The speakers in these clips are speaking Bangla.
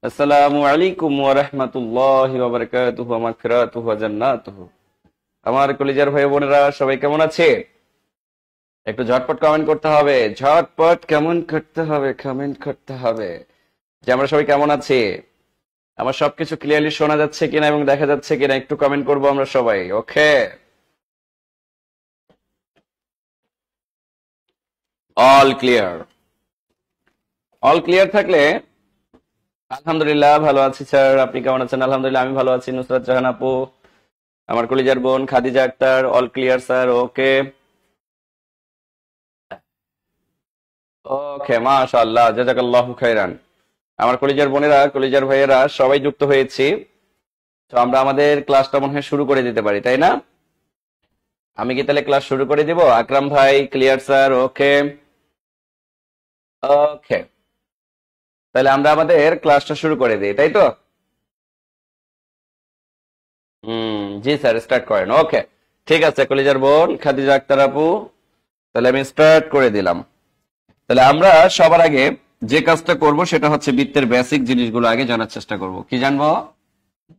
আসসালামু আলাইকুম ওয়া রাহমাতুল্লাহি ওয়া বারাকাতুহু ওয়া মাগফিরাতুহু ওয়া জান্নাতুহু। আমার কলিজার ভাই বোনেরা সবাই কেমন আছে? একটু ঝটপট কমেন্ট করতে হবে, ঝটপট কমেন্ট করতে হবে যে আমরা সবাই কেমন আছি। আমার সবকিছু ক্লিয়ারলি শোনা যাচ্ছে কিনা এবং দেখা যাচ্ছে কিনা একটু কমেন্ট করবো আমরা সবাই। ওকে, অল ক্লিয়ার। অল ক্লিয়ার থাকলে আলহামদুলিল্লাহ ভালো আছি স্যার, আপনি কেমন আছেন? আলহামদুলিল্লাহ আমি ভালো আছি। নুসরাত জাহান আপু, আমার কলিজার বোন Khadija Akter, all clear sir. Okay okay, মাশাআল্লাহ, জাযাকাল্লাহু খাইরান। আমার কলিজার বোনেরা, কলিজার ভাইয়েরা সবাই যুক্ত হয়েছি। তো আমরা আমাদের ক্লাসটা মনে হয় শুরু করে দিতে পারি, তাই না? আমি কি তাহলে ক্লাস শুরু করে দিব? আকরাম ভাই ক্লিয়ার স্যার। ওকে ওকে, তাহলে আমরা আমাদের ক্লাসটা শুরু করে দিই, তাই তো? জি স্যার, স্টার্ট করেন। ওকে, ঠিক আছে কলিজার বোন খাদিজা আক্তার আপু, তাহলে আমি স্টার্ট করে দিলাম। তাহলে আমরা সবার আগে যে কাজটা করব সেটা হচ্ছে বৃত্তের বেসিক জিনিসগুলো আগে জানার চেষ্টা করব। কি জানবো?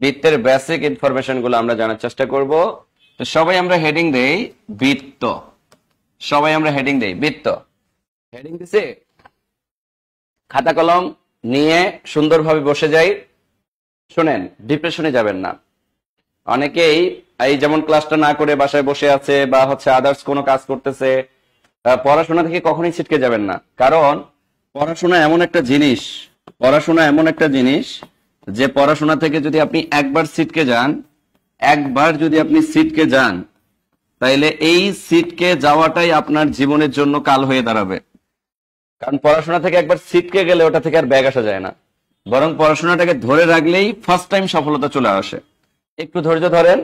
বৃত্তের বেসিক ইনফরমেশন গুলো আমরা জানার চেষ্টা করব। তো সবাই আমরা হেডিং দেই বৃত্ত। সবাই আমরা হেডিং দেই বৃত্ত। হেডিং দিছি, খাতা কলম নিয়ে সুন্দরভাবে বসে যাই। শুনেন, ডিপ্রেশনে যাবেন না। অনেকেই এই যেমন ক্লাসটা না করে বাসায় বসে আছে বা হচ্ছে আদার্স কোনো কাজ করতেছে, পড়াশোনা থেকে কখনোই ছিটকে যাবেন না। কারণ পড়াশোনা এমন একটা জিনিস যে পড়াশোনা থেকে যদি আপনি একবার যদি আপনি ছিটকে যান, তাইলে এই ছিটকে যাওয়াটাই আপনার জীবনের জন্য কাল হয়ে দাঁড়াবে। কারণ পড়াশোনা থেকে একবার ছিটকে গেলে ওটা থেকে আর ব্যাগ আসা যায় না। বরং পড়াশোনাটাকে ধরে রাখলেই ফার্স্ট টাইম সফলতা চলে আসে। একটু ধৈর্য ধরেন,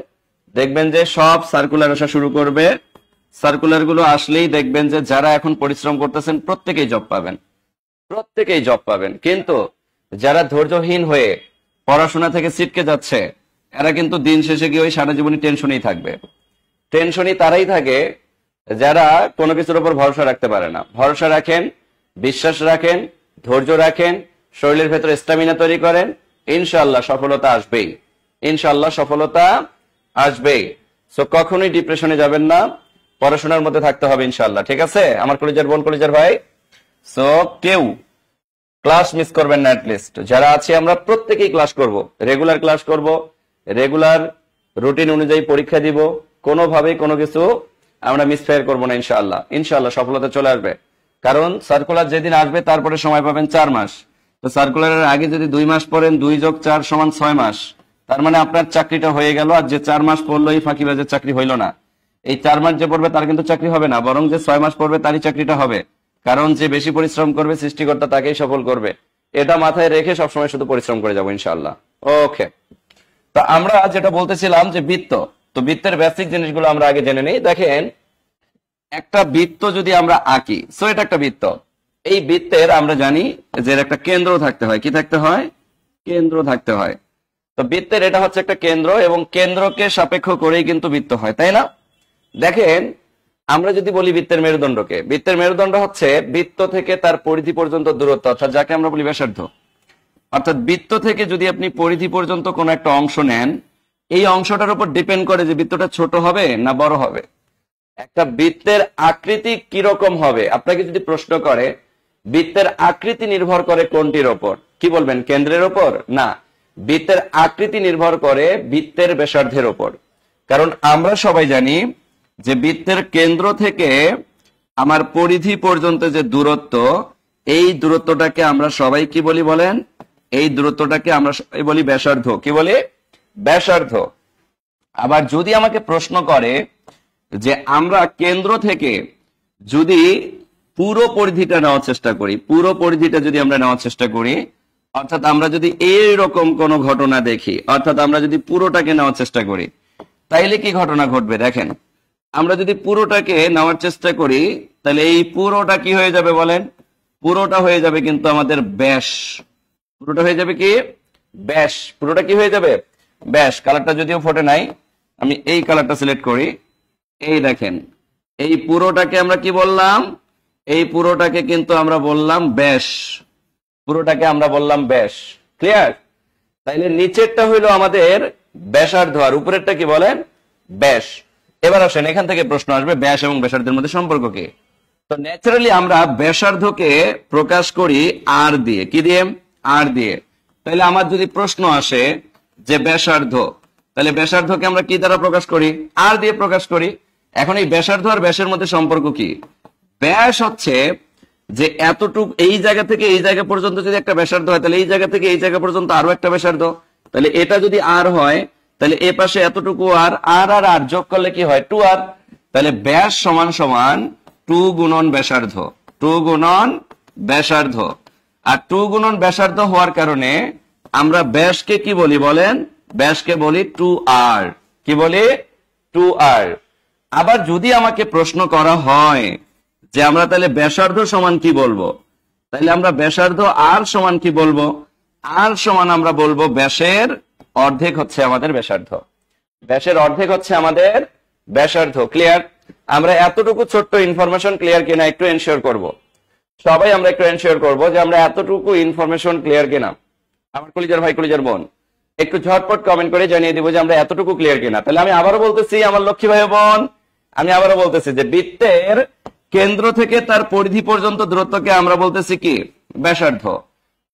দেখবেন যে সব সার্কুলার আসা শুরু করবে। সার্কুলার গুলো আসলেই দেখবেন যে যারা এখন পরিশ্রম করতেছেন প্রত্যেকেই জব পাবেন। কিন্তু যারা ধৈর্যহীন হয়ে পড়াশোনা থেকে ছিটকে যাচ্ছে, এরা কিন্তু দিন শেষে গিয়ে ওই সারা জীবনই টেনশনেই থাকবে। টেনশনই তারাই থাকে যারা কোনো কিছুর উপর ভরসা রাখতে পারে না। ভরসা রাখেন, বিশ্বাস রাখেন, ধৈর্য রাখেন, শরীরের ভেতরে স্ট্যামিনা তৈরি করেন, ইনশাআল্লাহ সফলতা আসবেই। ইনশাআল্লাহ সফলতা আসবেই। সো কখনোই ডিপ্রেশনে যাবেন না, পড়াশোনার মধ্যে থাকতে হবে ইনশাআল্লাহ। ঠিক আছে আমার কলিজার বোন, কলিজার ভাই? সো কেউ ক্লাস মিস করবেন না। অ্যাটলিস্ট যারা আছে আমরা প্রত্যেকেই ক্লাস করব, রেগুলার ক্লাস করব, রেগুলার রুটিন অনুযায়ী পরীক্ষা দিব। কোনোভাবেই কোনো কিছু আমরা মিসফায়ার করবো না ইনশাআল্লাহ। ইনশাআল্লাহ সফলতা চলে আসবে। কারণ সার্কুলার যেদিন আসবে তারপরে সময় পাবেন 4 মাস। তো সার্কুলারের আগে যদি 2 মাস পড়েন, 2 যোগ 4 সমান 6 মাস। তার মানে আপনার চাকরিটা হয়ে গেল। আর যে 4 মাস পড়লো এই ফাঁকিবাজের চাকরি হইল না। এই 4 মাস যে পড়বে তার কিন্তু চাকরি হবে না, বরং যে 6 মাস পড়বে তারই চাকরিটা হবে। কারণ যে বেশি পরিশ্রম করবে সৃষ্টিকর্তা তাকেই সফল করবে। এটা মাথায় রেখে সবসময় শুধু পরিশ্রম করে যাবো ইনশাআল্লাহ। ওকে, তো আমরা যেটা বলতেছিলাম যে বৃত্ত, তো বৃত্তের বেসিক জিনিসগুলো আমরা আগে জেনে নিই। দেখেন, একটা বৃত্ত যদি আমরা আঁকি, সো এটা একটা বৃত্ত। এই বৃত্তের আমরা জানি যে এর একটা কেন্দ্র থাকতে হয়। কি থাকতে হয়? কেন্দ্র থাকতে হয়। তো বৃত্তের এটা হচ্ছে একটা কেন্দ্র, এবং কেন্দ্রকে সাপেক্ষ করেই কিন্তু বৃত্ত হয়, তাই না? দেখেন, আমরা যদি বলি বৃত্তের মেরুদণ্ড হচ্ছে বৃত্ত থেকে তার পরিধি পর্যন্ত দূরত্ব, অর্থাৎ যাকে আমরা বলি ব্যাসার্ধ। অর্থাৎ বৃত্ত থেকে যদি আপনি পরিধি পর্যন্ত কোন একটা অংশ নেন, এই অংশটার উপর ডিপেন্ড করে যে বৃত্তটা ছোট হবে না বড় হবে। একটা বৃত্তের আকৃতি কিরকম হবে, আপনাকে যদি প্রশ্ন করে বৃত্তের আকৃতি নির্ভর করে কোনটির ওপর, কি বলবেন? কেন্দ্রের ওপর? না, বৃত্তের আকৃতি নির্ভর করে বৃত্তের ব্যাসার্ধের ওপর। কারণ আমরা সবাই জানি যে বৃত্তের কেন্দ্র থেকে আমার পরিধি পর্যন্ত যে দূরত্ব, এই দূরত্বটাকে আমরা সবাই কি বলি বলেন? এই দূরত্বটাকে আমরা সবাই বলি ব্যাসার্ধ। কি বলি? ব্যাসার্ধ। আবার যদি আমাকে প্রশ্ন করে যে আমরা কেন্দ্র থেকে যদি পুরো পরিধিটা নেওয়ার চেষ্টা করি, অর্থাৎ আমরা যদি এইরকম কোন ঘটনা দেখি, অর্থাৎ আমরা যদি পুরোটাকে নেওয়ার চেষ্টা করি, তাইলে কি ঘটনা ঘটবে? দেখেন, আমরা যদি পুরোটাকে নেওয়ার চেষ্টা করি, তাহলে এই পুরোটা কি হয়ে যাবে বলেন? পুরোটা হয়ে যাবে কিন্তু আমাদের ব্যাস। পুরোটা হয়ে যাবে কি? ব্যাস। পুরোটা কি হয়ে যাবে? ব্যাস। কালারটা যদিও ফোটে নাই, আমি এই কালারটা সিলেক্ট করি। এই দেখেন, এই পুরোটাকে আমরা কি বললাম? এই পুরোটাকে কিন্তু আমরা বললাম ব্যাস। পুরোটাকে আমরা বললাম ব্যাস। ক্লিয়ার? তাইলে নিচেরটা হইলো আমাদের ব্যাসার্ধ আর উপরেরটা কি বলেন? ব্যাস। এবার আসেন, এখান থেকে প্রশ্ন আসবে ব্যাস এবং ব্যাসার্ধের মধ্যে সম্পর্ক কি। তো ন্যাচারালি আমরা ব্যাসার্ধকে প্রকাশ করি আর দিয়ে। কি দিয়ে? আর দিয়ে। তাহলে আমার যদি প্রশ্ন আসে যে ব্যাসার্ধ, তাহলে ব্যাসার্ধকে আমরা কি দ্বারা প্রকাশ করি? আর দিয়ে প্রকাশ করি। এখন এই ব্যাসার্ধ আর ব্যাসের মধ্যে সম্পর্ক কি? ব্যাস হচ্ছে যে এতটুক, এই জায়গা থেকে এই জায়গা পর্যন্ত যদি একটা ব্যাসার্ধ হয়, তাহলে এই জায়গা থেকে এই জায়গা পর্যন্ত আরো একটা ব্যাসার্ধ। তাহলে এটা যদি আর হয়, তাহলে এ পাশে এতটুকু আর আর আর আর যোগ করলে কি হয়? 2r। তাহলে ব্যাস সমান সমান 2 গুণন ব্যাসার্ধ। 2 গুণন ব্যাসার্ধ। আর 2 গুণন ব্যাসার্ধ হওয়ার কারণে আমরা ব্যাসকে কি বলি বলেন? ব্যাসকে বলি 2r। কি বলি? 2r। আবার যদি আমাকে প্রশ্ন করা হয় যে আমরা তাহলে ব্যাসার্ধ সমান কি বলবো, তাহলে আমরা ব্যাসার্ধ আর সমান কি বলবো? আর সমান আমরা বলবো ব্যাসের অর্ধেক হচ্ছে আমাদের ব্যাসার্ধ। ব্যাসের অর্ধেক হচ্ছে আমাদের ব্যাসার্ধ। ক্লিয়ার? আমরা এতটুকু ছোট্ট ইনফরমেশন ক্লিয়ার কিনা একটু এনশিওর করব। সবাই আমরা একটু এনশিওর করব যে আমরা এতটুকু ইনফরমেশন ক্লিয়ার কিনা। আমার কলিজার ভাই কলিজার বোন একটু ঝটপট কমেন্ট করে জানিয়ে দিব যে আমরা এতটুকু ক্লিয়ার কিনা। তাহলে আমি আবারও বলতেছি আমার লক্ষ্মী ভাই বোন, আমি আবারও বলতেছি যে বৃত্তের কেন্দ্র থেকে তার পরিধি পর্যন্ত দূরত্বকে আমরা বলতেছি কি? ব্যাসার্ধ।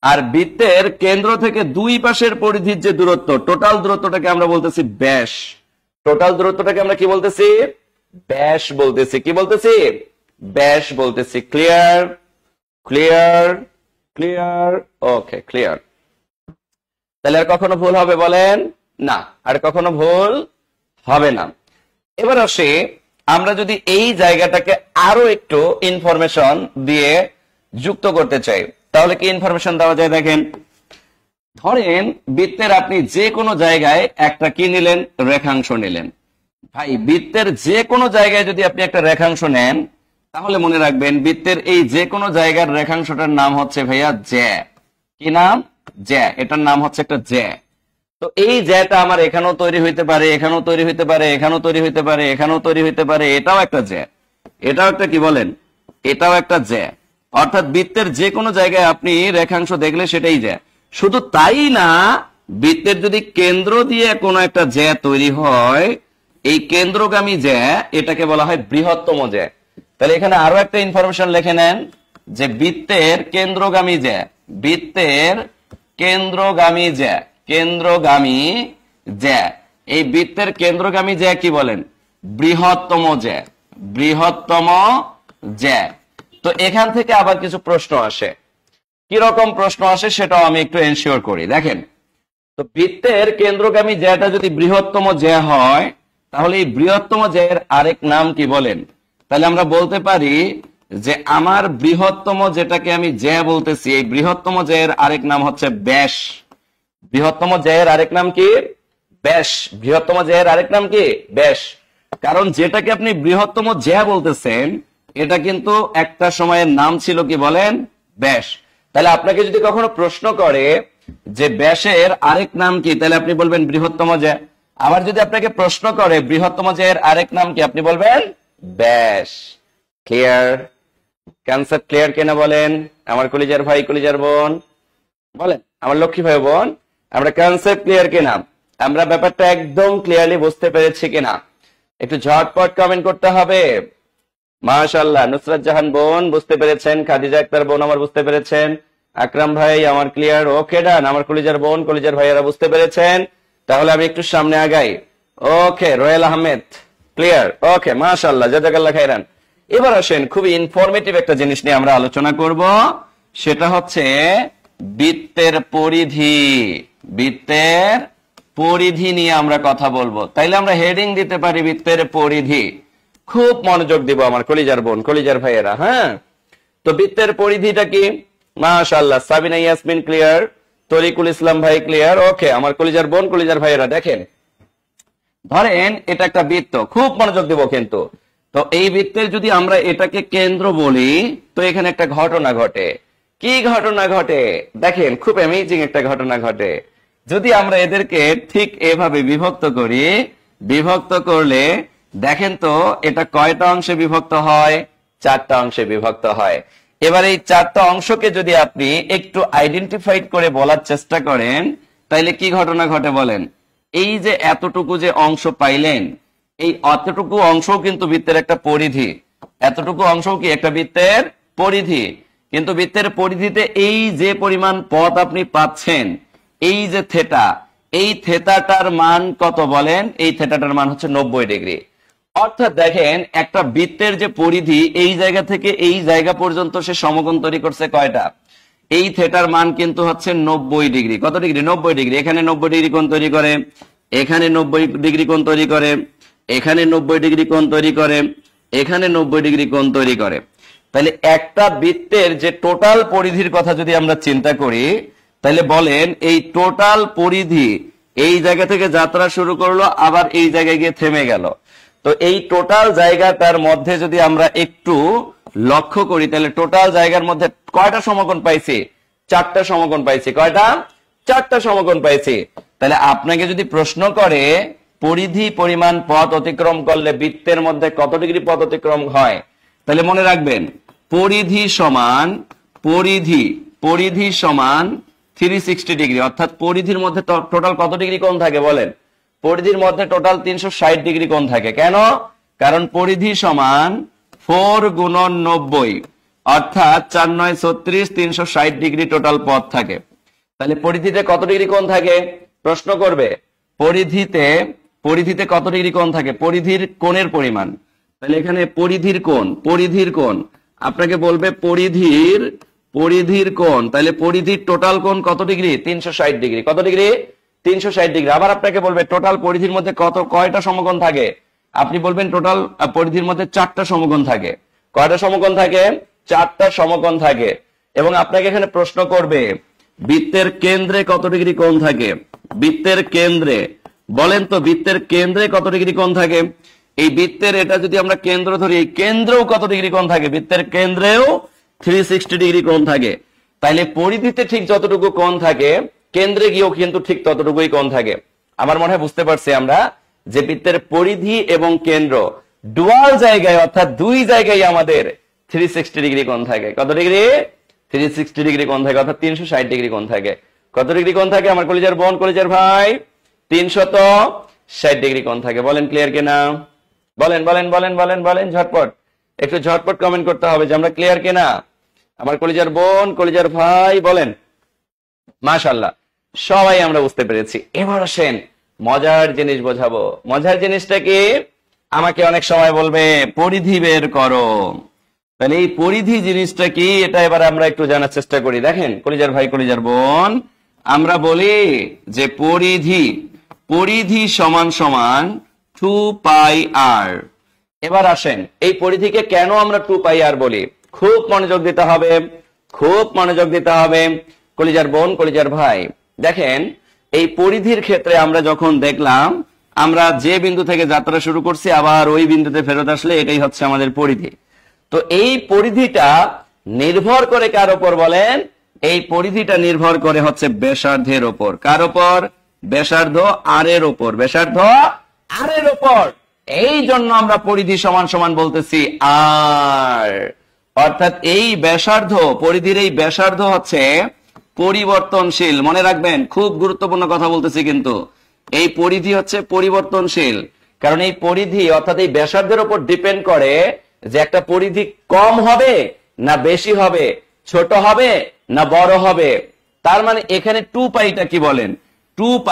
আর বৃত্তের কেন্দ্র থেকে দুই পাশের পরিধির যে দূরত্ব, টোটাল দূরত্বটাকে আমরা বলতেছি ব্যাস। টোটাল দূরত্বটাকে আমরা কি বলতেছি? ব্যাস বলতেছি। কি বলতেছি? ব্যাস বলতেছি। ক্লিয়ার? ক্লিয়ার? ক্লিয়ার? ওকে, ক্লিয়ার। তাহলে আর কখনো ভুল হবে বলেন? না, আর কখনো ভুল হবে না। এবার আসে, আমরা যদি এই জায়গাটাকে আরো একটু ইনফরমেশন দিয়ে যুক্ত করতে চাই, তাহলে কি ইনফরমেশন দেওয়া যায়? দেখেন, ধরেন বৃত্তের আপনি যে কোনো জায়গায় একটা কি নিলেন? রেখাংশ নিলেন। ভাই, বৃত্তের যে কোনো জায়গায় যদি আপনি একটা রেখাংশ নেন, তাহলে মনে রাখবেন বৃত্তের এই যে কোনো জায়গার রেখাংশটার নাম হচ্ছে ভাইয়া জ্যা। কি নাম? জ্যা। এটার নাম হচ্ছে একটা জ্যা। তো এই জ্যাটা আমার এখানেও তৈরি হইতে পারে, এখানেও তৈরি হইতে পারে, এখানেও তৈরি হইতে পারে, এখানেও তৈরি হইতে পারে। এটাও একটা জ্যা। এটাও একটা কি বলেন? এটাও একটা জ্যা। অর্থাৎ বৃত্তের যে কোনো জায়গায় আপনি রেখাংশ দেখলে সেটাই জ্যা। শুধু তাই না, বৃত্তের যদি কেন্দ্র দিয়ে কোনো একটা জ্যা তৈরি হয়, এই কেন্দ্রগামী জ্যা, এটাকে বলা হয় বৃহত্তম জ্যা। তাহলে এখানে আরো একটা ইনফরমেশন লিখে নেন যে বৃত্তের কেন্দ্রগামী জ্যা, বৃত্তের কেন্দ্রগামী জ্যা, কেন্দ্রগামী জ্যা, এই বৃত্তের কেন্দ্রগামী জ্যা কি বলেন? বৃহত্তম জ্যা। বৃহত্তম জ্যা। তো এখান থেকে আবার কিছু প্রশ্ন আসে। কি রকম প্রশ্ন আসে সেটাও আমি একটু এনশিওর করি। দেখেন, তো বৃত্তের কেন্দ্রগামী জ্যাটা যদি বৃহত্তম জ্যা হয়, তাহলে এই বৃহত্তম জ্যায়ের আরেক নাম কি বলেন? তাহলে আমরা বলতে পারি যে আমার বৃহত্তম যেটাকে আমি জ্যা বলতেছি, এই বৃহত্তম জ্যায়ের আরেক নাম হচ্ছে ব্যাস। বৃহত্তম জ্যায়ের আরেক নাম কি? ব্যাস। বৃহত্তম জ্যায়ের আরেক নাম কি? ব্যাস। কারণ যেটাকে আপনি বৃহত্তম জ্যা বলতেছেন, এটা কিন্তু একটা সময়ের নাম ছিল কি বলেন? ব্যাস। তাহলে আপনাকে যদি কখনো প্রশ্ন করে যে ব্যাসের আরেক নাম কি, তাহলে আপনি বলবেন বৃহত্তম জ্যা। আবার যদি আপনাকে প্রশ্ন করে বৃহত্তম জ্যায়ের আরেক নাম কি, আপনি বলবেন ব্যাস। ক্লিয়ার? কনসেপ্ট ক্লিয়ার কিনা বলেন আমার কলিজার ভাই কলিজার বোন? বলেন আমার লক্ষ্মী ভাই বোন, আমরা কনসেপ্ট ক্লিয়ার কিনা? আমরা ব্যাপারটা একদম ক্লিয়ারলি বুঝতে পেরেছি কিনা? একটু ঝটপট কমেন্ট করতে হবে। মাশাআল্লাহ, নুসরাত জাহান বোন বুঝতে পেরেছেন, খাদিজা আক্তার বোন আমার বুঝতে পেরেছেন, আকরাম ভাই আমার ক্লিয়ার। ওকে ডান, আমার কলিজার বোন কলিজার ভাইয়ারা বুঝতে পেরেছেন। তাহলে আমি একটু সামনে আগাই। ওকে, রয়েল আহমেদ ক্লিয়ার। ওকে, মাশাআল্লাহ, জাযাকাল্লাহ খাইরান। এবার আসেন, খুবই ইনফরমেটিভ একটা জিনিস নিয়ে আমরা আলোচনা করব, সেটা হচ্ছে বৃত্তের পরিধি। বৃত্তের পরিধি নিয়ে আমরা কথা বলবো। তাইলে আমরা হেডিং দিতে পারি বৃত্তের পরিধি। খুব মনোযোগ দিব আমার কলিজার বোন কলিজার ভাইয়েরা। হ্যাঁ, তো বৃত্তের পরিধিটা কি? মাশাআল্লাহ, সাবিনা ইয়াসমিন ক্লিয়ার, তরিকুল ইসলাম ভাই ক্লিয়ার। ওকে, আমার কলিজার বোন কলিজার ভাইয়েরা দেখেন, ধরেন এটা একটা বৃত্ত, খুব মনোযোগ দিব কিন্তু। তো এই বৃত্তের যদি আমরা এটাকে কেন্দ্র বলি, তো এখানে একটা ঘটনা ঘটে। কি ঘটনা ঘটে? দেখেন, খুব অ্যামেজিং একটা ঘটনা ঘটে। যদি আমরা এদেরকে ঠিক এভাবে বিভক্ত করি, বিভক্ত করলে দেখেন তো এটা কয়টা অংশে বিভক্ত হয়? 4টা অংশে বিভক্ত হয়। এবার এই চারটা অংশকে যদি আপনি একটু আইডেন্টিফাইড করে বলার চেষ্টা করেন, তাইলে কি ঘটনা ঘটে বলেন? এই যে এতটুকু যে অংশ পাইলেন, এই অতটুকু অংশও কিন্তু বৃত্তের একটা পরিধি। এতটুকু অংশও কি একটা বৃত্তের পরিধি। কিন্তু বৃত্তের পরিধিতে এই যে পরিমাণ পথ আপনি পাচ্ছেন, এই যে থেটা, এই থেটাটার মান কত বলেন? এই থেটাটার মান হচ্ছে 90 ডিগ্রি। অর্থাৎ দেখেন, একটা বৃত্তের যে পরিধি, এই জায়গা থেকে এই জায়গা পর্যন্ত সে সমকোণ তৈরি করছে কয়টা? এই থেটার মান কিন্তু হচ্ছে 90 ডিগ্রি। কত ডিগ্রি? 90 ডিগ্রি। এখানে 90 ডিগ্রি কোণ তৈরি করে, এখানে 90 ডিগ্রি কোণ তৈরি করে, এখানে 90 ডিগ্রি কোণ তৈরি করে, এখানে 90 ডিগ্রি কোণ তৈরি করে। তাহলে একটা বৃত্তের যে টোটাল পরিধির কথা যদি আমরা চিন্তা করি, তাহলে বলেন এই টোটাল পরিধি এই জায়গা থেকে যাত্রা শুরু করলো, আবার এই জায়গায় গিয়ে থেমে গেল। তো এই টোটাল জায়গাটার মধ্যে যদি আমরা একটু লক্ষ্য করি, তাহলে টোটাল জায়গার মধ্যে কয়টা সমকোণ পাইছি? 4টা সমকোণ পাইছি। কয়টা? 4টা সমকোণ পাইছি। তাহলে আপনাকে যদি প্রশ্ন করে পরিধি পরিমাণ পথ অতিক্রম করলে বৃত্তের মধ্যে কত ডিগ্রি পথ অতিক্রম হয়, তাহলে মনে রাখবেন পরিধি সমান পরিধি সমান 360 ডিগ্রি। অর্থাৎ পরিধির মধ্যে টোটাল কত ডিগ্রি কোণ থাকে বলেন? পরিধির মধ্যে টোটাল 360 ডিগ্রি কোণ থাকে। কেন? কারণ পরিধি সমান 4 গুণন 90, অর্থাৎ 4 9 36, 360 ডিগ্রি টোটাল পথ থাকে। তাহলে পরিধিতে কত ডিগ্রি কোণ থাকে? প্রশ্ন করবে পরিধিতে কত ডিগ্রি কোণ থাকে? পরিধির কোণের পরিমাণ। তাহলে এখানে পরিধির কোণ আপনাকে বলবে পরিধির কোণ। তাহলে পরিধির টোটাল কোণ কত ডিগ্রি? 360 ডিগ্রি। কত ডিগ্রি? 360 ডিগ্রি। আবার আপনাকে বলবে টোটাল পরিধির মধ্যে কয়টা সমকোণ থাকে? আপনি বলবেন টোটাল পরিধির মধ্যে 4টা সমকোণ থাকে। কয়টা সমকোণ থাকে? 4টা সমকোণ থাকে। এবং আপনাকে এখানে প্রশ্ন করবে বৃত্তের কেন্দ্রে কত ডিগ্রি কোণ থাকে? বৃত্তের কেন্দ্রে বলেন তো, বৃত্তের কেন্দ্রে কত ডিগ্রি কোণ থাকে? এই বৃত্তের এটা যদি আমরা কেন্দ্র ধরি, এই কেন্দ্রেও কত ডিগ্রি কোণ থাকে? বৃত্তের কেন্দ্রেও 360 ডিগ্রি কোণ থাকে। তাইলে পরিধিতে ঠিক যতটুকু কোণ থাকে, কেন্দ্রে গিয়েও কিন্তু ঠিক ততটুকুই কোণ থাকে। আমার মনে হয় বুঝতে পারছি আমরা যে বৃত্তের পরিধি এবং কেন্দ্র ডুয়াল জায়গায়, অর্থাৎ দুই জায়গায় আমাদের 360 ডিগ্রি কোণ থাকে। কত ডিগ্রি? 360 ডিগ্রি কোণ থাকে, অর্থাৎ 360 ডিগ্রি কোণ থাকে। কত ডিগ্রি কোণ থাকে আমার কলিজার বোন, কলিজার ভাই? 360 ডিগ্রি কোণ থাকে। বলেন ক্লিয়ার কিনা? বলেন বলেন বলেন বলেন বলেন ঝটপট, একটু ঝটপট কমেন্ট করতে হবে যে আমরা ক্লিয়ার কিনা। আমার কলিজার বোন, কলিজার ভাই বলেন। মাশাআল্লাহ, সবাই আমরা বুঝতে পেরেছি। এবার আসেন মজার জিনিস বোঝাবো। মজার জিনিসটা কি? আমাকে অনেক সময় বলবে পরিধি বের করো। তাহলে এই পরিধি জিনিসটা কি, এটা এবার আমরা একটু জানার চেষ্টা করি। দেখেন কলিজার ভাই, কলিজার বোন, আমরা বলি যে পরিধি সমান সমান 2πr। এবার আসেন এই পরিধিকে কেন আমরা 2πr বলি? খুব মনোযোগ দিতে হবে, খুব মনোযোগ দিতে হবে কলিজার বোন, কলিজার ভাই। দেখেন এই পরিধির ক্ষেত্রে আমরা যখন দেখলাম, আমরা যে বিন্দু থেকে যাত্রা শুরু করছি আবার ওই বিন্দুতে ফেরত আসলে এটাই হচ্ছে আমাদের পরিধি। তো এই পরিধিটা নির্ভর করে কার উপর বলেন? এই পরিধিটা নির্ভর করে হচ্ছে ব্যাসার্ধের উপর। কার উপর? ব্যাসার্ধ আর এর উপর। ব্যাসার্ধ আর এর উপর। এই জন্য আমরা পরিধি সমান সমান বলতেছি আর। অর্থাৎ এই ব্যাসার্ধ, পরিধির এই ব্যাসার্ধ হচ্ছে পরিবর্তনশীল। মনে রাখবেন, খুব গুরুত্বপূর্ণ কথা বলতেছি কিন্তু। এই পরিধি হচ্ছে পরিবর্তনশীল, কারণ এই পরিধি অর্থাৎ এই ব্যাসার্ধের উপর ডিপেন্ড করে যে একটা পরিধি কম হবে না বেশি হবে, ছোট হবে না বড় হবে। তার মানে এখানে 2πটা কি বলেন? 2π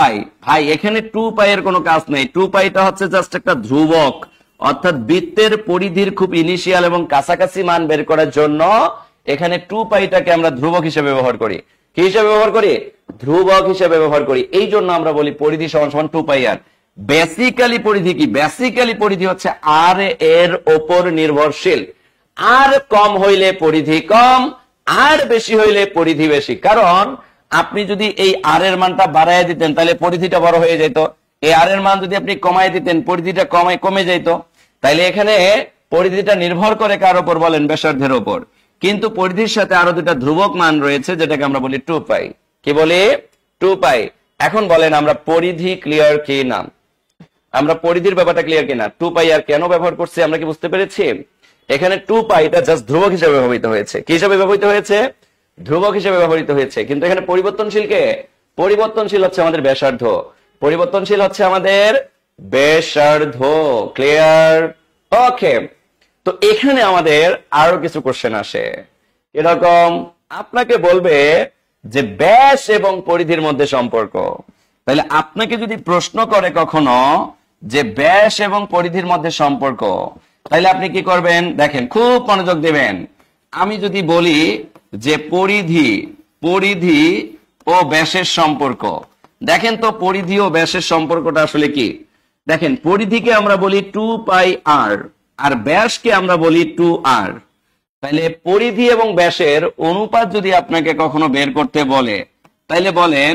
ভাই, এখানে 2π এর কোনো কাজ নেই। 2πটা হচ্ছে জাস্ট একটা ধ্রুবক। অর্থাৎ বৃত্তের পরিধির খুব ইনিশিয়াল এবং কাছাকাছি মান বের করার জন্য এখানে 2πটাকে আমরা ধ্রুবক হিসেবে ব্যবহার করি। কি হিসেবে ব্যবহার করি? ধ্রুবক হিসেবে ব্যবহার করি। এই জন্য আমরা বলি পরিধি সমান সমান 2πr। বেসিক্যালি পরিধি কি? বেসিক্যালি পরিধি হচ্ছে আর এর উপর নির্ভরশীল। আর কম হইলে পরিধি কম, আর বেশি হইলে পরিধি বেশি। কারণ আপনি যদি এই আর এর মানটা বাড়ায় দিতেন তাহলে পরিধিটা বড় হয়ে যেত। এই আর এর মান যদি আপনি কমায় দিতেন পরিধিটা কমে যেত। তাইলে এখানে পরিধিটা নির্ভর করে কার উপর বলেন? ব্যাসার্ধের উপর। কিন্তু পরিধির সাথে আরো দুটা ধ্রুবক মান রয়েছে, যেটাকে আমরা বলি 2π। কি বলি? 2π। এখন বলেন আমরা পরিধি ক্লিয়ার কি না? আমরা পরিধির ব্যাপারটা ক্লিয়ার কিনা? 2πr কেন ব্যবহার করছি আমরা কি বুঝতে পেরেছি? এখানে 2 পাই এটা জাস্ট ধ্রুবক হিসেবে ব্যবহৃত হয়েছে। কি হিসেবে ব্যবহৃত হয়েছে? ধ্রুবক হিসেবে ব্যবহৃত হয়েছে। কিন্তু এখানে পরিবর্তনশীল কে? পরিবর্তনশীল হচ্ছে আমাদের ব্যাসার্ধ, পরিবর্তনশীল হচ্ছে আমাদের ব্যাসার্ধ। ক্লিয়ার? ওকে, তো এখানে আমাদের আরো কিছু কোশ্চেন আসে। এরকম আপনাকে বলবে যে ব্যাস এবং পরিধির মধ্যে সম্পর্ক। তাহলে আপনাকে যদি প্রশ্ন করে কখনো যে ব্যাস এবং পরিধির মধ্যে সম্পর্ক, তাহলে আপনি কি করবেন? দেখেন, খুব মনোযোগ দেবেন। আমি যদি বলি যে পরিধি ও ব্যাসের সম্পর্ক, দেখেন তো পরিধি ও ব্যাসের সম্পর্কটা আসলে কি। দেখেন, পরিধিকে আমরা বলি 2 পাই আর, আর ব্যাসকে আমরা বলি 2r। তাহলে পরিধি এবং ব্যাসের অনুপাত যদি আপনাকে কখনো বের করতে বলে, তাইলে বলেন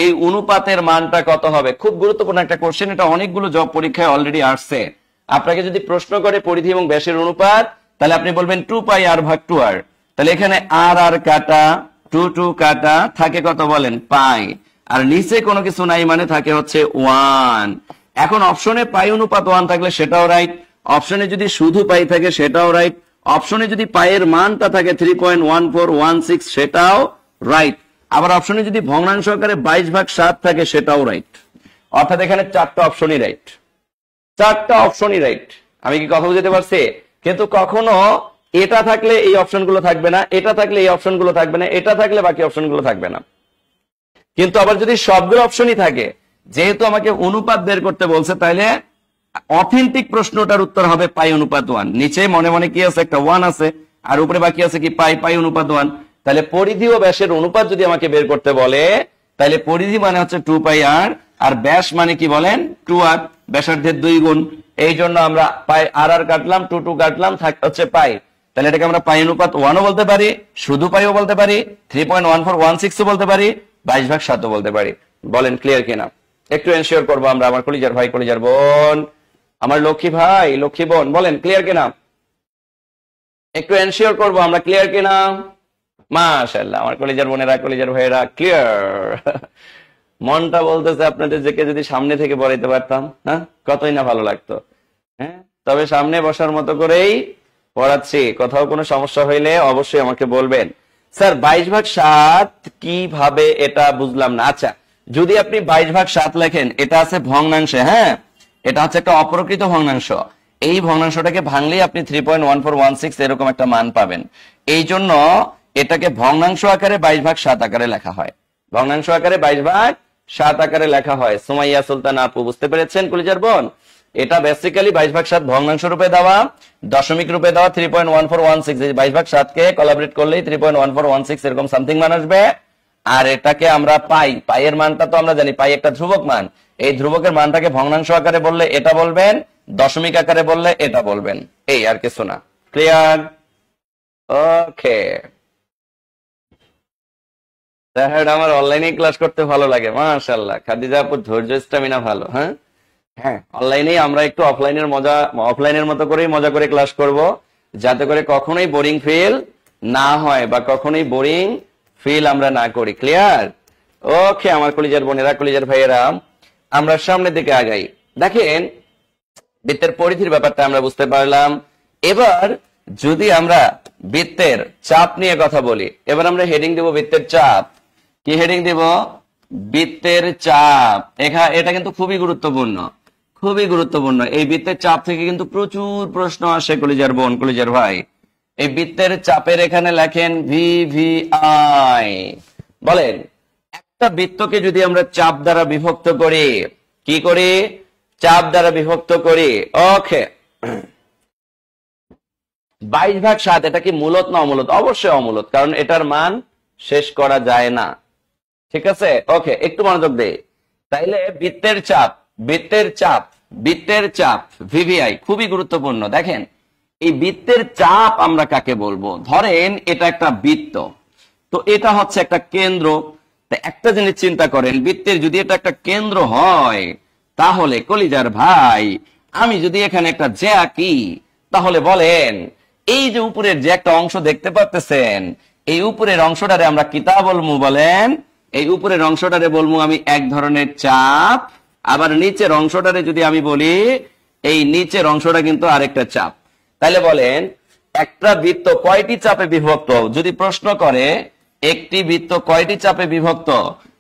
এই অনুপাতের মানটা কত হবে? খুব গুরুত্বপূর্ণ একটা কোশ্চেন, এটা অনেকগুলো জব পরীক্ষায় অলরেডি আসছে। আপনাকে যদি প্রশ্ন করে পরিধি এবং ব্যাসের অনুপাত, তাহলে আপনি বলবেন 2 পাই আর ভাগ 2r। তাহলে এখানে আর আর কাটা, 2 কাটা, থাকে কত বলেন? পাই। আর নিচে কোনো কিছু নাই মানে থাকে হচ্ছে 1। এখন অপশনে পাই অনুপাত 1 থাকলে সেটাও রাইট, অপশনে যদি শুধু পাই থাকে সেটাও রাইট, অপশনে যদি পাইয়ের মানটা থাকে 3.1416 সেটাও রাইট, আবার অপশনে যদি ভগ্নাংশ আকারে 22/7 থাকে সেটাও রাইট। অর্থাৎ এখানে 4টা অপশনই রাইট, 4টা অপশনই রাইট। আমি কি কথা বুঝতে পারছি? কিন্তু কখনো এটা থাকলে এই অপশনগুলো থাকবে না, এটা থাকলে এই অপশনগুলো থাকবে না, এটা থাকলে বাকি অপশনগুলো থাকবে না। কিন্তু আবার যদি সবগুলো অপশনই থাকে, যেহেতু আমাকে অনুপাত বের করতে বলছে, তাহলে অথেন্টিক প্রশ্নটার উত্তর হবে পাই অনুপাত 1। নিচে মনে মনে কি আছে? একটা 1 আছে, আর উপরে বাকি আছে কি? পাই অনুপাত 1। তাহলে পরিধি ও ব্যাসের অনুপাত যদি আমাকে বের করতে বলে, তাহলে পরিধি মানে হচ্ছে 2 পাই আর ব্যাস মানে কি বলেন? 2r, ব্যাসার্ধের 2 গুণ। এই জন্য আমরা পাই আর কাটলাম, 2 কাটলাম, হচ্ছে পাই। তাহলে এটাকে আমরা পাই অনুপাত 1ও বলতে পারি, শুধু পাইও বলতে পারি, 3.1416ও বলতে পারি, 22/7ও বলতে পারি। বলেন ক্লিয়ার কিনা? একটু এনশিওর করবো আমরা। আমার কলিজার ভাই, কলিজার বোন, আমার লক্ষ্মী ভাই, লক্ষ্মী বোন, বলেন ক্লিয়ার কিনা? একটু এনশিওর করবো আমরা, ক্লিয়ার কিনা? মাশাআল্লাহ, আমার কলিজার বোনেরা, কলিজার ভাইয়েরা ক্লিয়ার। মনটা বলতেছে আপনাদের যেকে যদি সামনে থেকে পড়াইতে পারতাম, হ্যাঁ, কতই না ভালো লাগতো। হ্যাঁ, তবে সামনে বসার মতো করেই পড়াচ্ছি। কোথাও কোনো সমস্যা হইলে অবশ্যই আমাকে বলবেন। স্যার 22/7 কিভাবে? এটা বুঝলাম না। আচ্ছা, যদি আপনি 22/7 লেখেন, এটা আছে ভগ্নাংশে, হ্যাঁ, এটা হচ্ছে একটা অপ্রকৃত ভগ্নাংশ। এই ভগ্নাংশটাকে ভাঙলেই আপনি 3.1416 এরকম একটা মান পাবেন। এই জন্য এটাকে ভগ্নাংশ আকারে 22/7 আকারে লেখা হয়, ভগ্নাংশ আকারে 22/7 আকারে লেখা হয়। সুমাইয়া সুলতান আপু, বুঝতে পেরেছেন কলিজার বোন? এটা বেসিক্যালি 22/7 ভগ্নাংশ রূপে দেওয়া, দশমিক রূপে দেওয়া 3.1416। 22/7 কে কোলাবরেট করলেই 3.1416 এরকম সামথিং মান আসবে। আর এটাকে আমরা পাইয়ের মানটা তো আমরা জানি, পাই একটা ধ্রুবক মান। এই ধ্রুবকের মানটাকে ভগ্নাংশ আকারে বললে এটা বলবেন, দশমিক আকারে বললে এটা বলবেন, এই আর কিছু না। ক্লিয়ার? ওকে, আমার অনলাইনে ক্লাস করতে ভালো লাগে, মাশাআল্লাহ। খাদিজা আপুর ধৈর্য, স্ট্যামিনা ভালো। হ্যাঁ হ্যাঁ, অনলাইনেই আমরা একটু অফলাইনের মতো করেই মজা করে ক্লাস করব, যাতে করে কখনোই বোরিং ফিল না হয় বা কখনোই বোরিং ফিল আমরা না করি। ক্লিয়ার? ওকে, আমার কলিজার বোনেরা, কলিজার ভাইয়েরা, আমরা সামনের দিকে আগাই। দেখেন, বৃত্তের পরিধির ব্যাপারটা আমরা বুঝতে পারলাম। এবার যদি আমরা বৃত্তের চাপ নিয়ে কথা বলি, এবার আমরা হেডিং দেব বৃত্তের চাপ। কি হেডিং দেব? বৃত্তের চাপ। এটা কিন্তু খুবই গুরুত্বপূর্ণ, খুবই গুরুত্বপূর্ণ। এই বৃত্তের চাপ থেকে কিন্তু প্রচুর প্রশ্ন আসে কলিজার বোন, কলিজার ভাই। এই বৃত্তের চাপের এখানে লেখেন VVI। বলেন, একটা বৃত্তকে যদি আমরা চাপ দ্বারা বিভক্ত করি, কি করি? চাপ দ্বারা বিভক্ত করি। ওকে, 22/7 এটা কি মূলত না অমূলত? অবশ্যই অমূলত, কারণ এটার মান শেষ করা যায় না। ঠিক আছে? ওকে, একটু মনোযোগ দে। তাইলে বৃত্তের চাপ VVI খুবই গুরুত্বপূর্ণ। দেখেন, এই বৃত্তের চাপ আমরা কাকে বলবো? ধরেন এটা একটা বৃত্ত, তো এটা হচ্ছে একটা কেন্দ্র। একটা জিনিস চিন্তা করেন, বৃত্তের যদি এটা একটা কেন্দ্র হয়, তাহলে কলিজার ভাই আমি যদি এখানে একটা জ্যা আঁকি, তাহলে বলেন এই যে উপরের যে একটা অংশ দেখতে পাচ্ছেন, এই উপরের অংশটারে আমরা কিতা বলবো? বলেন, এই উপরের অংশটারে বলবো আমি এক ধরনের চাপ। আবার নিচের অংশটারে যদি আমি বলি, এই নিচের অংশটা কিন্তু আরেকটা চাপ। তাহলে বলেন একটা বৃত্ত কয়টি চাপে বিভক্ত, যদি প্রশ্ন করে একটি বৃত্ত কয়টি চাপে বিভক্ত,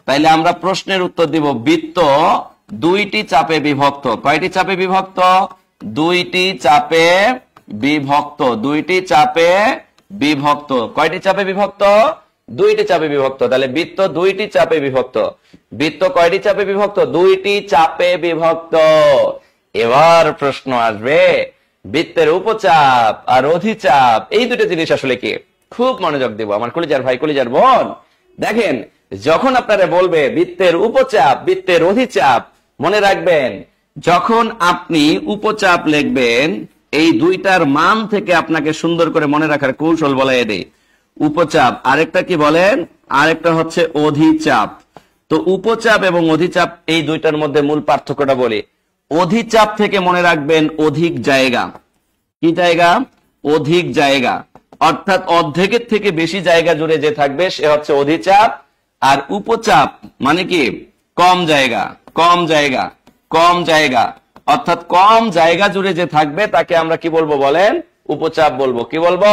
তাইলে আমরা প্রশ্নের উত্তর দিব বৃত্ত দুইটি চাপে বিভক্ত। কয়টি চাপে বিভক্ত? দুইটি চাপে বিভক্ত। দুইটি চাপে বিভক্ত। কয়টি চাপে বিভক্ত? দুইটি চাপে বিভক্ত। তাহলে বৃত্ত দুইটি চাপে বিভক্ত। বৃত্ত কয়টি চাপে বিভক্ত? দুইটি চাপে বিভক্ত। এবার প্রশ্ন আসবে বৃত্তের উপচাপ আর অধিচাপ এই দুটো জিনিস আসলে কি? খুব মনোযোগ দিব আমার কলিজার ভাই, কলিজার বোন। দেখেন, যখন আপনারা বলবে বৃত্তের উপচাপ, বৃত্তের অধিচাপ, মনে রাখবেন যখন আপনি উপচাপ লিখবেন এই দুইটার মান থেকে আপনাকে সুন্দর করে মনে রাখার কৌশল বলাই দেই। উপচাপ, আরেকটা কি বলেন? আরেকটা হচ্ছে অধিচাপ। তো উপচাপ এবং অধিচাপ এই দুইটার মধ্যে মূল পার্থক্যটা বলি। অধিচাপ থেকে মনে রাখবেন অধিক জায়গা। কি জায়গা? অধিক জায়গা, অর্থাৎ অর্ধেকের থেকে বেশি জায়গা জুড়ে যে থাকবে সে হচ্ছে অধিচাপ। আর উপচাপ মানে কি? কম জায়গা, কম জায়গা, কম জায়গা, অর্থাৎ কম জায়গা জুড়ে যে থাকবে তাকে আমরা কি বলবো বলেন? উপচাপ বলবো। কি বলবো?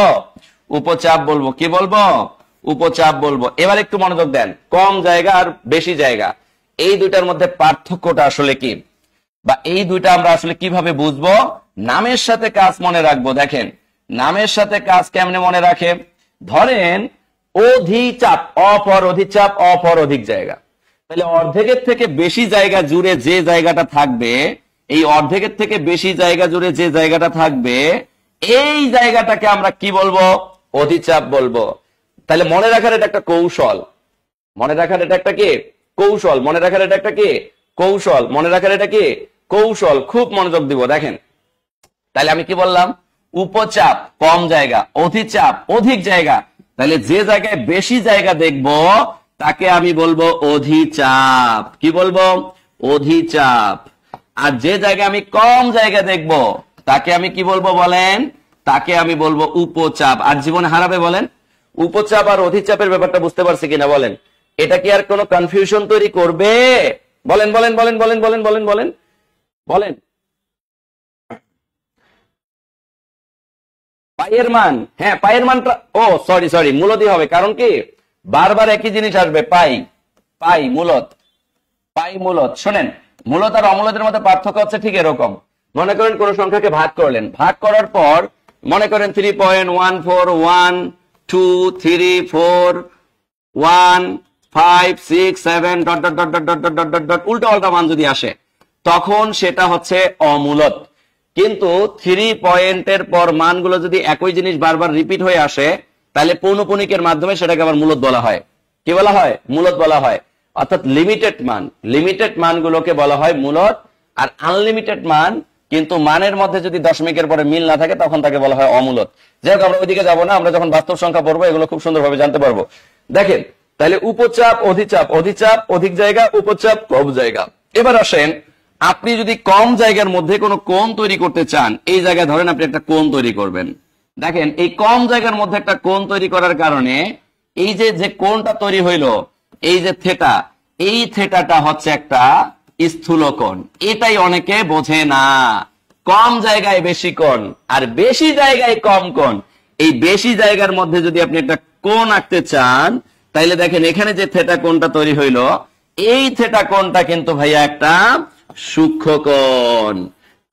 উপচাপ বলবো। কি বলবো? উপচাপ বলবো। এবার একটু মনোযোগ দেন, কম জায়গা আর বেশি জায়গা এই দুইটার মধ্যে পার্থক্যটা আসলে কি, বা এই দুইটা আমরা আসলে কিভাবে বুঝবো? নামের সাথে কাজ মনে রাখবো। দেখেন, নামের সাথে কাজ কেমনে মনে রাখে? ধরেন অধিচাপ, অপর অধিচাপ, অপর অধিক জায়গা। তাহলে অর্ধেকের থেকে বেশি জায়গা জুড়ে যে জায়গাটা থাকবে, এই অর্ধেকের থেকে বেশি জায়গা জুড়ে যে জায়গাটা থাকবে এই জায়গাটাকে আমরা কি বলবো? অধিচাপ বলবো। তাহলে মনে রাখার এটা একটা কৌশল। মনে রাখার এটা একটা কি? কৌশল। মনে রাখার এটা একটা কি? কৌশল। মনে রাখার এটা কি? কৌশল। খুব মনোযোগ দিব। দেখেন, তাহলে আমি কি বললাম? উপচাপ কম জায়গা, অধিচাপ অধিক জায়গা। তাহলে যে জায়গায় বেশি জায়গা দেখব তাকে আমি বলবো অধিচাপ। কি বলবো? অধিচাপ। আর যে জায়গায় আমি কম জায়গা দেখব তাকে আমি কি বলবো বলেন? তাকে আমি বলবো উপচাপ। আর জীবনে হারাবে বলেন? উপচাপ আর অধিচাপের ব্যাপারটা বুঝতে পারছি কিনা বলেন? এটা কি আর কোনো কনফিউশন তৈরি করবে? বলেন বলেন বলেন বলেন বলেন বলেন বলেন বলেন। পায়ের মান, হ্যাঁ পায়ের মানটা, ও সরি সরি, মূলদই হবে। কারণ কি? বারবার একই জিনিস আসবে, পাই পাই মূলত, পাই মূলত। শোনেন, মূলত আর অমূলতের মধ্যে পার্থক্য হচ্ছে ঠিক এরকম। মনে করেন কোন সংখ্যাকে ভাগ করলেন, ভাগ করার পর মনে করেন 3.141234567 উল্টা পাল্টা মান যদি আসে তখন সেটা হচ্ছে অমূলত। কিন্তু 3 পয়েন্টের পর মানগুলো যদি একই জিনিস বারবার রিপিট হয়ে আসে তাহলে পৌনঃপুনিকের মাধ্যমে সেটাকে আবার মূলত বলা হয়। কি বলা হয়? মূলত বলা হয়। অর্থাৎ লিমিটেড মান, লিমিটেড মানগুলোকে বলা হয় মূলত। আর আনলিমিটেড মান, কিন্তু মানের মধ্যে যদি দশমিকের পরে মিল না থাকে তখন তাকে বলা হয় অমূলত। যাই হোক, আমরা ওইদিকে যাবো না, আমরা যখন বাস্তব সংখ্যা পড়বো এগুলো খুব সুন্দরভাবে জানতে পারবো। দেখেন, তাহলে উপচাপ অধিচাপ, অধিচাপ অধিক জায়গা, উপচাপ কম জায়গা। এবার আসেন, আপনি যদি কম জায়গার মধ্যে কোনো কোণ তৈরি করতে চান, এই জায়গায় ধরেন আপনি একটা কোণ তৈরি করবেন। দেখেন, এই কম জায়গার মধ্যে একটা কোণ তৈরি করার কারণে এই যে কোণটা তৈরি হইলো, এই যে থেটা, এই থেটাটা হচ্ছে একটা স্থূল কোণ। এটাই অনেকে বোঝে না। কম জায়গায় বেশি কোণ আর বেশি জায়গায় কম কোণ। এই বেশি জায়গার মধ্যে যদি আপনি একটা কোণ আঁকতে চান তাইলে দেখেন এখানে যে থেটা কোণটা তৈরি হইলো, এই থেটা কোণটা কিন্তু ভাইয়া একটা সূক্ষ্ম কোণ।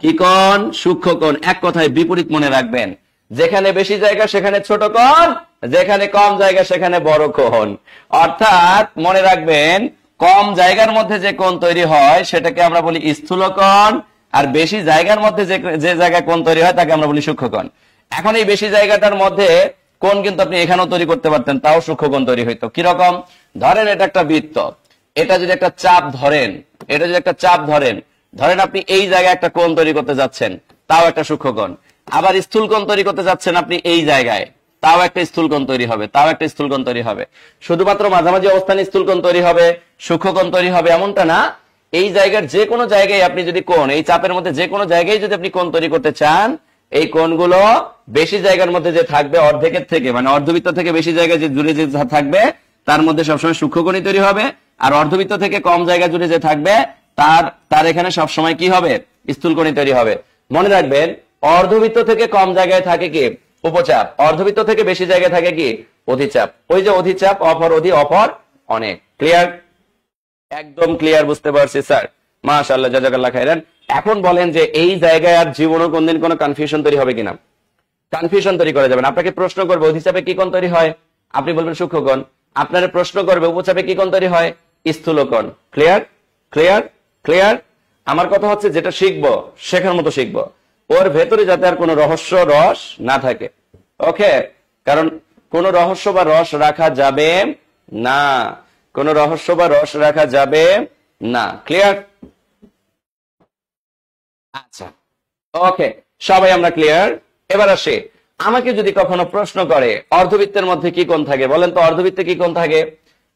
কি কোণ? সূক্ষ্ম কোণ। এক কথায় বিপরীত মনে রাখবেন, যেখানে বেশি জায়গা সেখানে ছোট কোণ, যেখানে কম জায়গা সেখানে বড় কোণ। অর্থাৎ মনে রাখবেন, কম জায়গার মধ্যে যে কোণ তৈরি হয় সেটাকে আমরা বলি স্থূল কোণ, আর বেশি জায়গার মধ্যে যে জায়গায় কোণ তৈরি হয় তাকে আমরা বলি সূক্ষ্ম কোণ। এখন এই বেশি জায়গাটার মধ্যে কোণ কিন্তু আপনি এখানেও তৈরি করতে পারতেন, তাও সূক্ষ্ম কোণ তৈরি হইতো। কিরকম? ধরেন এটা একটা বৃত্ত, এটা যদি একটা চাপ ধরেন, এটা যদি একটা চাপ ধরেন, ধরেন আপনি এই জায়গায় একটা কোণ তৈরি করতে যাচ্ছেন, তাও একটা সূক্ষ্ম কোণ। আবার স্থূল কোণ তৈরি করতে যাচ্ছেন আপনি এই জায়গায়, তাও একটা স্থূল কোণ তৈরি হবে, তাও একটা স্থূল কোণ তৈরি হবে। শুধুমাত্র মাঝামাঝি অবস্থানে স্থূল কোণ তৈরি হবে, সূক্ষ্ম কোণ তৈরি হবে এমনটা না। এই জায়গার যে কোনো জায়গায় আপনি যদি কোণ, এই চাপের মধ্যে যে কোনো জায়গায় যদি আপনি কোণ তৈরি করতে চান, এই কোণগুলো বেশি জায়গার মধ্যে যে থাকবে, অর্ধেকের থেকে মানে অর্ধবৃত্ত থেকে বেশি জায়গায় যে জুড়ে যে থাকবে তার মধ্যে সবসময় সূক্ষ্ম কোণই তৈরি হবে। আর অর্ধবৃত্ত থেকে কম জায়গা জুড়ে যে থাকবে তার এখানে সবসময় কি হবে? স্থূল কোণই তৈরি হবে। মনে রাখবেন, অর্ধবৃত্ত থেকে কম জায়গায় থাকে কি? উপচাপ। অর্ধবৃত্ত থেকে বেশি জায়গায় থাকে কি অধিচাপ। ওই যে অধিচাপ, অপর অধি, অপর অনেক। ক্লিয়ার? একদম ক্লিয়ার, বুঝতে পারছি স্যার, মাশাআল্লাহ, জাযাকাল্লাহ খাইরান। এখন বলেন যে এই জায়গায় আর জীবনও কোনদিন কোনো কনফিউশন তৈরি হবে কিনা? কনফিউশন তৈরি করে যাবেন। আপনাকে প্রশ্ন করবে অধিচাপে কি কোণ তৈরি হয়, আপনি বলবেন সূক্ষ্মকোণ। আপনারা প্রশ্ন করবে উপচাপে কি কোণ তৈরি হয়, স্থূলকোণ। ক্লিয়ার? ক্লিয়ার? ক্লিয়ার? আমার কথা হচ্ছে যেটা শিখবো শেখার মতো শিখবো, ওর ভেতরে যাতে আর কোনো রহস্য রস না থাকে। ওকে? কারণ কোন রহস্য বা রস রাখা যাবে না, কোন রহস্য বা রস রাখা যাবে না। ক্লিয়ার? আচ্ছা, ওকে, সবাই আমরা ক্লিয়ার? এবার আসে, আমাকে যদি কখনো প্রশ্ন করে অর্ধবৃত্তের মধ্যে কি কোণ থাকে, বলেন তো অর্ধবৃত্তে কি কোণ থাকে?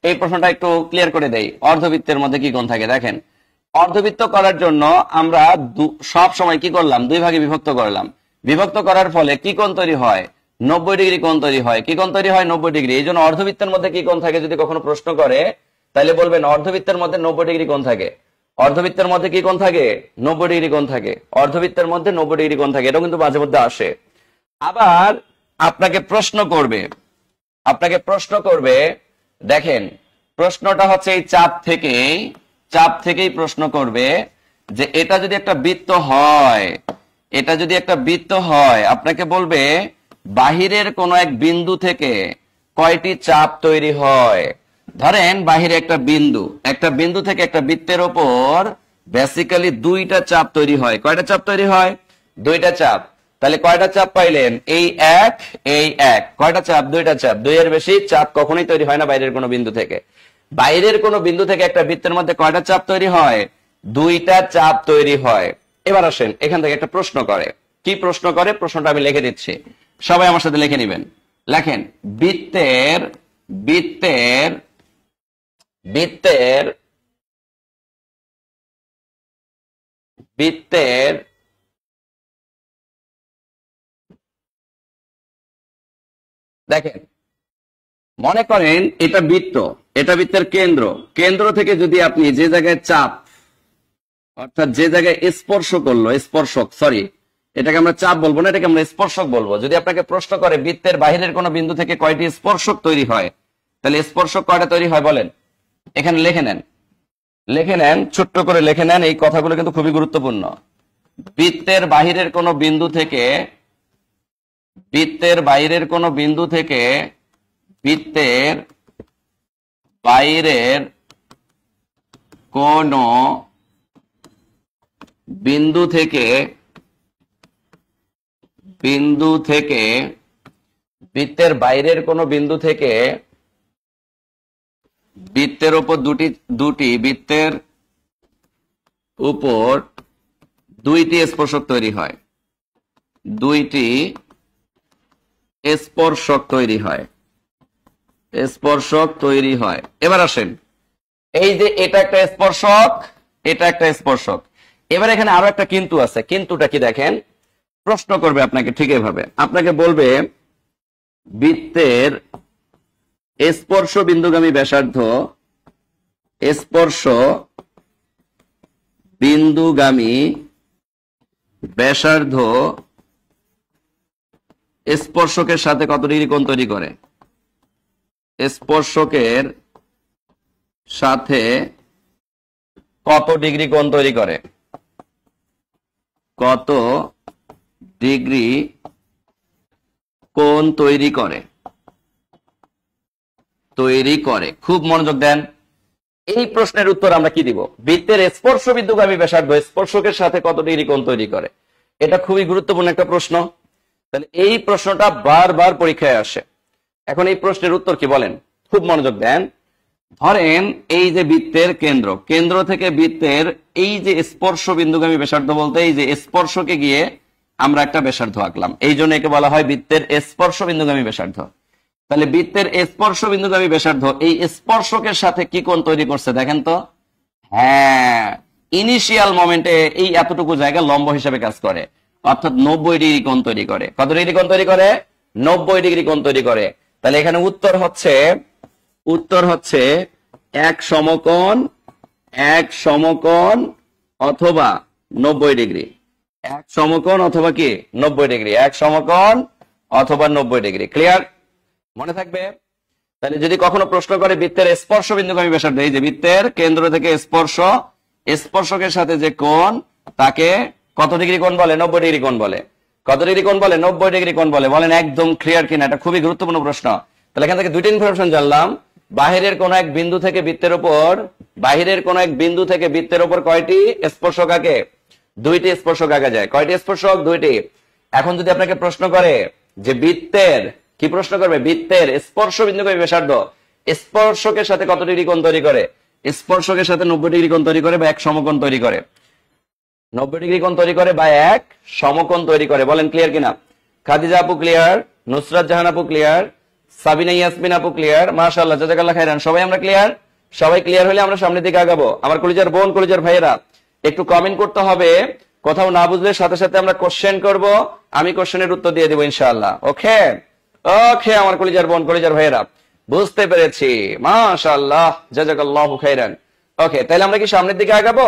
এই প্রশ্নটা একটু ক্লিয়ার করে দেই। অর্ধবৃত্তের মধ্যে কি কোণ থাকে? দেখেন, অর্ধবৃত্ত করার জন্য আমরা সব সময় কি করলাম, দুই ভাগে বিভক্ত করলাম। বিভক্ত করার ফলে কি কোণ তৈরি হয়, 90 ডিগ্রি কোণ তৈরি হয়। কি কোণ তৈরি হয়? 90 ডিগ্রি। এই জন্য অর্ধবৃত্তের মধ্যে কি কোণ থাকে যদি কখনো প্রশ্ন করে, তাহলে বলবেন অর্ধবৃত্তের মধ্যে 90 ডিগ্রি কোণ থাকে। অর্ধবৃত্তের মধ্যে কি কোণ থাকে? 90 ডিগ্রি কোণ থাকে। অর্ধবৃত্তের মধ্যে 90 ডিগ্রি কোণ থাকে। এটাও কিন্তু মাঝে মধ্যে আসে। আবার আপনাকে প্রশ্ন করবে, দেখেন প্রশ্নটা হচ্ছে এই চাপ থেকেই প্রশ্ন করবে যে এটা যদি একটা বৃত্ত হয়, আপনাকে বলবে বাহিরের কোন এক বিন্দু থেকে কয়টি চাপ তৈরি হয়। ধরেন বাহিরে একটা বিন্দু থেকে একটা বৃত্তের ওপর বেসিক্যালি দুইটা চাপ তৈরি হয়। কয়টা চাপ তৈরি হয়? দুইটা চাপ। তাহলে কয়টা চাপ পাইলেন? এই এক। কয়টা চাপ? দুইটা চাপ। দুইয়ের বেশি চাপ কখনোই তৈরি হয় না বাইরের কোনো বিন্দু থেকে। বাইরের কোনো বিন্দু থেকে একটা বৃত্তের মধ্যে কয়টা চাপ তৈরি হয়? দুইটা চাপ তৈরি হয়। এবার আসেন, এখান থেকে একটা প্রশ্ন করে। কি প্রশ্ন করে? প্রশ্নটা আমি লিখে দিচ্ছি, সবাই আমার সাথে লিখে নেবেন। লেখেন, বৃত্তের দেখেন, মনে করেন এটা বৃত্তের কেন্দ্র থেকে যদি আপনি যে জায়গায় চাপ, অর্থাৎ যে জায়গায় এটাকে আমরা চাপ বলবো না, এটাকে আমরা স্পর্শক বলবো। যদি আপনাকে প্রশ্ন করে বৃত্তের বাহিরের কোন বিন্দু থেকে কয়টি স্পর্শক তৈরি হয়, তাহলে স্পর্শক কয়টা তৈরি হয় বলেন? এখানে লিখে নেন, ছোট্ট করে লিখে নেন। এই কথাগুলো কিন্তু খুবই গুরুত্বপূর্ণ। বৃত্তের বাহিরের কোন বিন্দু থেকে বৃত্তের বাইরের কোন বিন্দু থেকে বৃত্তের বাইরের কোন বিন্দু থেকে বৃত্তের উপর বৃত্তের উপর দুইটি স্পর্শক তৈরি হয়। স্পর্শক তৈরি হয়। এবার আসেন, এই যে এটা একটা স্পর্শক, এবার এখানে আরো একটা কিন্তু আছে। কিন্তুটা কি দেখেন, প্রশ্ন করবে আপনাকে ঠিক এভাবে, আপনাকে বলবে বৃত্তের স্পর্শ বিন্দুগামী ব্যাসার্ধ স্পর্শকের সাথে কত ডিগ্রি কোণ তৈরি করে? স্পর্শকের সাথে কত ডিগ্রি কোণ তৈরি করে? কত ডিগ্রি কোণ তৈরি করে? খুব মনোযোগ দেন। এই প্রশ্নের উত্তর আমরা কি দিব? বৃত্তের স্পর্শ বিন্দুগামী ব্যাসার্ধ স্পর্শকের সাথে কত ডিগ্রি কোণ তৈরি করে? এটা খুবই গুরুত্বপূর্ণ একটা প্রশ্ন। তাহলে এই প্রশ্নটা বারবার পরীক্ষায় আসে। এখন এই প্রশ্নের উত্তর কি বলেন? খুব মনোযোগ দেন। ধরেন এই যে বৃত্তের কেন্দ্র থেকে বৃত্তের এই যে স্পর্শ বিন্দুগামী ব্যাসার্ধ বলতে এই যে স্পর্শকে গিয়ে আমরা একটা ব্যাসার্ধ আঁকলাম, এই জন্য একে বলা হয় বৃত্তের স্পর্শ বিন্দুগামী ব্যাসার্ধ। তাহলে বৃত্তের স্পর্শ বিন্দুগামী ব্যাসার্ধ এই স্পর্শকের সাথে কি কোণ তৈরি করছে দেখেন তো? হ্যাঁ, ইনিশিয়াল মোমেন্টে এই এতটুকু জায়গা লম্ব হিসেবে কাজ করে, অর্থাৎ 90 ডিগ্রি কোণ তৈরি করে। কত ডিগ্রি কোণ তৈরি করে? 90 ডিগ্রি কোণ তৈরি করে। তাহলে এখানে উত্তর হচ্ছে এক সমকোণ অথবা 90 ডিগ্রি। এক সমকোণ অথবা কি 90 ডিগ্রি। এক সমকোণ অথবা 90°। ক্লিয়ার? মনে থাকবে? তাহলে যদি কখনো প্রশ্ন করে বৃত্তের স্পর্শ বিন্দুগামী ব্যাসার্ধ, এই যে বৃত্তের কেন্দ্র থেকে স্পর্শকের সাথে যে কোণ, তাকে কত ডিগ্রি কোণ বলে? 90° কোণ বলে। কত ডিগ্রি কোণ বলে? 90° কোণ বলে। বলেন একদম ক্লিয়ার কিনা? এটা খুবই গুরুত্বপূর্ণ প্রশ্ন। তাহলে এখান থেকে দুইটা ইনফরমেশন জানলাম। বাহিরের কোন এক বিন্দু থেকে বৃত্তের উপর কয়টি স্পর্শক আঁকে? দুইটি স্পর্শক আঁকা যায়। কয়টি স্পর্শক? দুইটি। এখন যদি আপনাকে প্রশ্ন করে যে বৃত্তের, কি প্রশ্ন করবে? বৃত্তের স্পর্শ বিন্দুগামী ব্যাসার্ধ স্পর্শকের সাথে কত ডিগ্রি কোণ তৈরি করে? স্পর্শকের সাথে 90° কোণ তৈরি করে বা এক সমকোণ তৈরি করে। 90° কোণ তৈরি করে বা এক সমকোণ তৈরি করে। বলেন ক্লিয়ার কিনা? খাদিজা আপু ক্লিয়ার, নুসরাত জাহান আপু ক্লিয়ার, সাবিনা ইয়াসমিন আপু ক্লিয়ার, মাশাআল্লাহ, জাযাকাল্লাহ খাইরান। সবাই আমরা ক্লিয়ার? সবাই ক্লিয়ার হলে আমরা সামনের দিকে আগাবো। আমার কলিজার বোন, কলিজার ভাইয়েরা, একটু কমেন্ট করতে হবে। কোথাও না বুঝলে সাথে সাথে আমরা কোশ্চেন করব, আমি কোশ্চেনের উত্তর দিয়ে দেবো ইনশাআল্লাহ। ওকে ওকে আমার কলিজার বোন, কলিজার ভাইয়েরা, বুঝতে পেরেছি, মাশাআল্লাহ, জাযাকাল্লাহু খাইরান। ওকে, তাহলে আমরা কি সামনের দিকে আগাবো?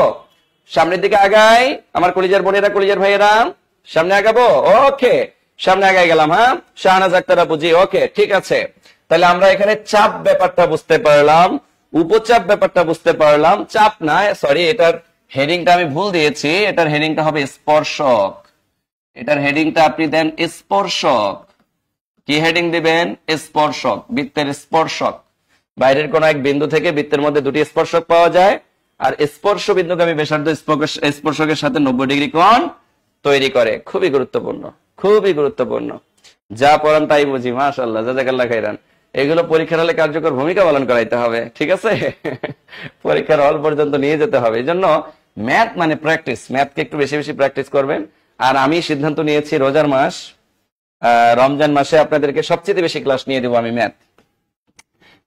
সামনের দিকে আগাই আমার কলিজার বোনেরা, কলিজার ভাইয়েরা, সামনে আগাবো। ওকে, সামনে আগাই গেলাম। হ্যাঁ, শাহনাজ আক্তার আপু, জি ওকে, ঠিক আছে। তাহলে আমরা এখানে চাপ ব্যাপারটা বুঝতে পারলাম, উপচাপ ব্যাপারটা বুঝতে পারলাম। চাপ না, সরি, এটার হেডিংটা আমি ভুল দিয়েছি। এটার হেডিংটা হবে স্পর্শক। এটার হেডিংটা আপনি দেন স্পর্শক। কি হেডিং দিবেন? স্পর্শক। বৃত্তের স্পর্শক, বাইরের কোন এক বিন্দু থেকে বৃত্তের মধ্যে দুটি স্পর্শক পাওয়া যায়, আর স্পর্শ বিন্দুগামী ব্যাসার্ধ স্পর্শকের সাথে 90° কোণ তৈরি করে। খুবই গুরুত্বপূর্ণ, খুবই গুরুত্বপূর্ণ। যা পড়ান তাই বুঝি, মাশাআল্লাহ, জাযাকাল্লাহ খাইরান। এগুলো পরীক্ষার হলে কার্যকর ভূমিকা পালন করাইতে হবে, ঠিক আছে? পরীক্ষার হল পর্যন্ত নিয়ে যেতে হবে। এই জন্য ম্যাথ মানে প্র্যাকটিস, ম্যাথকে একটু বেশি বেশি প্র্যাকটিস করবেন। আর আমি সিদ্ধান্ত নিয়েছি রোজার মাস, রমজান মাসে আপনাদেরকে সবচেয়ে বেশি ক্লাস নিয়ে দেবো আমি ম্যাথ।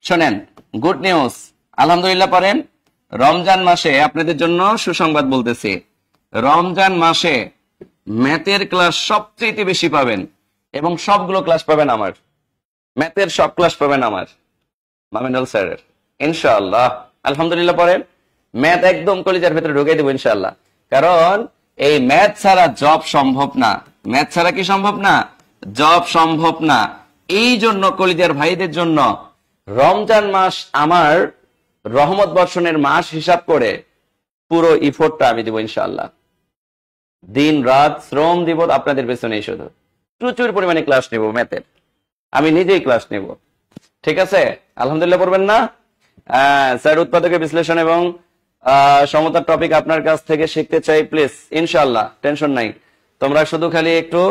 শোনেন, গুড নিউজ, আলহামদুলিল্লাহ পড়েন। রমজান মাসে আপনাদের জন্য সুসংবাদ বলতেছি, রমজান মাসে ম্যাথের ক্লাস সবচেয়ে বেশি পাবেন, এবং সবগুলো ক্লাস পাবেন আমার, ম্যাথের সব ক্লাস পাবেন আমার মামিনুল স্যারের, ইনশাআল্লাহ। আলহামদুলিল্লাহ পড়েন। ম্যাথ একদম কলিজার ভেতরে ঢুকিয়ে দেবো ইনশাআল্লাহ। কারণ এই ম্যাথ ছাড়া জব সম্ভব না। ম্যাথ ছাড়া কি সম্ভব না? জব সম্ভব না। এই জন্য কলিজার ভাইদের জন্য রমজান মাস আমার রহমত বর্ষণের মাস হিসাব করে পুরো ইফোর্টটা আমি দিব ইনশাআল্লাহ। দিন রাত শ্রম দিব আপনাদের পেছনেই, শুধু প্রচুর পরিমাণে ক্লাস নেব ম্যাথের, আমি নিজেই ক্লাস নেব, ঠিক আছে? আলহামদুলিল্লাহ পড়বেন না? স্যার উৎপাদকের বিশ্লেষণ এবং সমতার টপিক আপনার কাছ থেকে শিখতে চাই প্লিজ, ইনশাআল্লাহ, টেনশন নাই। তোমরা শুধু খালি একটু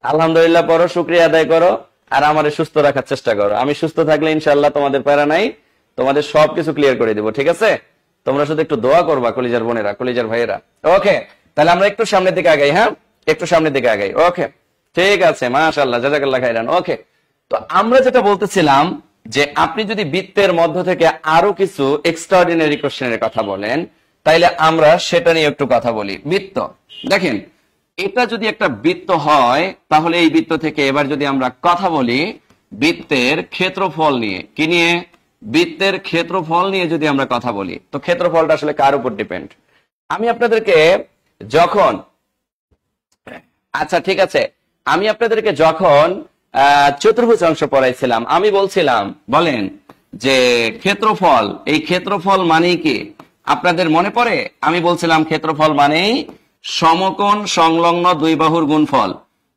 আলহামদুলিল্লাহ পড়ো, শুকরিয়া আদায় করো, আর আমাদের সুস্থ রাখার চেষ্টা করো। আমি সুস্থ থাকলে ইনশাআল্লাহ তোমাদের প্যারা নাই, তোমাদের সবকিছু ক্লিয়ার করে দিব, ঠিক আছে? তোমরা শুধু একটু দোয়া করবা কলিজার বোনেরা, কলিজার ভাইয়েরা। ওকে, তাহলে আমরা একটু সামনের দিকে আগাই। হ্যাঁ, একটু সামনের দিকে আগাই। ওকে, ঠিক আছে, মাশাআল্লাহ, জাযাকাল্লাহ খাইরান। ওকে, তো আমরা যেটা বলতেছিলাম যে আপনি যদি বৃত্তের মধ্য থেকে আরো কিছু এক্সট্রাঅর্ডিনারি কোশ্চেনের কথা বলেন, তাইলে আমরা সেটা নিয়ে একটু কথা বলি। বৃত্ত, দেখেন, এটা যদি একটা বৃত্ত হয়, তাহলে এই বৃত্ত থেকে এবার যদি আমরা কথা বলি বৃত্তের ক্ষেত্রফল নিয়ে, কি নিয়ে? বৃত্তের ক্ষেত্রফল নিয়ে যদি আমরা কথা বলি, তো ক্ষেত্রফলটা আসলে কার উপর ডিপেন্ড? আমি আপনাদেরকে যখন, আচ্ছা ঠিক আছে, আমি আপনাদেরকে যখন চতুর্ভুজ অংশ পড়াইছিলাম, আমি বলছিলাম, বলেন যে ক্ষেত্রফল, এই ক্ষেত্রফল মানেই কি? আপনাদের মনে পড়ে? আমি বলছিলাম ক্ষেত্রফল মানেই সমকোণ সংলগ্ন দুই বাহুর গুণফল।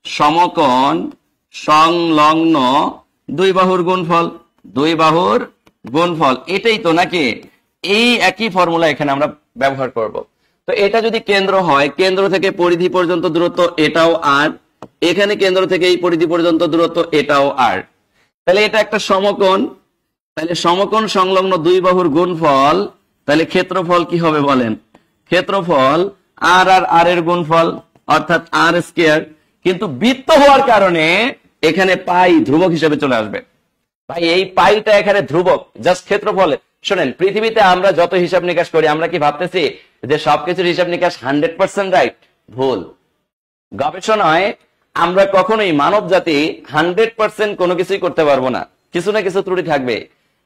সমকোণ সংলগ্ন দুই বাহুর গুণফল, দুই বাহুর গুণফল, এটাই তো নাকি? এই একই ফর্মুলা এখানে আমরা ব্যবহার করব। তো এটা যদি কেন্দ্র হয়, কেন্দ্র থেকে পরিধি পর্যন্ত দূরত্ব এটাও আর, এখানে কেন্দ্র থেকে এই পরিধি পর্যন্ত দূরত্ব এটাও আর, তাহলে এটা একটা সমকোণ। তাহলে সমকোণ সংলগ্ন দুই বাহুর গুণফল, তাহলে ক্ষেত্রফল কি হবে বলেন? ক্ষেত্রফল আর আর আর এর গুণফল, অর্থাৎ আর স্কয়ার। কিন্তু বৃত্ত হওয়ার কারণে এখানে পাই ধ্রুবক হিসেবে চলে আসবে। ভাই এই পাইটা এখানে ধ্রুবক, জাস্ট ক্ষেত্রফল। শোনেন, পৃথিবীতে আমরা যত হিসাব নিকাশ করি, আমরা কি ভাবতেছি যে সবকিছুর হিসাব নিকাশ 100% রাইট? ভুল। গবেষণায় আমরা কখনোই, মানব জাতি 100% কোনো কিছুই করতে পারবো না, কিছু না কিছু ত্রুটি থাকবে।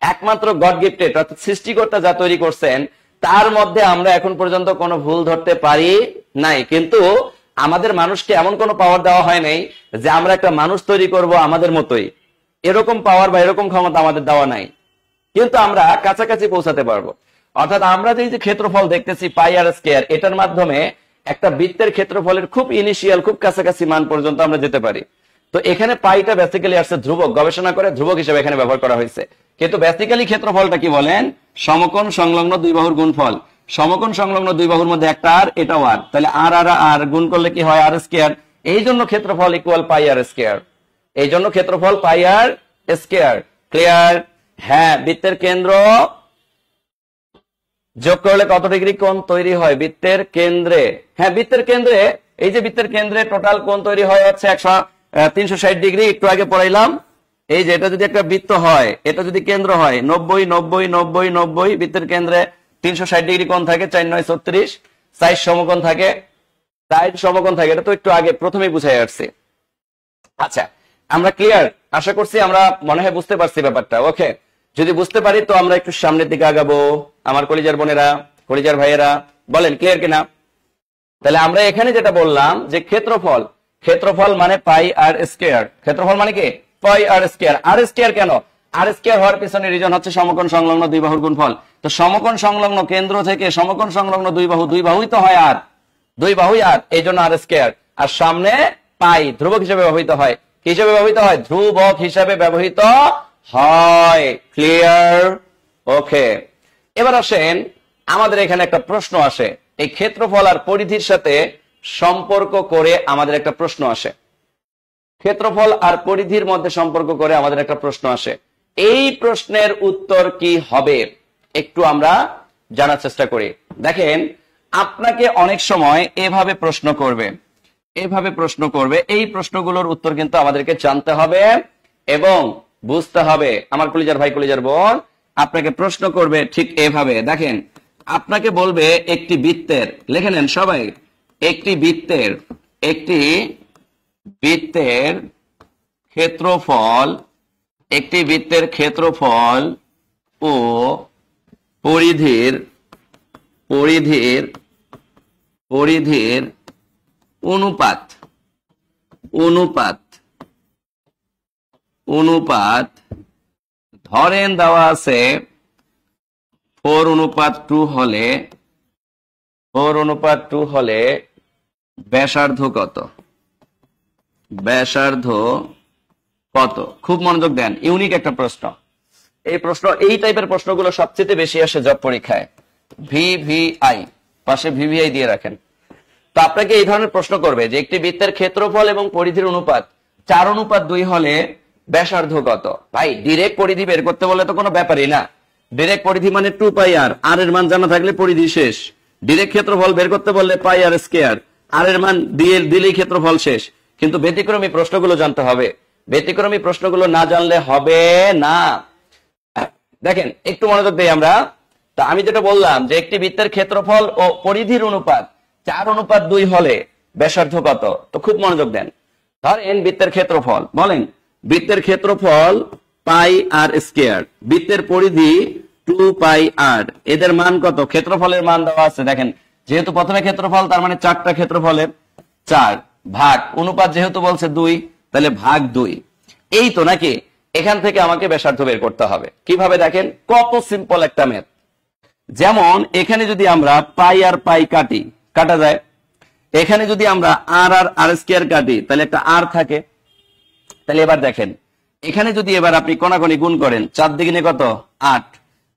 একমাত্র গড গিফটেড, অর্থাৎ সৃষ্টিকর্তা যা তৈরি করছেন তার মধ্যে আমরা এখন পর্যন্ত কোনো ভুল ধরতে পারি নাই। কিন্তু আমাদের মানুষকে এমন কোনো পাওয়ার দেওয়া হয় নাই যে আমরা একটা মানুষ তৈরি করব আমাদের মতোই, এরকম পাওয়ার বা এরকম ক্ষমতা আমাদের দেওয়া নাই, কিন্তু আমরা কাছাকাছি পৌঁছাতে পারবো। অর্থাৎ আমরা যে ক্ষেত্রফল দেখতেছি পাই আর স্কয়ার, এটার মাধ্যমে একটা বৃত্তের ক্ষেত্রফলের খুব ইনিশিয়াল, খুব কাছাকাছি মান পর্যন্ত আমরা যেতে পারি। তো এখানে পাইটা বেসিক্যালি আসছে ধ্রুবক, গবেষণা করে ধ্রুবক হিসেবে এখানে ব্যবহার করা হয়েছে। কিন্তু বেসিক্যালি ক্ষেত্রফলটা কি বলেন? সমকোণ সংলগ্ন দুই বাহুর গুণফল। সমকোণ সংলগ্ন দুই বাহুর মধ্যে একটা আর, এটাও আর, তাহলে আর আর আর গুণ করলে কি হয়? আর স্কয়ার। এই জন্য ক্ষেত্রফল ইকুয়াল পাই আর স্কয়ার। এই জন্য ক্ষেত্রফল পাই আর স্কয়ার। ক্লিয়ার? হ্যাঁ, বৃত্তের কেন্দ্র যোগ করলে কত ডিগ্রি কোণ তৈরি হয় বৃত্তের কেন্দ্রে? হ্যাঁ, বৃত্তের কেন্দ্রে, এই যে বৃত্তের কেন্দ্রে টোটাল কোণ তৈরি হয় হচ্ছে 360 ডিগ্রি। একটু আগে পড়াইলাম, এই যে এটা যদি একটা বৃত্ত হয়, এটা যদি কেন্দ্র হয় 90 90 90 90, বৃত্তের কেন্দ্রে 360 ডিগ্রি কোণ থাকে, 4 9 36, 4 সমকোণ থাকে, 4 সমকোণ থাকে। এটা তো একটু আগে প্রথমেই বুঝাই আসছে। আচ্ছা, আমরা ক্লিয়ার? আশা করছি আমরা মনে হয় বুঝতে পারছি ব্যাপারটা। ওকে, যদি বুঝতে পারি তো আমরা একটু সামনের দিকে আগাবো। আমার কলিজার বোনেরা, কলিজার ভাইয়েরা, বলেন ক্লিয়ার কিনা? তাহলে আমরা এখানে যেটা বললাম যে ক্ষেত্রফল, ক্ষেত্রফল মানে পাই আর স্কয়ার। ক্ষেত্রফল মানে কি? পাই আর স্কয়ার। আর স্কয়ার কেন? আর স্কয়ার হওয়ার পিছনে রিজন হচ্ছে সমকোণ সংলগ্ন দুই বাহুর গুণফল। তো সমকোণ সংলগ্ন কেন্দ্র থেকে সমকোণ সংলগ্ন দুই বাহু, দুই বাহুই তো হয় আর, দুই বাহুই আর, এই জন্য আর স্কয়ার। আর সামনে পাই ধ্রুবক হিসেবে ব্যবহৃত হয়। কি হিসেবে ব্যবহৃত হয়? ধ্রুবক হিসেবে ব্যবহৃত হয়। ক্লিয়ার? ওকে, এবার আসেন, আমাদের এখানে একটা প্রশ্ন আসে। এই ক্ষেত্রফল আর পরিধির সাথে সম্পর্ক করে আমাদের একটা প্রশ্ন আসে। ক্ষেত্রফল আর পরিধির মধ্যে সম্পর্ক করে আমাদের একটা প্রশ্ন আসে। এই প্রশ্নের উত্তর কি হবে একটু আমরা জানার চেষ্টা করি। দেখেন, আপনাকে অনেক সময় এভাবে প্রশ্ন করবে, এভাবে প্রশ্ন করবে। এই প্রশ্নগুলোর উত্তর কিন্তু আমাদেরকে জানতে হবে এবং বুঝতে হবে। আমার কলিজার ভাই, কলিজার বোন, আপনাকে প্রশ্ন করবে ঠিক এভাবে। দেখেন, আপনাকে বলবে একটি বৃত্তের, লিখে নেন সবাই, একটি বৃত্তের, একটি বৃত্তের ক্ষেত্রফল, একটি বৃত্তের ক্ষেত্রফল ও পরিধির পরিধির পরিধির অনুপাত অনুপাত অনুপাত ধরেন দেওয়া আছে 4:2 হলে, 4:2 হলে ব্যাসার্ধ কত? ব্যাসার্ধ কত? খুব মনোযোগ দেন, ইউনিক একটা প্রশ্ন। এই প্রশ্ন, এই টাইপের প্রশ্নগুলো সবচেয়ে বেশি আসে জব পরীক্ষায়। ভিভিআই, পাশে ভিভিআই দিয়ে রাখেন। তো আপনাকে এই ধরনের প্রশ্ন করবে যে একটি বৃত্তের ক্ষেত্রফল এবং পরিধির অনুপাত 4:2 হলে ব্যাসার্ধ কত? ভাই, ডিরেক্ট পরিধি বের করতে বলে তো কোনো ব্যাপারই না। ডিরেক্ট পরিধি মানে 2 পাই আর, আর এর মান জানা থাকলে পরিধি শেষ। ডিরেক্ট ক্ষেত্রফল বের করতে বললে পাই আর স্কয়ার, আর এর মান দিলেই ক্ষেত্রফল শেষ। কিন্তু ব্যতিক্রমী প্রশ্নগুলো জানতে হবে, ব্যতিক্রমী প্রশ্নগুলো না জানলে হবে না। দেখেন, একটু মনোযোগ দেই আমরা। তা আমি যেটা বললাম যে একটি বৃত্তের ক্ষেত্রফল ও পরিধির অনুপাত 4:2 হলে ব্যাসার্ধ কত? তো খুব মনোযোগ দেন। ধরেন বৃত্তের ক্ষেত্রফল, বলেন বৃত্তের ক্ষেত্রফল পাই আর স্কয়ার, বৃত্তের পরিধি 2 পাই আর, এদের মান কত? ক্ষেত্রফলের মান দেওয়া আছে। দেখেন, যেহেতু প্রথমে ক্ষেত্রফল, তার মানে 4টা ক্ষেত্রফলের 4 ভাগ, অনুপাত যেহেতু বলছে 2, তাহলে ভাগ 2। এই তো নাকি? এখান থেকে আমাকে ব্যাসার্ধ বের করতে হবে। কিভাবে? দেখেন, কত সিম্পল একটা ম্যাথ। যেমন এখানে যদি আমরা পাই আর পাই কাটি, কাটা যায়। এখানে যদি আমরা আর আর আর স্কয়ার কাটি, তাহলে একটা আর থাকে। তাহলে এবার দেখেন, এখানে যদি এবার আপনি কোনাকুনি গুণ করেন, 4 দ্বিগুণে কত? 8।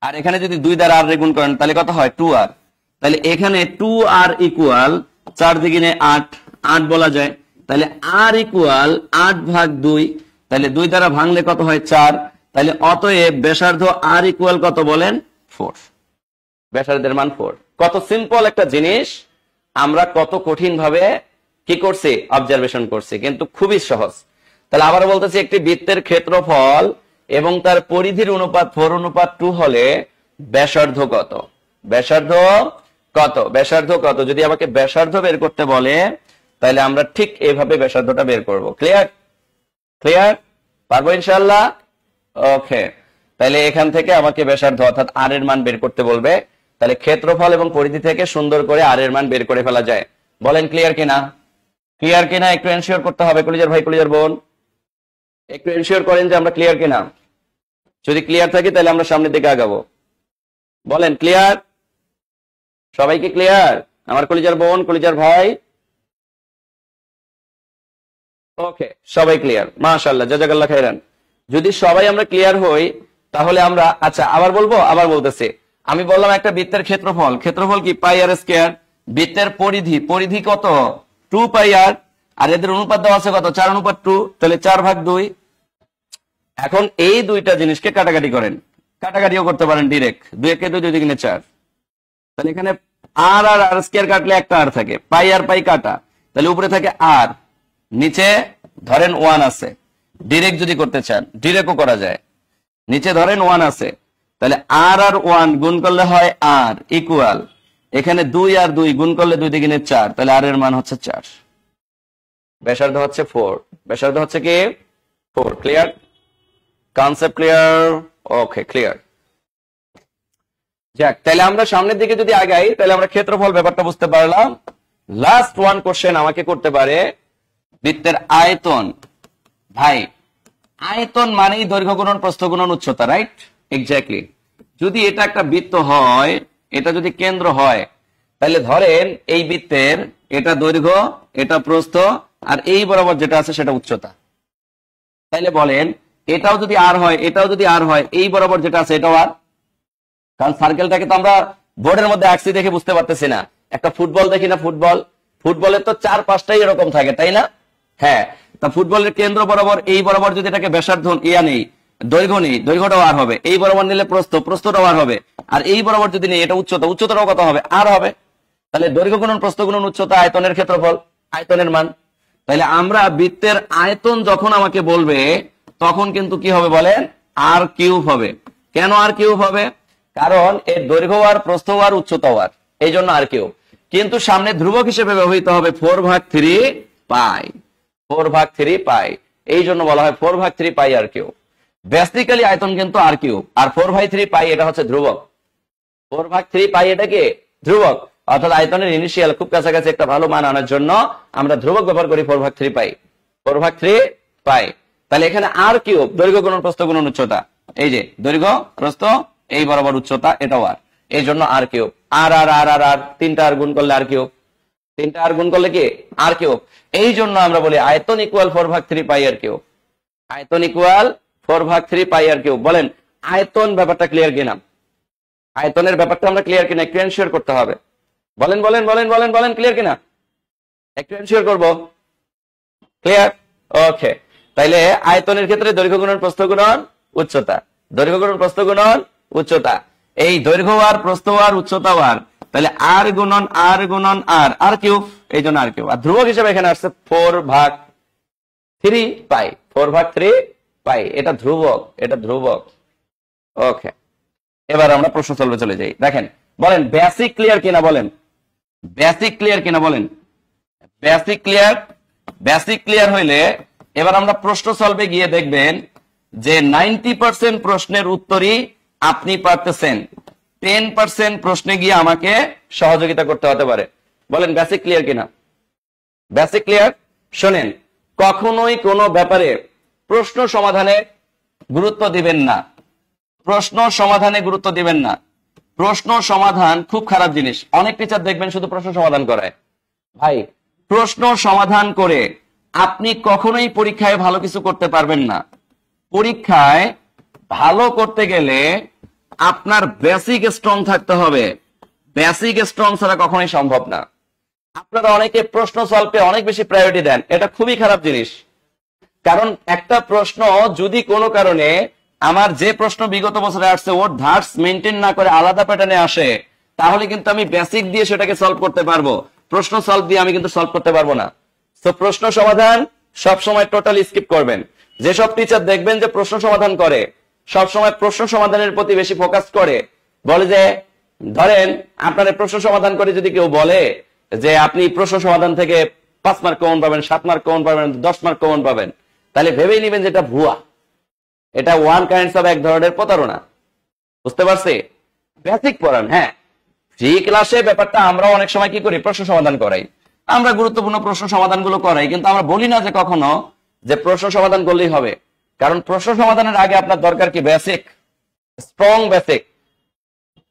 আর এখানে যদি 2 দ্বারা আর রে গুণ করেন, তাহলে কত হয়? 2 আর। তাহলে এখানে 2 আর ইকুয়াল 4 দ্বিগুণে 8, 8 বলা যায়। তাহলে আর ইকুয়াল 8 ভাগ 2, তাহলে 2 দ্বারা ভাঙলে কত হয়? 4। তাহলে অতএব ব্যাসার্ধ আর ইকুয়াল কত বলেন? 4। ব্যাসার্ধের মান 4। কত সিম্পল একটা জিনিস, আমরা কত কঠিন ভাবে কি করছি? অবজারভেশন করছি, কিন্তু খুবই সহজ। তাহলে আবার বলতেছি, একটি বৃত্তের ক্ষেত্রফল এবং তার পরিধির অনুপাত 4:2 হলে ব্যাসার্ধ কত? ব্যাসার্ধ কত? ব্যাসার্ধ কত? যদি আমাকে ব্যাসার্ধ বের করতে বলে, তাহলে আমরা ঠিক এভাবে ব্যাসার্ধটা বের করব। ক্লিয়ার? ক্লিয়ার? পারবো ইনশাআল্লাহ? ওকে, তাহলে এখান থেকে আমাকে ব্যাসার্ধ অর্থাৎ আর এর মান বের করতে বলবে। তাহলে ক্ষেত্রফল এবং পরিধি থেকে সুন্দর করে আর এর মান বের করে ফেলা যায়। বলেন ক্লিয়ার কিনা? ক্লিয়ার কিনা একটু এনশিওর করতে হবে কলিজার ভাই কলিজার বোন, একটু এনশিওর করেন যে আমরা ক্লিয়ার কিনা। যদি ক্লিয়ার থাকি তাহলে আমরা সামনের দিকে আগাবো। বলেন ক্লিয়ার, সবাইকে ক্লিয়ার আমার কলিজার বোন কলিজার ভাই? ওকে, সবাই ক্লিয়ার, মাশাআল্লাহ, জাযাকাল্লাহ খাইরান। যদি সবাই আমরা ক্লিয়ার হই তাহলে আমরা, আচ্ছা আবার বলবো, আবার বলতেছি। আমি বললাম একটা বৃত্তের ক্ষেত্রফল, ক্ষেত্রফল কি পাই আর স্কয়ার। বৃত্তের পরিধি, পরিধি কত 2 পাই আর, আর এদের অনুপাত দেওয়া আছে কত 4:2, তাহলে 4/2। এখন এই দুইটা জিনিসকে কাটাকাটি করেন, কাটাকাটিও করতে পারেন ডিরেক্ট, 2 একে 2, 2 দুগুণে 4। তাহলে এখানে আর আর আর স্কয়ার কাটলে একটা আর থাকে, পাই আর পাই কাটা, তাহলে উপরে থাকে আর, নিচে ধরেন 1 আছে। ডিরেক্ট যদি করতে চান ডিরেক্টও করা যায়, নিচে ধরেন 1 আছে, তাহলে আর আর 1 গুণ করলে হয় আর ইকুয়াল, এখানে 2 আর 2 গুণ করলে 2 দুগুণে 4, তাহলে আর এর মান হচ্ছে 4, ব্যাসার্ধ হচ্ছে 4, ব্যাসার্ধ হচ্ছে কি 4। Clear, concept clear? Okay clear. যাক, তাহলে আমরা সামনের দিকে যদি আগাই তাহলে আমরা ক্ষেত্রফল ব্যাপারটা বুঝতে পারলাম। লাস্ট ওয়ান কোশ্চেন আমাকে করতে পারে বৃত্তের আয়তন। ভাই আয়তন মানেই দৈর্ঘ্য গুণন প্রস্থ গুণন উচ্চতা, রাইট? এক্স্যাক্টলি। যদি এটা একটা বৃত্ত হয়, এটা যদি কেন্দ্র হয়, তাহলে ধরেন এই বৃত্তের এটা দৈর্ঘ্য, এটা প্রস্থ, আর এই বরাবর যেটা আছে সেটা উচ্চতা। তাইলে বলেন এটাও যদি আর হয়, এটাও যদি আর হয়, এই বরাবর যেটা আছে এটাও আর। কারণ সার্কেলটাকে তো আমরা বোর্ডের মধ্যে আঁকছি দেখে বুঝতে পারতেছি না। একটা ফুটবল দেখি না, ফুটবলের তো 4-5টাই এরকম থাকে, তাই না? হ্যাঁ, তা ফুটবলের কেন্দ্র বরাবর এই বরাবর যদি এটাকে ব্যাসার্ধ নেই, দৈর্ঘ্য নেই, দৈর্ঘ্যটাও আর হবে। এই বরাবর নিলে প্রস্থটাও আর হবে। আর এই বরাবর যদি নেই এটা উচ্চতাটাও কত হবে? আর হবে। তাহলে দৈর্ঘ্য গুণন প্রস্থ গুণন উচ্চতা, আয়তনের ক্ষেত্রফল, আয়তনের মান। তাহলে আমরা বৃত্তের আয়তন যখন আমাকে বলবে তখন কিন্তু কি হবে বলেন? আর কিউব হবে। কেন আর কিউব হবে? কারণ এর দৈর্ঘ্য আর প্রস্থ আর উচ্চতা আর, এই জন্য আর কিউব। কিন্তু সামনে ধ্রুবক হিসেবে ব্যবহৃত হবে 4/3 পাই, 4/3 পাই, এই জন্য বলা হয় 4/3 পাই আর কিউব। বেসিক্যালি আয়তন কিন্তু আর কিউব, আর 4/3 পাই এটা হচ্ছে ধ্রুবক। 4/3 পাই এটা কি ধ্রুবক, অর্থাৎ আয়তনের ইনিশিয়াল খুব কাছাকাছি একটা ভালো মান আনার জন্য আমরা ধ্রুবক ব্যবহার করি 4/3 পাই, 4/3 পাই। তাহলে এখানে আর কিউব, দৈর্ঘ্য গুণন প্রস্থ গুণন উচ্চতা, এই যে দৈর্ঘ্য প্রস্থ এই বরাবর উচ্চতা, এটাও আর, এই জন্য আর কিউব। আর আর আর আর আর 3টা আর গুণ করলে আর কিউব, 3টা আর গুণ করলে কি আর কিউব। এই জন্য আমরা বলি আয়তন ইকুয়াল 4/3 পাই আর কিউব, আয়তন ইকুয়াল 4/3 পাই আর কিউব। বলেন আয়তন ব্যাপারটা ক্লিয়ার কিনা? আয়তনের ব্যাপারটা আমরা ক্লিয়ার কিনা একটু এনশিওর করতে হবে। বলেন বলেন বলেন বলেন বলেন ক্লিয়ার কিনা? একটু এনশিওর করব। ক্লিয়ার? ওকে। তাইলে আয়তনের ক্ষেত্রে দৈর্ঘ্য গুণন প্রস্থ গুণন উচ্চতা, দৈর্ঘ্য গুণন প্রস্থ গুণন উচ্চতা, এই দৈর্ঘ্য আর প্রস্থ আর উচ্চতা আর, তাহলে আর গুণন আর গুণন আর, আর কিউব, এই জন্য আর কিউব। আর ধ্রুবক হিসেবে এখানে আসছে 4/3 পাই, 4/3 পাই, এটা ধ্রুবক, এটা ধ্রুবক। ওকে, এবার আমরা প্রশ্ন সলভে চলে যাই। দেখেন, বলেন বেসিক ক্লিয়ার কিনা? বলেন বেসিক ক্লিয়ার কিনা? বলেন বেসিক ক্লিয়ার। বেসিক ক্লিয়ার হইলে এবার আমরা প্রশ্ন সলভে গিয়ে দেখবেন যে 90% প্রশ্নের উত্তরই আপনি পারতেছেন, 10% প্রশ্নে গিয়ে আমাকে সহযোগিতা করতে হতে পারে। বলেন বেসিক ক্লিয়ার কিনা? Basic clear. শোনেন, কখনোই কোনো ব্যাপারে প্রশ্ন সমাধানে গুরুত্ব দিবেন না, প্রশ্ন সমাধানে গুরুত্ব দিবেন না। প্রশ্ন সমাধান খুব খারাপ জিনিস। অনেক টিচার দেখবেন শুধু প্রশ্ন সমাধান করায়। ভাই প্রশ্ন সমাধান করে আপনি কখনোই পরীক্ষায় ভালো কিছু করতে পারবেন না। পরীক্ষায় ভালো করতে গেলে আপনার বেসিক স্ট্রং থাকতে হবে, বেসিক স্ট্রং ছাড়া কখনোই সম্ভব না। আপনারা অনেকে প্রশ্ন সলভে অনেক বেশি প্রায়োরিটি দেন, এটা খুবই খারাপ জিনিস। কারণ একটা প্রশ্ন যদি কোনো কারণে আমার যে প্রশ্ন বিগত বছরে আসছে ওর ধার্স মেনটেন না করে আলাদা প্যাটার্নে আসে, তাহলে কিন্তু আমি বেসিক দিয়ে সেটাকে সলভ করতে পারবো, প্রশ্ন সলভ দিয়ে আমি কিন্তু সলভ করতে পারবো না। তো প্রশ্ন সমাধান সবসময় টোটালি স্কিপ করবেন। যেসব টিচার দেখবেন যে প্রশ্ন সমাধান করে, সবসময় প্রশ্ন সমাধানের প্রতি বেশি ফোকাস করে, বলে যে ধরেন আপনার প্রশ্ন সমাধান করে যদি কেউ বলে যে আপনি প্রশ্ন সমাধান থেকে 5 মার্ক কমন পাবেন, 7 মার্ক কমন পাবেন, 10 মার্ক কমন পাবেন, তাহলে ভেবেই নেবেন যেটা ভুয়া, এটা ওয়ান কাইন্ডস অফ এক ধরনের প্রতারণা। বুঝতে পারছি? বেসিক পড়ান। হ্যাঁ, ফ্রি ক্লাসে ব্যাপারটা আমরা অনেক সময় কি করি, প্রশ্ন সমাধান করাই। আমরা গুরুত্বপূর্ণ প্রশ্ন সমাধানগুলো করাই, কিন্তু আমরা বলি না যে কখনো যে প্রশ্ন সমাধান করলেই হবে। কারণ প্রশ্ন সমাধানের আগে আপনার দরকার কি? Basic, strong basic.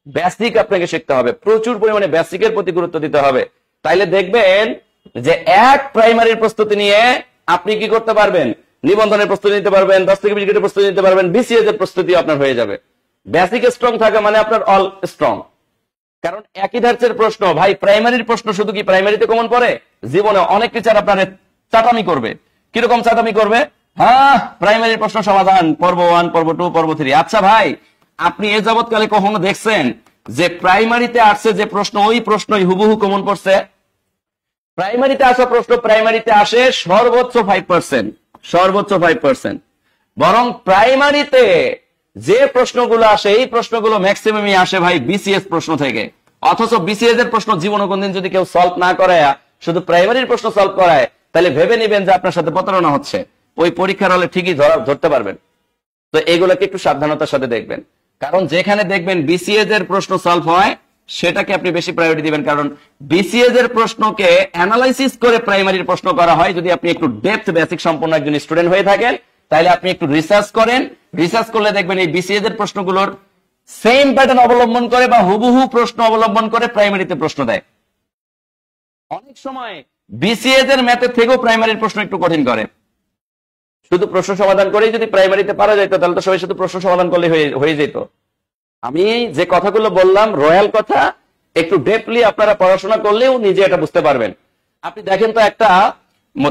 বেসিক আপনাকে শিখতে হবে, প্রচুর পরিমাণে বেসিকের প্রতি গুরুত্ব দিতে হবে। তাইলে দেখবেন যে এক প্রাইমারির প্রস্তুতি নিয়ে আপনি কি করতে পারবেন? নিবন্ধনের প্রস্তুতি নিতে পারবেন, 10 থেকে 20 গ্রেডের প্রস্তুতি নিতে পারবেন, বিসিএস এর প্রস্তুতি আপনার হয়ে যাবে। বেসিক স্ট্রং থাকা মানে আপনার অল স্ট্রং। কারণ একই ধাঁচের প্রশ্ন ভাই, প্রাইমারির প্রশ্ন শুধু কি প্রাইমারিতে কমন পড়ে? জীবনে অনেক টিচার আপনার চাটামি করবে। কিরকম চাটামি করবে? হ্যাঁ, প্রাইমারির প্রশ্ন সমাধান পর্ব 1, পর্ব 2, পর্ব 3। আচ্ছা ভাই, আপনি এ যাবৎকালে কখনো দেখছেন যে প্রাইমারিতে আসছে যে প্রশ্ন ওই প্রশ্নই হুবহু কমন পড়ছে? প্রাইমারিতে আসা প্রশ্ন প্রাইমারিতে আসে সর্বোচ্চ 5%, সর্বোচ্চ 5%। বরং প্রাইমারিতে যে প্রশ্নগুলো আসে এই প্রশ্নগুলো ম্যাক্সিমামই আসে ভাই বিসিএস প্রশ্ন থেকে। অথচ বিসিএস এর প্রশ্ন জীবনে কোনদিন যদি কেউ সলভ না করায় শুধু প্রাইমারির প্রশ্ন সলভ করায়, তাহলে ভেবে নেবেন যে আপনার সাথে প্রতারণা হচ্ছে। ওই পরীক্ষার হলে ঠিকই ধরতে পারবেন। তো এগুলোকে একটু সাবধানতার সাথে দেখবেন, কারণ যেখানে দেখবেন বিসিএস এর প্রশ্ন সলভ হয় সেটাকে আপনি বেশি প্রায়োরিটি দিবেন। কারণ বিসিএস এর প্রশ্নকে অ্যানালাইসিস করে প্রাইমারির প্রশ্ন করা হয়। যদি আপনি একটু ডেপথ বেসিক সম্পন্ন একজন স্টুডেন্ট হয়ে থাকেন, তাহলে আপনি একটু রিসার্চ করেন। রিসার্চ করলে দেখবেন এই বিসিএস এর প্রশ্নগুলোর সেম প্যাটার্ন অবলম্বন করে বা হুবহু প্রশ্ন অবলম্বন করে প্রাইমারিতে প্রশ্ন দেয়। অনেক সময় বিসিএস এর ম্যাথের থেকেও প্রাইমারির প্রশ্ন একটু কঠিন করে। শুধু প্রশ্ন সমাধান করেই যদি প্রাইমারিতে পারা যেত, তাহলে তো সবাই শুধু প্রশ্ন সমাধান করলে হয়ে যেত। আমি যে কথাগুলো বললাম রয়্যাল কথা, একটু ডেপলি আপনারা পড়াশোনা করলেও নিজে এটা বুঝতে পারবেন। আপনি দেখেন তো, একটা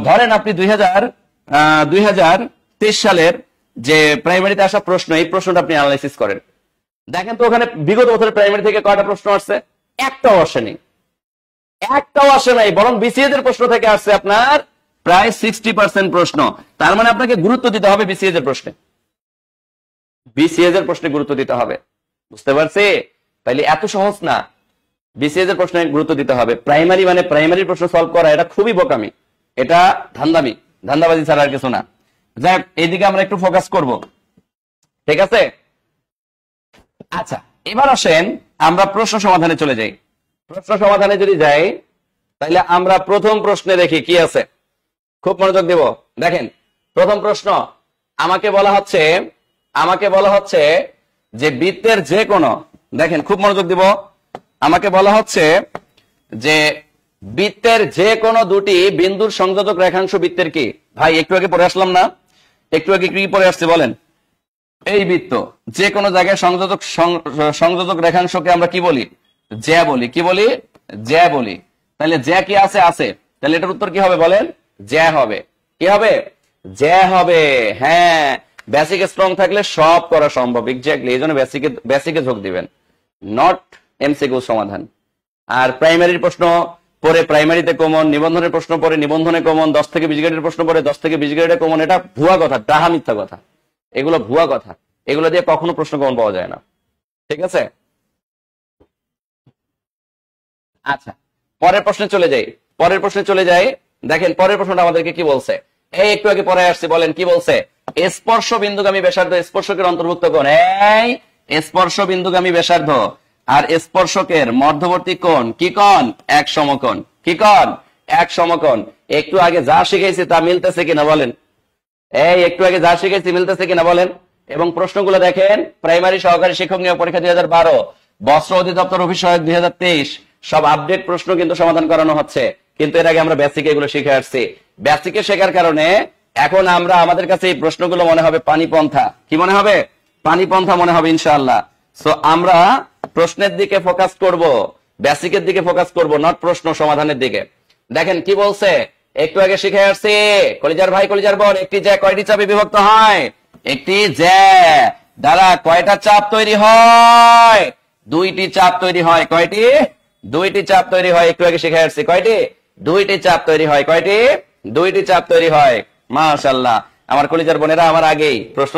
ধরেন আপনি 2023 সালের যে প্রাইমারিতে আসা প্রশ্ন, এই প্রশ্নটা আপনি অ্যানালাইসিস করেন। দেখেন তো ওখানে বিগত বছরের প্রাইমারি থেকে কয়টা প্রশ্ন আসছে? একটাও আসেনি, একটাও আসে নাই। বরং বিসিএস এর প্রশ্ন থেকে আসছে আপনার প্রায় 60% প্রশ্ন। তার মানে আপনাকে গুরুত্ব দিতে হবে বিসিএস এর প্রশ্নে, বিসিএস এর প্রশ্নে গুরুত্ব দিতে হবে। বুঝতে পারছি? তাইলে এত সহজ না, বিসিএস এর প্রশ্নে গুরুত্ব দিতে হবে। প্রাইমারি মানে প্রাইমারির প্রশ্ন সলভ করা এটা খুবই বোকামি, এটা ধান্দামি, ধান্দাবাজি ছাড়া আর কিছু না। যাই, এইদিকে আমরা একটু ফোকাস করব, ঠিক আছে? আচ্ছা, এবার আসেন আমরা প্রশ্ন সমাধানে চলে যাই। প্রশ্ন সমাধানে যদি যাই, তাহলে আমরা প্রথম প্রশ্নে দেখি কি আছে। খুব মনোযোগ দেব। দেখেন প্রথম প্রশ্ন আমাকে বলা হচ্ছে যে বৃত্তের যে কোনো, দেখেন খুব মনোযোগ দিব, আমাকে বলা হচ্ছে যে বৃত্তের যে কোনো দুটি বিন্দুর সংযোজক রেখাংশ বৃত্তের কি? ভাই একটু আগে পড়ে আসলাম না? একটু আগে কি পড়ে আসছে বলেন? এই বৃত্ত যে কোনো জায়গায় সংযোজক রেখাংশকে আমরা কি বলি? জ্যা বলি। কি বলি? জ্যা বলি। তাহলে জ্যা কি আছে? তাহলে এটার উত্তর কি হবে বলেন? জ্যা হবে। কি হবে? জ্যা হবে। হ্যাঁ, বেসিক স্ট্রং থাকলে সব করা সম্ভব। এক্স্যাক্টলি, এই জন্য বেসিকে যোগ দিবেন, নট এমসিকিউ সমাধান। আর প্রাইমারির প্রশ্ন পরে প্রাইমারিতে কমন, নিবন্ধনের প্রশ্ন পরে নিবন্ধনে কমন, 10 থেকে 20 গ্রেডের প্রশ্ন পরে 10 থেকে 20 গ্রেডে কমন। এটা ভুয়া কথা, ডাহা মিথ্যা কথা, এগুলো ভুয়া কথা। এগুলো দিয়ে কখনো প্রশ্ন কমন পাওয়া যায় না, ঠিক আছে? আচ্ছা, পরের প্রশ্নে চলে যাই। দেখেন পরের প্রশ্নটা আমাদেরকে কি বলছে। এই একটু আগে পরে আসছে, বলেন কি বলছে? স্পর্শ বিন্দুগামী ব্যাসার্ধ স্পর্শকের অন্তর্ভুক্ত কোণ। এই স্পর্শ বিন্দুগামী ব্যাসার্ধ আর স্পর্শকের মধ্যবর্তী কোণ কি কোণ? এক সমকোণ। কি কোণ? এক সমকোণ। একটু আগে যা শিখেছি তা মিলতেছে কিনা বলেন? এই একটু আগে যা শিখেছি মিলতেছে কিনা বলেন? এবং প্রশ্নগুলো দেখেন, প্রাইমারি সহকারী শিক্ষক নিয়োগ পরীক্ষা 2012, বস্ত্র অধিদপ্তর অফিস সহায়ক 2023, সব আপডেট প্রশ্ন কিন্তু সমাধান করানো হচ্ছে। কিন্তু এর আগে আমরা বেসিকে এগুলো শিখে আসছি। বেসিকে শেখার কারণে এখন আমরা আমাদের কাছে এই প্রশ্নগুলো মনে হবে পানিপন্থা। কি মনে হবে? পানিপন্থা মনে হবে ইনশাআল্লাহ। সো আমরা প্রশ্নের দিকে ফোকাস করব, বেসিকের দিকে ফোকাস করব, নট প্রশ্ন সমাধানের দিকে। দেখেন কি বলছে, একটু আগে শিখে আসছি। কলিজার ভাই, কলিজার বোন, একটি জ্যা কয়টি চাপে বিভক্ত হয়? একটি জ্যা দ্বারা কয়টা চাপ তৈরি হয়? দুইটি চাপ তৈরি হয়। কয়টি? দুইটি চাপ তৈরি হয়। একটু আগে শিখে আসছি কয়টি? দুইটি চাপ তৈরি হয়। কয়টি? দুইটি চাপ তৈরি হয়। মাশাআল্লাহ, আমার কলিজার বোনেরা আমার আগেই প্রশ্ন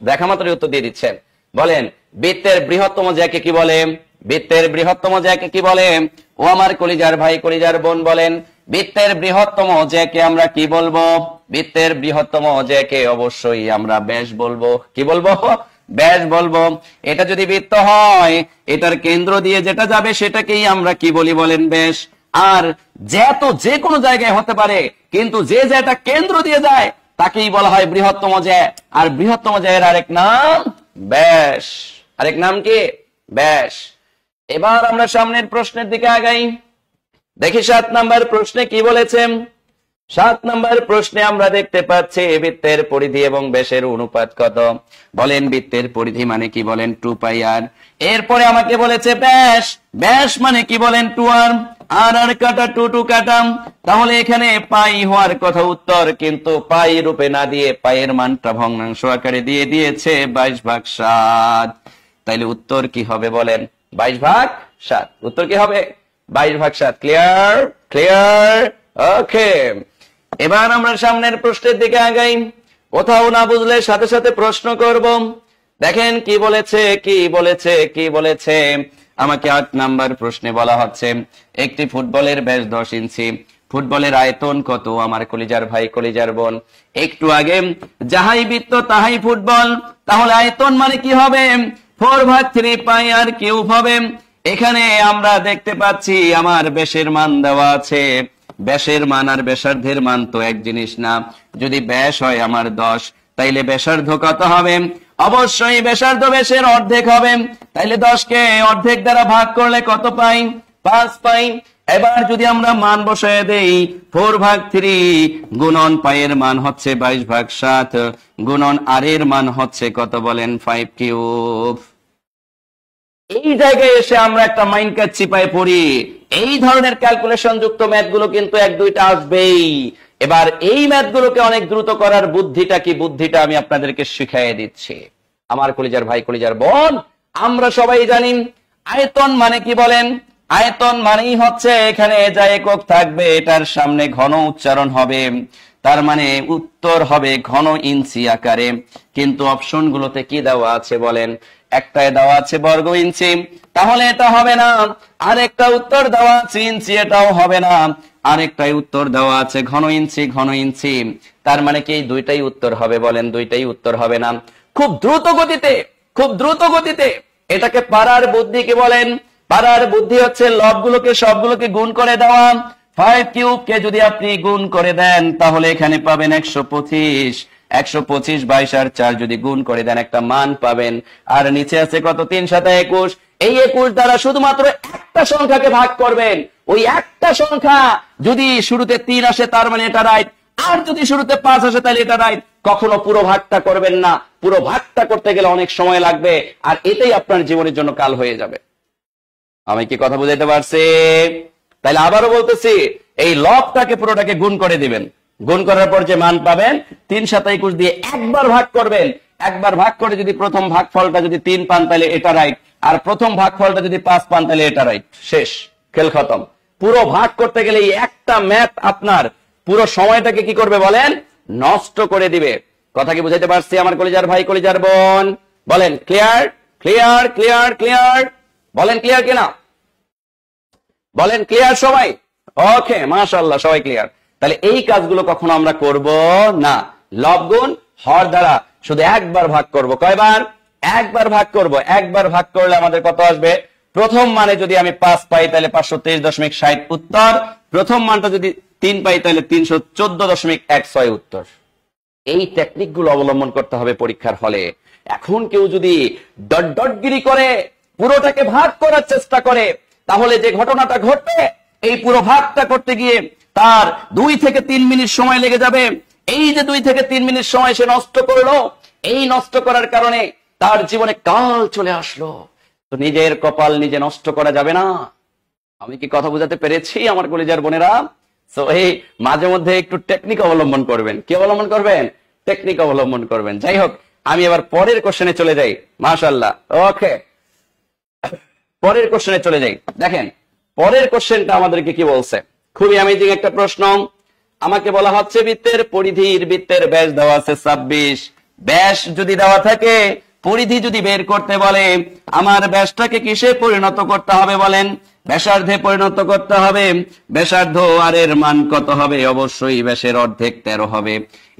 দেখা মাত্রই উত্তর দিয়ে দিচ্ছেন। বলেন বৃত্তের বৃহত্তম জ্যাকে কি বলে? বৃত্তের বৃহত্তম জ্যাকে কি বলে? ও আমার কলিজার ভাই, কলিজার বোন, বলেন বৃত্তের বৃহত্তম জ্যাকে আমরা কি বলবো? বৃত্তের বৃহত্তম জ্যাকে অবশ্যই আমরা ব্যাস বলবো। কি বলবো? ব্যাস বলবো। এটা যদি বৃত্ত হয়, এটার কেন্দ্র দিয়ে যেটা যাবে সেটাকেই আমরা কি বলি বলেন? ব্যাস। আর যে কোনো জায়গায় হতে পারে, কিন্তু যে জ্যাটা কেন্দ্র দিয়ে যায় তাকেই বলা হয় বৃহত্তম জ্যা। আর বৃহত্তম জ্যায়ের আরেক নাম ব্যাস। আরেক নাম কি? ব্যাস। এবার আমরা সামনের প্রশ্নের দিকে আগাই। দেখি 7 নাম্বার প্রশ্নে কি বলেছে। 7 নাম্বার প্রশ্নে আমরা দেখতে পাচ্ছি বৃত্তের পরিধি এবং ব্যাসের অনুপাত কত। বলেন বৃত্তের পরিধি মানে কি? বলেন 2πr। এরপরে আমাকে বলেছে ব্যাস। ব্যাস মানে কি? বলেন 2r। আর কাটা 2 কাটাম, তাহলে এখানে পাই হওয়ার কথা উত্তর, কিন্তু পাই রূপে না দিয়ে পায়ের মানটা ভগ্নাংশ আকারে দিয়ে দিয়েছে 22/7। তাইলে উত্তর কি হবে? বলেন 22/7। উত্তর কি হবে? 22/7। ক্লিয়ার? ক্লিয়ার? ওকে। এবার আমরা সামনের প্রশ্নের দিকে আগাই। কোথাও না বুঝলে সাথে সাথে প্রশ্ন করব। দেখেন কি বলেছে, কি বলেছে, কি বলেছে। আমাকে 8 নাম্বার প্রশ্নে বলা হচ্ছে একটি ফুটবলের ব্যাস 10 ইঞ্চি। ফুটবলের আয়তন কত? আমার কলিজার ভাই, কলিজার বোন, একটু আগে যাহাই বৃত্ত তাহাই ফুটবল, তাহলে আয়তন মানে কি হবে? 4/3πr³ হবে। এখানে আমরা দেখতে পাচ্ছি আমার ব্যাসের মান দেওয়া আছে। ব্যাসের মান আর ব্যাসার্ধের মান তো এক জিনিস না। যদি ব্যাস হয় আমার 10, তাইলে ব্যাসার্ধ কত হবে? অবশ্যই ব্যাসার্ধ ব্যাসের অর্ধেক হবে। তাইলে 10 কে অর্ধেক দ্বারা ভাগ করলে কত পাই? 5 পাই। এবার যদি আমরা মান বসায় দেই, 4/3 গুণন পায়ের মান হচ্ছে 22/7 গুণন আর এর মান হচ্ছে কত? বলেন 5³। এই জায়গায় এসে আমরা একটা মাইন্ড কাট চিপায় পড়ি। এই ধরনের ক্যালকুলেশন যুক্ত ম্যাথ গুলো কিন্তু 1-2টা আসবেই। এবার এই ম্যাথ গুলোকে অনেক দ্রুত করার বুদ্ধিটা কি? বুদ্ধিটা আমি আপনাদেরকে শিখিয়ে দিচ্ছি। আমার কলিজার ভাই, কলিজার বোন, আমরা সবাই জানি আয়তন মানে কি? বলেন আয়তন মানেই হচ্ছে এখানে যা একক থাকবে এটার সামনে ঘন উচ্চারণ হবে, তার মানে উত্তর হবে ঘন ইঞ্চি আকারে। কিন্তু অপশন গুলোতে কি দেওয়া আছে? বলেন একটায় দেওয়া আছে বর্গ ইঞ্চি, তাহলে এটা হবে না। আরেকটা উত্তর দেওয়া আছে ইঞ্চি, এটাও হবে না। আরেকটাই উত্তর দেওয়া আছে ঘন ইঞ্চি, ঘন ইঞ্চি, তার মানে কি দুইটাই উত্তর হবে? বলেন দুইটাই উত্তর হবে না। খুব দ্রুত গতিতে, খুব দ্রুত গতিতে এটাকে পারার বুদ্ধি কি? বলেন পারার বুদ্ধি হচ্ছে লবগুলোকে সবগুলোকে গুণ করে দেওয়া। 5³ কে যদি আপনি গুণ করে দেন তাহলে এখানে পাবেন 125। 125 22 আর 4 যদি গুণ করে দেন একটা মান পাবেন। আর নিচে আছে কত? 3 × 7 21। এই 21 দ্বারা শুধুমাত্র একটা সংখ্যাকে ভাগ করবেন। ওই একটা সংখ্যা যদি শুরুতে 3 আসে তার মানে এটা রাইট, আর যদি শুরুতে 5 আসে তাহলে এটা রাইট। কখনো পুরো ভাগটা করবেন না। পুরো ভাগটা করতে গেলে অনেক সময় লাগবে, আর এটাই আপনার জীবনের জন্য কাল হয়ে যাবে। আমি কি কথা বুঝাইতে পারছি? তাহলে আবারও বলতেছি, এই লবটাকে পুরোটাকে গুণ করে দিবেন। গুণ করার পর যে মান পাবেন 3 × 7 21 দিয়ে একবার ভাগ করবেন। একবার ভাগ করে যদি প্রথম ভাগফলটা যদি 3 পান তাহলে এটা রাইট, আর প্রথম ভাগফলটা যদি 5 পান তাহলে এটা রাইট। শেষ, খেল খতম। পুরো ভাগ করতে গেলে এই একটা ম্যাথ আপনার পুরো সময়টাকে কি করবে? বলেন নষ্ট করে দিবে। কথা কি বুঝাইতে পারছি আমার কলিজার ভাই, কলিজার বোন? বলেন ক্লিয়ার? ক্লিয়ার? ক্লিয়ার? ক্লিয়ার? বলেন ক্লিয়ার কিনা? বলেন ক্লিয়ার সবাই? ওকে, মাশাআল্লাহ, সবাই ক্লিয়ার। তাহলে এই কাজগুলো কখনো আমরা করব না। লব গুণ হর দ্বারা শুধু একবার ভাগ করব। কয়বার? একবার ভাগ করব। একবার ভাগ করলে আমাদের কত আসবে? প্রথম মানে যদি আমি 5 পাই তাহলে 523.60 উত্তর। প্রথম মানটা যদি 3 পাই তাহলে 314.16 উত্তর। এই টেকনিক গুলো অবলম্বন করতে হবে পরীক্ষার হলে। এখন কেউ যদি ডটগিরি করে পুরোটাকে ভাগ করার চেষ্টা করে, তাহলে যে ঘটনাটা ঘটবে, এই পুরো ভাগটা করতে গিয়ে তার 2 থেকে 3 মিনিট সময় লেগে যাবে। এই যে 2 থেকে 3 মিনিট সময় সে নষ্ট করলো, এই নষ্ট করার কারণে তার জীবনে কাল চলে আসলো। তো নিজের কপাল নিজে নষ্ট করা যাবে না। আমি কি কথা বুঝাতে পেরেছি আমার কলিজার বোনেরা? তো এই মাঝে মধ্যে একটু টেকনিক অবলম্বন করবেন। কি অবলম্বন করবেন? টেকনিক অবলম্বন করবেন। যাই হোক, আমি এবার পরের কোশ্চেনে চলে যাই। মাশাআল্লাহ, ওকে, পরের কোশ্চেনে চলে যাই। দেখেন পরের কোশ্চেনটা আমাদেরকে কি বলছে। খুবই অ্যামেজিং একটা প্রশ্ন। আমাকে বলা হচ্ছে বৃত্তের পরিধির বৃত্তের ব্যাস দেওয়া আছে 26। ব্যাস যদি দেওয়া থাকে, পরিধি যদি বের করতে বলে, আমার ব্যাসটাকে কিসে পরিণত করতে হবে? বলেন ব্যাসার্ধে পরিণত করতে হবে। ব্যাসার্ধ আর এর মান কত হবে? অবশ্যই ব্যাসের অর্ধেক 13 হবে।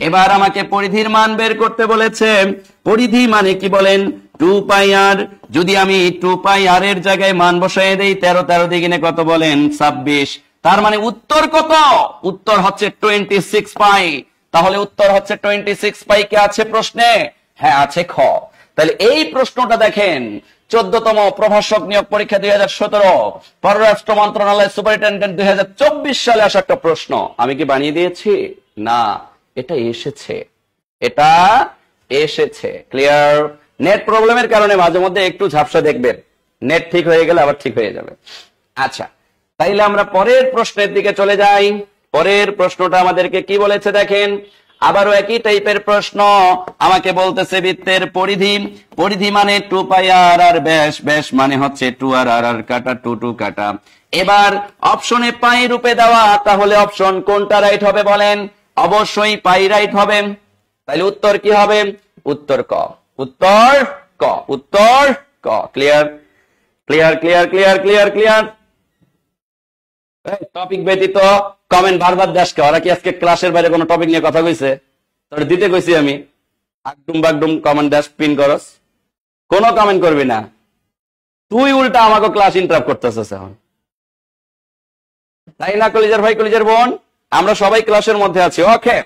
এবার আমাকে পরিধির মান বের করতে বলেছে। পরিধি মানে কি? বলেন 2πr। যদি আমি 2πr এর জায়গায় মান বসাই দেই, 13 13 দ্বিগুণে কত? বলেন 26। তার মানে উত্তর কত? উত্তর হচ্ছে 26 পাই। তাহলে উত্তর হচ্ছে 26 পাই। কে আছে প্রশ্নে? হ্যাঁ আছে, খ। তাহলে এই প্রশ্নটা দেখেন, 14তম প্রভাষক নিয়োগ পরীক্ষা 2017, পররাষ্ট্র মন্ত্রণালয় সুপারিনটেন্ডেন্ট 2024 সালে আসা একটা প্রশ্ন। আমি কি বানিয়ে দিয়েছি? না, এটা এসেছে, এটা এসেছে। ক্লিয়ার? নেট প্রবলেমের কারণে মাঝে মধ্যে একটু ঝাপসা দেখবেন, নেট ঠিক হয়ে গেলে আবার ঠিক হয়ে যাবে। আচ্ছা, তাইলে আমরা পরের প্রশ্নের দিকে চলে যাই। পরের প্রশ্নটা আমাদেরকে কি বলেছে দেখেন, আবারও একই টাইপের প্রশ্ন। আমাকে বলতেছে বৃত্তের পরিধি, পরিধি মানে 2 পাই আর, আর ব্যাস, ব্যাস মানে হচ্ছে 2 আর, আর কাটা 2 কাটা। এবার অপশনে পাই রূপে দেওয়া, তাহলে অপশন কোনটা রাইট হবে বলেন? অবশ্যই পাই রাইট হবে। তাহলে উত্তর কি হবে? উত্তর ক, উত্তর ক, উত্তর ক। Clear? Clear clear clear clear clear. Topic ব্যতীত কমেন্ট বারবার দেশকে, ওরা কি আজকে ক্লাসের বাইরে কোনো টপিক নিয়ে কথা কইছে? তোর দিতে কইছি আমি, আকডুম বাকডুম কমেন্ট দেশ পিন করস, কোনো কমেন্ট করবি না। তুই উল্টা আমাকে ক্লাস ইন্টারাপ্ট করতেছিস এখন, তাই না কলিজার ভাই, কলিজার বোন? আমরা সবাই ক্লাসের মধ্যে আছি, ওকে?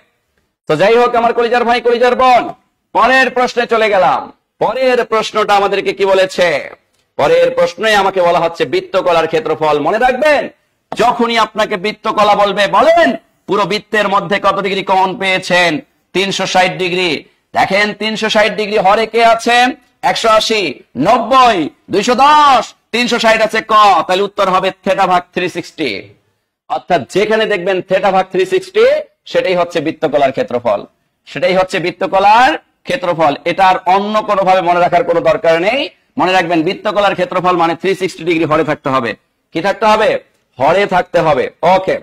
তো যাই হোক আমার কলিজার ভাই, কলিজার বোন, পরের প্রশ্নে চলে গেলাম। পরের প্রশ্নটা আমাদেরকে কি বলেছে? পরের প্রশ্নে আমাকে বলা হচ্ছে বৃত্তকলার ক্ষেত্রফল। মনে রাখবেন, যখনই আপনাকে বৃত্তকলা বলবে, বলেন পুরো বৃত্তের মধ্যে কত ডিগ্রি কোণ পেয়েছেন? 360 ডিগ্রি। দেখেন 360 ডিগ্রি হরে কে আছে? 180, 90, 210, 360 আছে ক। তাহলে উত্তর হবে থেটা ভাগ 360। অর্থাৎ যেখানে দেখবেন থেটা ভাগ 360, সেটাই হচ্ছে বৃত্তকলার ক্ষেত্রফল, সেটাই হচ্ছে বৃত্তকলার ক্ষেত্রফল। এটা আর অন্য কোনো ভাবে মনে রাখার কোনো দরকার নেই। মনে রাখবেন বৃত্তকলার ক্ষেত্রফল মানে 360 ডিগ্রি হরে থাকতে হবে। কি থাকতে হবে? হরে থাকতে হবে। ওকে,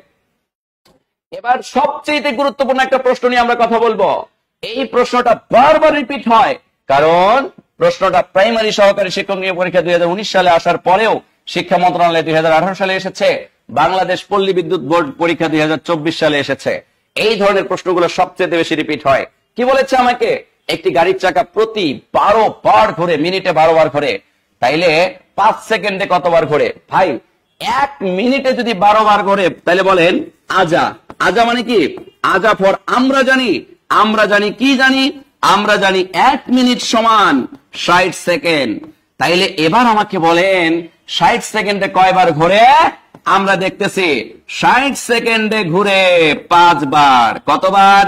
এবার সবচেয়ে গুরুত্বপূর্ণ একটা প্রশ্ন নিয়ে আমরা কথা বলবো। এই প্রশ্নটা বারবার রিপিট হয়, কারণ প্রশ্নটা প্রাইমারি সহকারী শিক্ষক নিয়োগ পরীক্ষা 2019 সালে আসার পরেও শিক্ষা মন্ত্রণালয় 2018 সালে এসেছে, বাংলাদেশ পল্লী বিদ্যুৎ বোর্ড পরীক্ষা 2024 সালে এসেছে। এই ধরনের প্রশ্নগুলো সবচেয়ে বেশি রিপিট হয়। কি বলেছে আমাকে? একটি গাড়ির চাকা প্রতি 12 বার ঘোরে, মিনিটে 12 বার ঘোরে, তাইলে 5 সেকেন্ডে কতবার ঘোরে? ভাই 1 মিনিটে যদি 12 বার ঘোরে, তাহলে বলেন আজা। আজা মানে কি? আজা ফর আমরা জানি, আমরা জানি কি জানি? আমরা জানি 1 মিনিট সমান 60 সেকেন্ড। তাইলে এবার আমাকে বলেন 60 সেকেন্ডে কয়বার ঘোরে? আমরা দেখতেছি 60 সেকেন্ডে ঘুরে 5 বার। কতবার?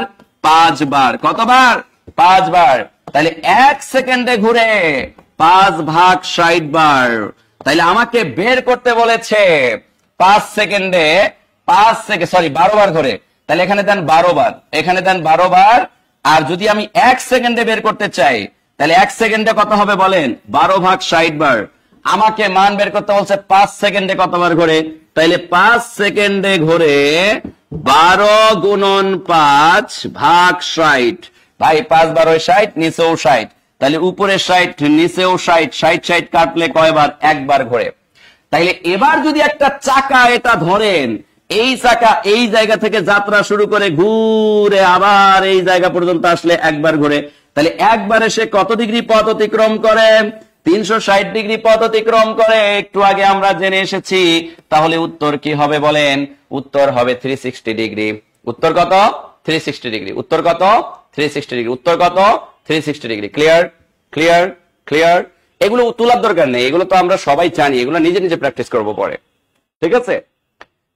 5 বার। কতবার? 5 বার। তাহলে 1 সেকেন্ডে ঘুরে 5 ভাগ 60 বার। তাইলে আমাকে বের করতে বলেছে 5 সেকেন্ডে 12 বার ঘুরে। তাহলে এখানে দেন 12 বার, এখানে দেন 12 বার। আর যদি আমি 1 সেকেন্ডে বের করতে চাই, তাহলে 1 সেকেন্ডে কত হবে বলেন? 12 ভাগ 60 বার। আমাকে মান বের করতে বলছে 5 সেকেন্ডে কতবার ঘোরে। তাইলে 5 সেকেন্ডে ঘোরে 12 গুণন 5 ভাগ 60। ভাই 5 বার 60, নিচেও 60, তাহলে উপরে 60 নিচেও 60, 60 60 কাটলে কয়বার? একবার ঘোরে। তাইলে এবার যদি একটা চাকা এটা ধরেন, এই চাকা এই জায়গা থেকে যাত্রা শুরু করে ঘুরে আবার এই জায়গা পর্যন্ত আসলে একবার ঘোরে, তাহলে একবারে সে কত ডিগ্রি পথ অতিক্রম করে? 360 ডিগ্রি পথ অতিক্রম করে। একটু আগে আমরা জেনে এসেছি। তাহলে উত্তর কি হবে বলেন? উত্তর হবে 360 ডিগ্রি। উত্তর কত? 360 ডিগ্রি। উত্তর কত? 360 ডিগ্রি। উত্তর কত? 360 ডিগ্রি। Clear clear clear? এগুলো তোলার দরকার নেই, এগুলো তো আমরা সবাই জানি, এগুলো নিজে নিজে প্র্যাকটিস করব পরে। ঠিক আছে?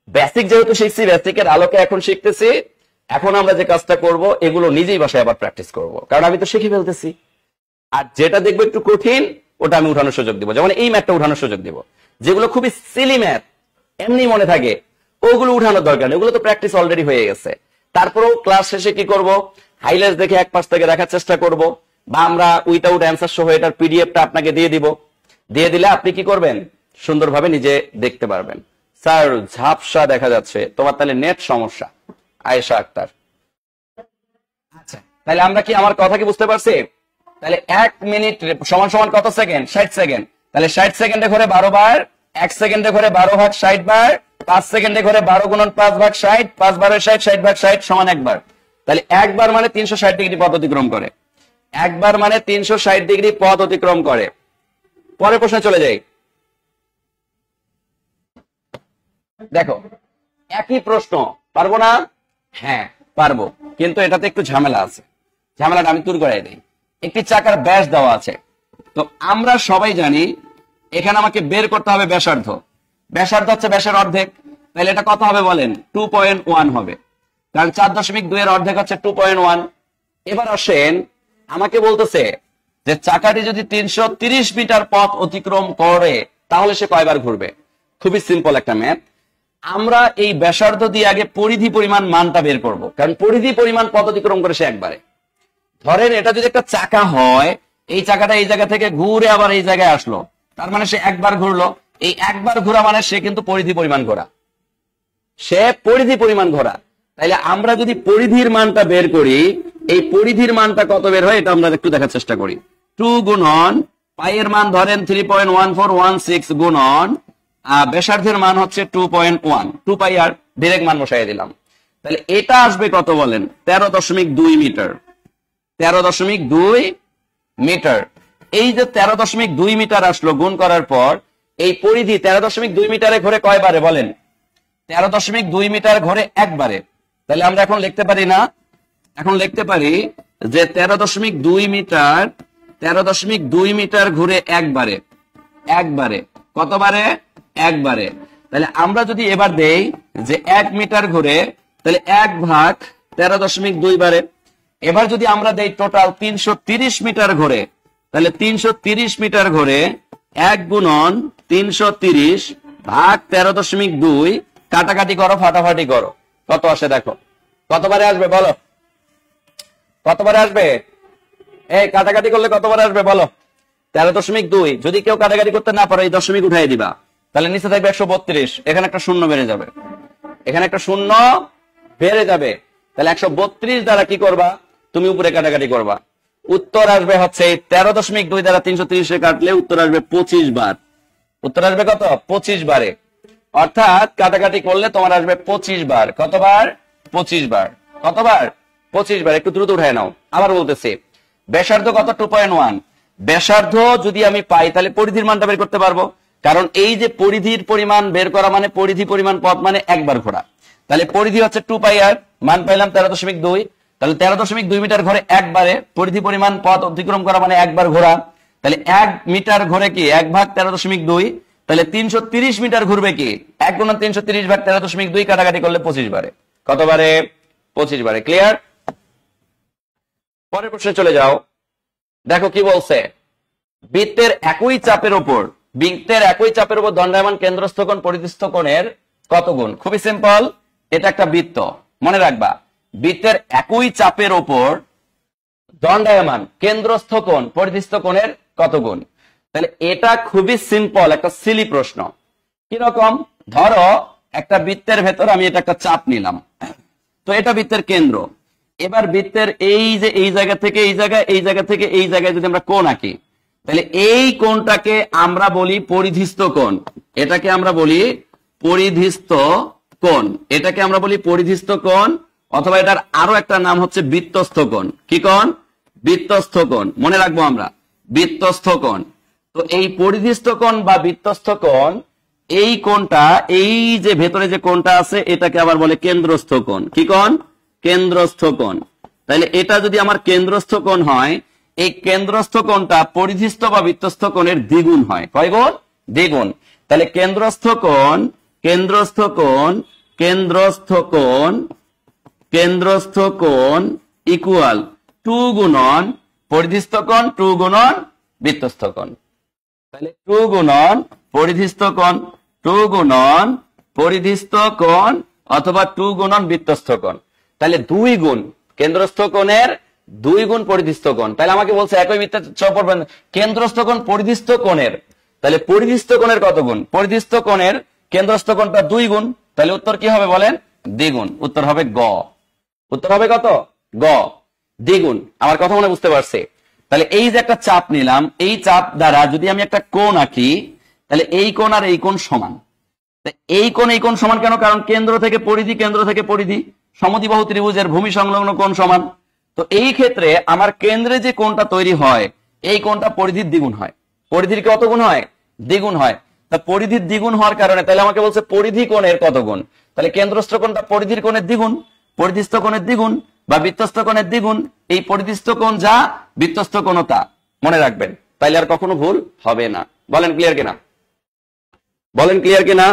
বেসিক যেহেতু শিখছি, বেসিকের আলোকে এখন শিখতেছি। এখন আমরা যে কাজটা করব, এগুলো নিজেই বাসায় আবার প্র্যাকটিস করব, কারণ আমি তো শিখে ফেলতেছি। আর যেটা দেখবো একটু কঠিন, ওটা আমি উঠানোর সুযোগ দিব। যেমন এই ম্যাথটা উঠানোর সুযোগ দিব। যেগুলো খুবই সিলি ম্যাথ, এমনি মনে থাকে, ওগুলো উঠানোর দরকার নেই, ওগুলো তো প্র্যাকটিস অলরেডি হয়ে গেছে। তারপরেও ক্লাস শেষে কি করব? হাইলাইটস দেখে এক পাশ থেকে দেখার চেষ্টা করব, বা আমরা উইথাউট অ্যান্সার সহ এটার পিডিএফটা আপনাকে দিয়ে দিব। দিয়ে দিলে আপনি কি করবেন? সুন্দরভাবে নিজে দেখতে পারবেন। স্যার ঝাপসা দেখা যাচ্ছে, তোমার তাহলে নেট সমস্যা। আয়েশা আক্তার, আচ্ছা তাহলে আমরা কি, আমার কথা কি বুঝতে পারছি? তাহলে 1 মিনিট সমান সমান কত সেকেন্ড? 60 সেকেন্ড। তাহলে 60 সেকেন্ডে ঘুরে 12 বার, 1 সেকেন্ডে ঘুরে 12 ভাগ 60 বার, 5 সেকেন্ডে ঘুরে 12 গুণন 5 ভাগ 60, 5 বারে 60, 60 ভাগ 60 সমান একবার। তাহলে একবার মানে 360 ডিগ্রি পথ অতিক্রম করে। একবার মানে 360 ডিগ্রি পথ অতিক্রম করে। পরের প্রশ্নে চলে যাই। দেখো একই প্রশ্ন, পারবো না? হ্যাঁ পারবো, কিন্তু এটাতে একটু ঝামেলা আছে। ঝামেলাটা আমি দূর করাই দিই। একটি চাকার ব্যাস দেওয়া আছে, তো আমরা সবাই জানি এখানে আমাকে বের করতে হবে ব্যাসার্ধ। ব্যাসার্ধ হচ্ছে ব্যাসের অর্ধেক, তাহলে এটা কত হবে বলেন? 2.1 হবে, কারণ 4.2 এর অর্ধেক হচ্ছে 2.1। এবার আসেন, আমাকে বলতেছে যে চাকাটি যদি 330 মিটার পথ অতিক্রম করে তাহলে সে কয়বার ঘুরবে। খুবই সিম্পল একটা ম্যাথ। আমরা এই ব্যাসার্ধ দিয়ে আগে পরিধি পরিমাণ মানটা বের করব, কারণ পরিধি পরিমাণ পথ অতিক্রম করে সে একবারে। ধরেন এটা যদি একটা চাকা হয়, এই চাকাটা এই জায়গা থেকে ঘুরে আবার এই জায়গায় আসলো, তার মানে সে একবার ঘুরলো। এই একবার ঘোরা মানে সে কিন্তু পরিধি পরিমাণ ঘোরা, সে পরিধি পরিমাণ ঘোরা। তাইলে আমরা যদি পরিধির মানটা বের করি, এই পরিধির মানটা কত বের হয় এটা আমরা একটু দেখার চেষ্টা করি। 2 গুণন পাইয়ের মান ধরেন 3.1416 গুণন ব্যাসার্ধের মান হচ্ছে 2.1, 2 পাই আর ডিরেক্ট মান বসাই দিলাম। তাহলে এটা আসবে কত বলেন? 13.2 মিটার। 13.2 মিটার। এই যে 13.2 মিটার আসলো, গুণ করার পর এই পরিধি 13.2 মিটারে ঘুরে কয়বারে বলেন? 13.2 মিটার ঘরে একবারে। তাহলে আমরা এখন লিখতে পারি না? এখন লিখতে পারি যে 13.2 মিটার 13.2 মিটার ঘুরে একবারে। একবারে কতবারে? একবারে। তাহলে আমরা যদি এবার দেই যে 1 মিটার ঘুরে, তাহলে 1 ভাগ 13.2 বারে। এবার যদি আমরা দেই টোটাল 330 মিটার ঘুরে, তাহলে 330 মিটার ঘুরে 1 গুণন 330 ভাগ 13.2, কাটাকাটি করো, ফাটাফাটি করো, কত আসে দেখো। কতবারে আসবে বলো? কতবারে আসবে? এই কাটাকাটি করলে কতবারে আসবে বলো? 13.2। যদি কেউ কাটাকাটি করতে না পারে এই দশমিক উঠাই দিবা, তাহলে নিচে থাকবে 132। এখানে একটা শূন্য বেড়ে যাবে, এখানে একটা শূন্য বেড়ে যাবে। তাহলে 132 দ্বারা কি করবা? তুমি উপরে কাটাকাটি করবা। উত্তর আসবে হচ্ছে 13.2 দ্বারা 330 কাটলে উত্তর আসবে 25 বার। উত্তর আসবে কত? 25 বারে। অর্থাৎ কাটাকাটি করলে তোমার আসবে 25 বার। কতবার? 25 বার। কতবার? 25 বার। একটু দ্রুত উঠায় নাও। আবার বলতেছি, ব্যাসার্ধ কত? 2.1। ব্যাসার্ধ যদি আমি পাই তাহলে পরিধির মানটা বের করতে পারবো, কারণ এই যে পরিধির পরিমাণ বের করা মানে পরিধি পরিমাণ পথ মানে একবার ঘোরা। তাহলে পরিধি হচ্ছে 2 পাই আর, মান পাইলাম 13.2। তাহলে 13.2 মিটার ঘরে একবারে, পরিধি পরিমাণ পথ অতিক্রম করা মানে একবার ঘোরা। তাহলে 1 মিটার ঘরে কি 1 ভাগ 13.2, তাহলে 330 মিটার ঘুরবে কি 1 গুণন 330 ভাগ 13.2, কাটাকাটি করলে 25 বারে। কতবারে? 25 বারে। ক্লিয়ার? পরের প্রশ্নে চলে যাও। দেখো কি বলছে, বৃত্তের একই চাপের উপর দণ্ডায়মান কেন্দ্রস্থ কোণ পরিধিস্থ কোণের কত গুণ? খুবই সিম্পল, এটা একটা বৃত্ত, মনে রাখবা। বৃত্তের একই চাপের উপর দণ্ডায়মান কেন্দ্রস্থ কোণ পরিধিস্থ কোণের কত গুণ? তাহলে এটা খুবই সিম্পল একটা সিলি প্রশ্ন। কিরকম? ধরো একটা বৃত্তের ভেতর আমি এটা একটা চাপ নিলাম, তো এটা বৃত্তের কেন্দ্র। এবার বৃত্তের এই যে এই জায়গা থেকে এই জায়গায়, এই জায়গা থেকে এই জায়গায় যদি আমরা কোণ আঁকি, তাহলে এই কোণটাকে আমরা বলি পরিধিস্থ কোণ। এটাকে আমরা বলি পরিধিস্থ কোণ। এটাকে আমরা বলি পরিধিস্থ কোণ, অথবা এটার আরো একটা নাম হচ্ছে বৃত্তস্থ কোণ। কি কোণ? বৃত্তস্থ কোণ। মনে রাখবো আমরা, বৃত্তস্থ কোণ। তো এই পরিধিস্থ কোণ বা বৃত্তস্থ কোণ, এই কোণটা, এই যে ভেতরে যে কোণটা আছে এটাকে আবার বলে কেন্দ্রস্থ কোণ। কি কোণ? কেন্দ্রস্থ কোণ। তাহলে এটা যদি আমার কেন্দ্রস্থ কোণ হয়, এই কেন্দ্রস্থ কোণটা পরিধিস্থ বা বৃত্তস্থ কোণের দ্বিগুণ হয়। কয় গুণ? দ্বিগুণ। তাহলে কেন্দ্রস্থ কোণ ইকুয়াল 2 গুণন পরিধিস্থ কোণ 2 গুণন বৃত্তস্থ কোণ। তাহলে 2 গুণন পরিধিস্থ কোণ 2 গুণন পরিধিস্থ কোণ অথবা 2 গুণন বৃত্তস্থ কোণ। তাহলে 2 গুণ কেন্দ্রস্থ কোণের 2 গুণ পরিধিস্থ কোণ। তাহলে আমাকে বলছে একই বৃত্তের পড়বেন কেন্দ্রস্থ কোণ পরিধিস্থ কোণের, তাহলে পরিধিস্থ কোণের কত গুণ? পরিধিস্থ কোণের কেন্দ্রস্থ কোণটা 2 গুণ। তাহলে উত্তর কি হবে বলেন? দ্বিগুণ। উত্তর হবে গ। উত্তর হবে কত? গ, দ্বিগুণ। আমার কথা মনে বুঝতে পারছে? তাহলে এই যে একটা চাপ নিলাম, এই চাপ দ্বারা যদি আমি একটা কোণ আঁকি, তাহলে এই কোণ আর এই কোণ সমান। এই কোণ সমান কেন? কারণ কেন্দ্র থেকে পরিধি, সমদ্বিবাহু ত্রিভুজের ভূমি সংলগ্ন কোণ সমান। তো এই ক্ষেত্রে আমার কেন্দ্রে যে কোণটা তৈরি হয়, এই কোণটা পরিধির দ্বিগুণ হয়। পরিধির কত গুণ হয়? দ্বিগুণ হয়। তা পরিধির দ্বিগুণ হওয়ার কারণে তাহলে আমাকে বলছে পরিধি কোণের কত গুণ? তাহলে কেন্দ্রস্থ কোণটা পরিধির কোণের দ্বিগুণ, পরিধিস্থ কোণের দ্বিগুণ বা বৃত্তস্থ কোণের দ্বিগুণ। এই পরিধিস্থ কোণ যা, বৃত্তস্থ কোণ তা, মনে রাখবেন, তাইলে আর কখনো ভুল হবে না। বলেন ক্লিয়ার কিনা? বলেন ক্লিয়ার কিনা?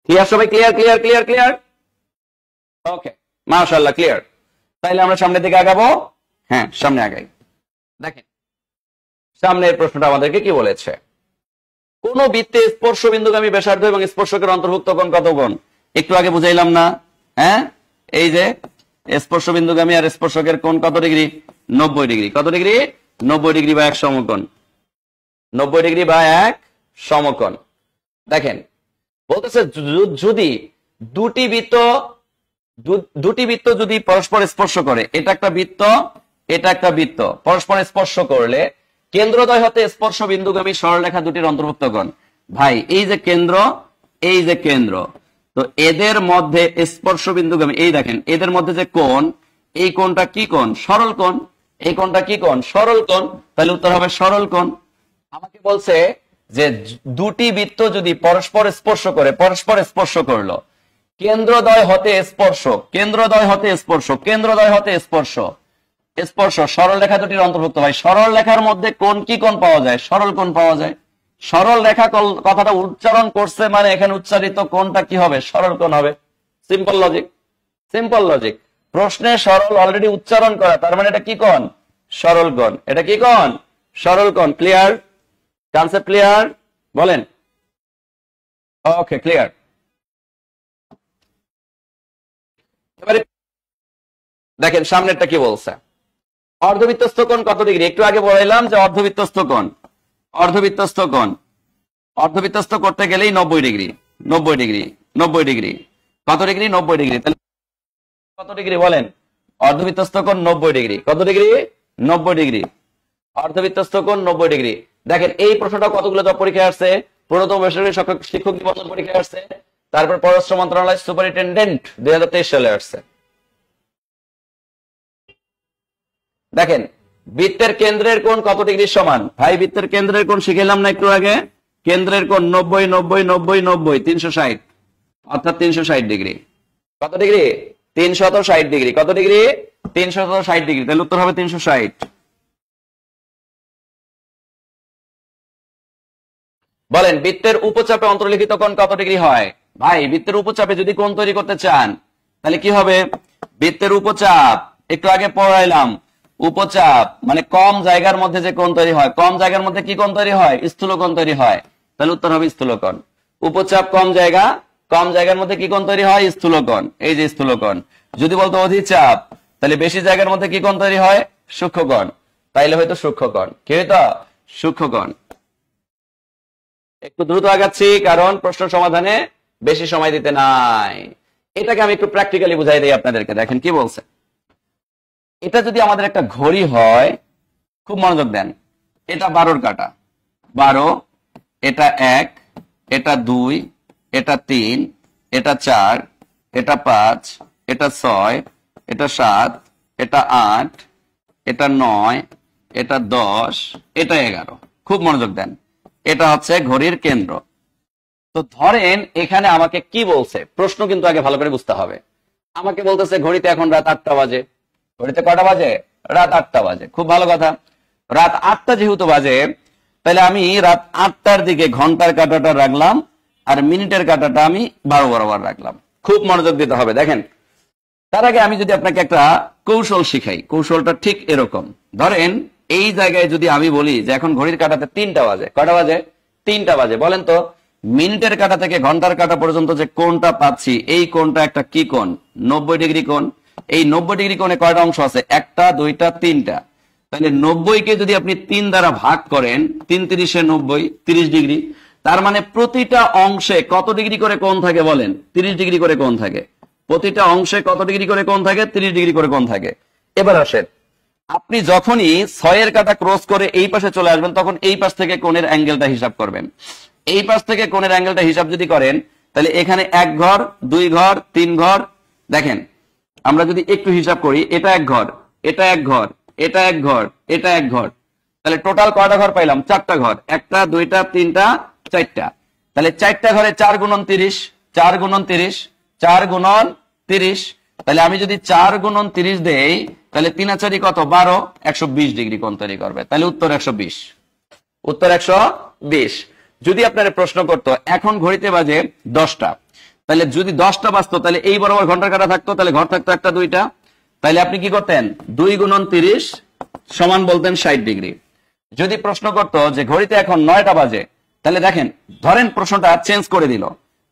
ক্লিয়ার সবাই? Clear clear clear clear? Okay, মাশাআল্লাহ ক্লিয়ার। তাইলে আমরা সামনের দিকে আগাবো। হ্যাঁ, সামনে আগাই। দেখেন সামনের প্রশ্নটা আমাদেরকে কি বলেছে। কোন বৃত্তে স্পর্শ বিন্দুগামী ব্যাসার্ধ এবং স্পর্শকের অন্তর্ভুক্ত কোণ কত কোণ? একটু আগে বুঝাইলাম না? হ্যাঁ, এই যে স্পর্শ বিন্দুগামী আর স্পর্শকের কোণ কত ডিগ্রি? 90 ডিগ্রি। কত ডিগ্রি? 90 ডিগ্রি বা এক সমকোণ। 90 ডিগ্রি বা এক সমকোণ। দেখেন বলতেছে যদি দুটি বৃত্ত যদি পরস্পর স্পর্শ করে, এটা একটা বৃত্ত, এটা একটা বৃত্ত, পরস্পর স্পর্শ করলে কেন্দ্রদ্বয় হতে স্পর্শ বিন্দুগামী সরলরেখা দুটির অন্তর্ভুক্ত কোণ। ভাই এই যে কেন্দ্র, এই যে কেন্দ্র, তো এদের মধ্যে স্পর্শ বিন্দুগামী, এই দেখেন এদের মধ্যে যে কোণ, এই কোণটা কি কোণ? সরল কোণ। এই কোণটা কি কোণ? সরল কোণ। তাহলে উত্তর হবে সরল কোণ। আমাকে বলছে যে দুটি বৃত্ত যদি পরস্পর স্পর্শ করে, পরস্পর স্পর্শ করলো, কেন্দ্রদ্বয় হতে স্পর্শ, কেন্দ্রদ্বয় হতে স্পর্শ, কেন্দ্রদ্বয় হতে স্পর্শ, স্পর্শ সরল রেখা দুটির অন্তর্ভুক্ত। ভাই সরল রেখার মধ্যে কোণ কি কোণ পাওয়া যায়? সরল কোণ পাওয়া যায়। সরল রেখা কথাটা উচ্চারণ করছে মানে এখানে উচ্চারিত কোণটা কি হবে? সরল কোণ হবে। Simple logic, simple logic. প্রশ্নে সরল অলরেডি উচ্চারণ করা, তার মানে এটা কি কোণ? সরল কোণ। এটা কি কোণ? সরল কোণ। ক্লিয়ার? Concept clear? বলেন। Okay clear. এবারে দেখেন সামনেরটা কি বলছে। অর্ধবৃত্তস্থ কোণ কত ডিগ্রি? একটু আগে বললাম যে অর্ধবৃত্তস্থ কোণ, অর্ধবৃত্তস্থ কোণ, অর্ধবৃত্তস্থ করতে গেলেই 90 ডিগ্রি, 90 ডিগ্রি, 90 ডিগ্রি। কত ডিগ্রি? 90 ডিগ্রি। তাহলে কত ডিগ্রি বলেন? অর্ধবৃত্তস্থ কোণ 90 ডিগ্রি। কত ডিগ্রি? 90 ডিগ্রি। অর্ধবৃত্তস্থ কোণ 90 ডিগ্রি। দেখেন এই প্রশ্নটা কতগুলো জব পরীক্ষায় আসছে? প্রণত বেসরকারি শিক্ষক নিবন্ধন পরীক্ষায় আসছে, তারপর পররাষ্ট্র মন্ত্রণালয় সুপারিনটেন্ডেন্ট 2023 সালে আসছে। দেখেন বৃত্তের কেন্দ্রের কোণ কত ডিগ্রি সমান? ভাই বৃত্তের কেন্দ্রের কোণ শিখেলাম না একটু আগে? কেন্দ্রের কোণ 90 90 90 90 360, অর্থাৎ 360 ডিগ্রি। কত ডিগ্রি? 360 ডিগ্রি। কত ডিগ্রি? 360 ডিগ্রি। তাহলে উত্তর হবে 360। বলেন বৃত্তের উপচাপে অন্তর্লিখিত কোণ কত ডিগ্রি হয়? ভাই বৃত্তের উপচাপে যদি কোণ তৈরি করতে চান তাহলে কি হবে? বৃত্তের উপচাপ একটু আগে পড়াইলাম, উপচাপ মানে কম জায়গার মধ্যে যে কোণ তৈরি হয়, কম জায়গার মধ্যে কি কোণ তৈরি হয়? স্থূল কোণ তৈরি হয়। তাহলে উত্তর হবে স্থূল কোণ। উপচাপ কম জায়গা, কম জায়গার মধ্যে কি কোণ তৈরি হয়? স্থূল কোণ। এই যে স্থূল কোণ। যদি বলতো অধিচাপ, তাহলে বেশি জায়গার মধ্যে কি কোণ তৈরি হয়? সূক্ষ্ম কোণ। তাইলে হয়তো সূক্ষ্ম কোণ। কি হইতো? সূক্ষ্ম কোণ। একটু দ্রুত আগাচ্ছি কারণ প্রশ্ন সমাধানে বেশি সময় দিতে নাই। এটাকে আমি একটু প্র্যাকটিক্যালি বুঝাই দিই আপনাদেরকে। দেখেন কি বলছে। এটা যদি আমাদের একটা ঘড়ি হয়, খুব মনোযোগ দেন, এটা 12-র কাঁটা, 12, এটা 1, এটা 2, এটা 3, এটা 4, এটা 5, এটা 6, এটা 7, এটা 8, এটা 9, এটা 10, এটা 11। খুব মনোযোগ দেন, এটা হচ্ছে ঘড়ির কেন্দ্র। তো ধরেন এখানে আমাকে কি বলছে, প্রশ্ন কিন্তু আগে ভালো করে বুঝতে হবে। আমাকে বলতেছে ঘড়িতে এখন রাত 8টা বাজে। ঘড়িতে কটা বাজে? রাত 8টা বাজে। খুব ভালো কথা। রাত 8টা যেহেতু বাজে, তাহলে আমি রাত 8টার দিকে ঘন্টার কাঁটাটা রাখলাম আর মিনিটের কাঁটাটা আমি 12 বরাবর রাখলাম। খুব মনোযোগ দিতে হবে। দেখেন তার আগে আমি যদি আপনাকে একটা কৌশল শিখাই, কৌশলটা ঠিক এরকম। ধরেন এই জায়গায় যদি আমি বলি যে এখন ঘড়ির কাঁটাতে 3টা বাজে। কটা বাজে? 3টা বাজে। বলেন তো মিনিটের কাঁটা থেকে ঘন্টার কাঁটা পর্যন্ত যে কোণটা পাচ্ছি, এই কোণটা একটা কি কোণ? 90 ডিগ্রি কোণ। এই 90 ডিগ্রি কোণে কয়টা অংশ আছে? 1টা 2টা 3টা। তাহলে 90কে যদি আপনি 3 দ্বারা ভাগ করেন, 3 × 90 30 ডিগ্রি। তার মানে প্রতিটা অংশে কত ডিগ্রি করে কোণ থাকে বলেন? 30 ডিগ্রি করে কোণ থাকে। প্রতিটা অংশে কত ডিগ্রি করে কোণ থাকে? 30 ডিগ্রি করে কোণ থাকে। এবার আসেন, আপনি যখনই 6-এর কাঁটা ক্রস করে এই পাশে চলে আসবেন, তখন এই পাশ থেকে কোণের অ্যাঙ্গেলটা হিসাব করবেন। এই পাশ থেকে কোণের অ্যাঙ্গেলটা হিসাব যদি করেন, তাহলে এখানে 1 ঘর, 2 ঘর, 3 ঘর। দেখেন আমরা যদি একটু হিসাব করি, এটা 1 ঘর, এটা 1 ঘর, এটা 1 ঘর, এটা 1 ঘর। তাহলে টোটাল কয়টা ঘর পাইলাম? 4টা ঘর। 1টা 2টা 3টা 4টা। তাহলে 4টা ঘরে 4 × 30, 4 গুণন 30, 4 গুণন 30, তাহলে আমি যদি 4 গুণন 30 দেই তাহলে 3 আর 4 কত 12, 120 ডিগ্রি কোণ তৈরি করবে। তাহলে উত্তর 120, উত্তর 120। যদি আপনারা প্রশ্ন করতো এখন ঘড়িতে বাজে 10টা, তাহলে যদি 10টা বাজতো তাহলে এই বরাবর ঘন্টার কাঁটা থাকতো, তাহলে ঘর থাকতো একটা দুইটা, তাহলে আপনি কি করতেন 2 গুণন 30 সমান বলতেন 60 ডিগ্রি। যদি প্রশ্ন করতো যে ঘড়িতে এখন 9টা বাজে, তাহলে দেখেন ধরেন প্রশ্নটা চেঞ্জ করে দিল,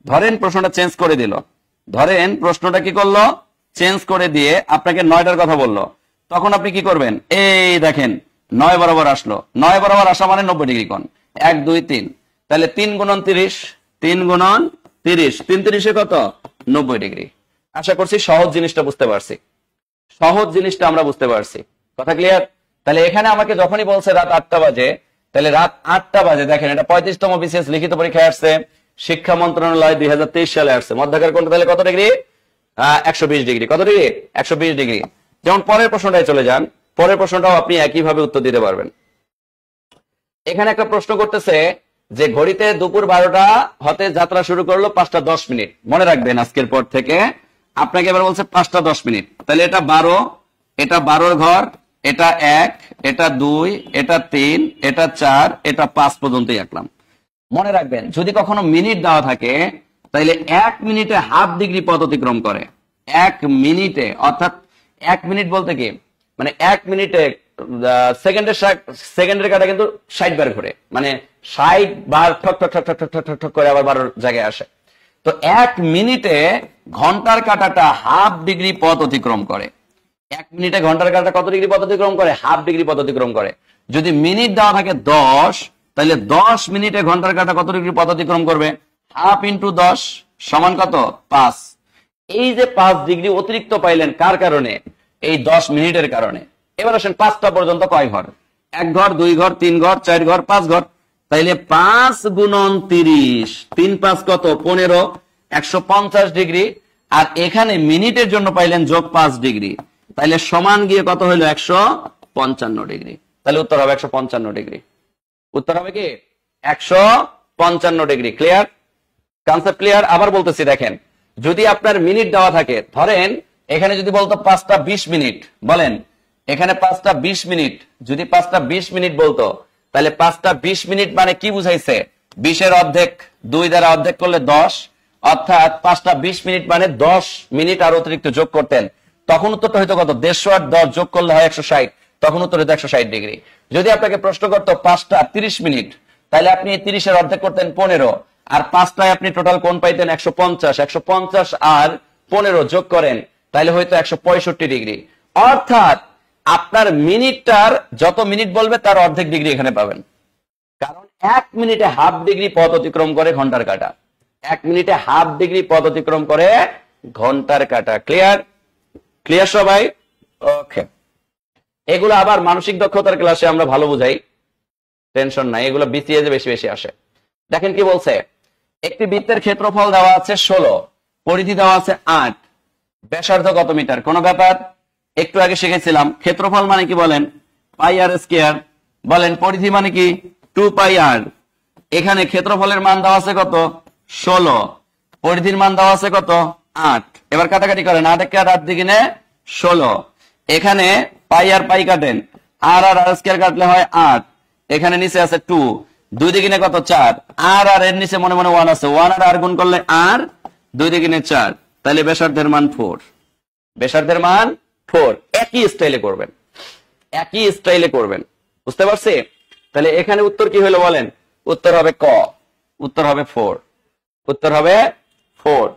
ধরেন প্রশ্নটা চেঞ্জ করে দিল, ধরেন প্রশ্নটা কি করলো চেঞ্জ করে দিয়ে আপনাকে 9টার কথা বললো, তখন আপনি কি করবেন এই দেখেন 9 বরাবর আসলো, 9 বরাবর আসা মানে 90 ডিগ্রি কোণ, 1 2 3, তাহলে 3 গুণন 30, 3 গুণন 30, 3 30 কত 90 ডিগ্রি। আশা করছি সহজ জিনিসটা বুঝতে পারছি, সহজ জিনিসটা আমরা বুঝতে পারছি, কথা ক্লিয়ার। তাহলে এখানে আমাকে যখনই বলছে রাত 8টা বাজে, তাহলে রাত 8টা বাজে দেখেন এটা 35তম বিসিএস লিখিত পরীক্ষায় আসছে, শিক্ষা মন্ত্রণালয় 2023 সালে আসছে। মধ্যাকার কোণটা তাহলে কত ডিগ্রি 120 ডিগ্রি, কত ডিগ্রি 120 ডিগ্রি। যেমন পরের প্রশ্নটায় চলে যান, পরের প্রশ্নটাও আপনি একইভাবে উত্তর দিতে পারবেন। এখানে একটা প্রশ্ন করতেছে যে ঘড়িতে দুপুর 12টা হতে যাত্রা শুরু করলো 5টা 10 মিনিট, মনে রাখবেন আজকের পর থেকে আপনাকে এবার বলছে 5টা 10 মিনিট, তাহলে এটা 12, এটা 12 ঘর, এটা 1, এটা 2, এটা 3, এটা 4, এটা 5 পর্যন্তই আঁকলাম। মনে রাখবেন যদি কখনো মিনিট দেওয়া থাকে তাহলে 1 মিনিটে হাফ ডিগ্রি পথ অতিক্রম করে, 1 মিনিটে, অর্থাৎ 1 মিনিট বলতে কি মানে 1 মিনিটে সেকেন্ডের কাটা কিন্তু 60 বার ঘুরে, মানে 60 বার ঠক ঠক ঠক ঠক ঠক ঠক ঠক করে আবার 12 জায়গায় আসে। তো 1 মিনিটে ঘন্টার কাঁটাটা হাফ ডিগ্রি পথ অতিক্রম করে। 1 মিনিটে ঘন্টার কাঁটা কত ডিগ্রি পথ অতিক্রম করে, হাফ ডিগ্রি পথ অতিক্রম করে। যদি মিনিট দেওয়া থাকে 10, তাহলে 10 মিনিটে ঘন্টার কাঁটা কত ডিগ্রি পথ অতিক্রম করবে, হাফ ইন্টু 10 সমান কত 5। এই যে 5 ডিগ্রি অতিরিক্ত পাইলেন কার কারণে, এই 10 মিনিটের কারণে। এবার আসেন 5টা পর্যন্ত কয় ঘর, 1 ঘর 2 ঘর 3 ঘর 4 ঘর 5 ঘর, তাইলে 5 গুণন 30, 3 5 কত 15, 150 ডিগ্রি। আর এখানে মিনিটের জন্য পাইলেন যোগ 5 ডিগ্রি, তাইলে সমান গিয়ে কত হলো 155 ডিগ্রি। তাহলে উত্তর হবে 155 ডিগ্রি, উত্তর হবে কি 155 ডিগ্রি। Clear, concept clear. আবার বলতেছি দেখেন যদি আপনার মিনিট দেওয়া থাকে, ধরেন এখানে যদি বলতো 5টা 20 মিনিট, বলেন এখানে 5টা 20 মিনিট, যদি 5টা 20 মিনিট বলতো তাহলে 5টা 20 মিনিট মানে কি বুঝাইছে, 20 এর অর্ধেক 2 দ্বারা অর্ধেক করলে 10, অর্থাৎ 5টা 20 মিনিট মানে 10 মিনিট আর অতিরিক্ত যোগ করতেন, তখন উত্তরটা হয়তো কত 150 আর 10 যোগ করলে হয় 160, তখন উত্তর হতো 160 ডিগ্রি। যদি আপনাকে প্রশ্ন করতো 5টা 30 মিনিট, তাহলে আপনি 30 এর অর্ধেক করতেন 15, আর 5টায় আপনি টোটাল কোণ পাইতেন 150, 150 আর 15 যোগ করেন তাহলে হয়তো 165 ডিগ্রি। অর্থাৎ আপনার মিনিটটার যত মিনিট বলবে তার অর্ধেক ডিগ্রি এখানে পাবেন, কারণ 1 মিনিটে হাফ ডিগ্রি পথ অতিক্রম করে ঘন্টার কাঁটা, 1 মিনিটে হাফ ডিগ্রি পথ অতিক্রম করে ঘন্টার কাঁটা। ক্লিয়ার, ক্লিয়ার সবাই? ওকে, এগুলো আবার মানসিক দক্ষতার ক্লাসে আমরা ভালো বুঝাই, টেনশন নাই, এগুলো বিসিএস এ বেশি বেশি আসে। দেখেন কি বলছে, একটি বৃত্তের ক্ষেত্রফল দেওয়া আছে 16, পরিধি দেওয়া আছে 8, ব্যাসার্ধ কত মিটার। কোন ব্যাপার, একটু আগে শিখেছিলাম ক্ষেত্রফল মানে কি বলেন পাই আর স্কয়ার, বলেন পরিধি মানে কি 2 পাই আর। এখানে ক্ষেত্রফলের মান দেওয়া আছে কত 16, পরিধির মান দেওয়া আছে কত 8। এবার কাটাকাটি করেন, 8 একে 8 দিকে 16, এখানে পাই আর পাই কাটেন, আর আর স্কয়ার কাটলে হয় 8, এখানে নিচে আছে 2, 2 দিকে কত 4, আর আর এর নিচে মনে মনে 1 আছে, 1 আর আর গুণ করলে আর 2 দিকে 4, তাহলে ব্যাসার্ধের মান 4, ব্যাসার্ধের মান 4। একই স্টাইলে করবেন, একই স্টাইলে করবেন, বুঝতে পারছি? তাহলে এখানে উত্তর কি হলো বলেন, উত্তর হবে ক, উত্তর হবে 4, উত্তর হবে 4।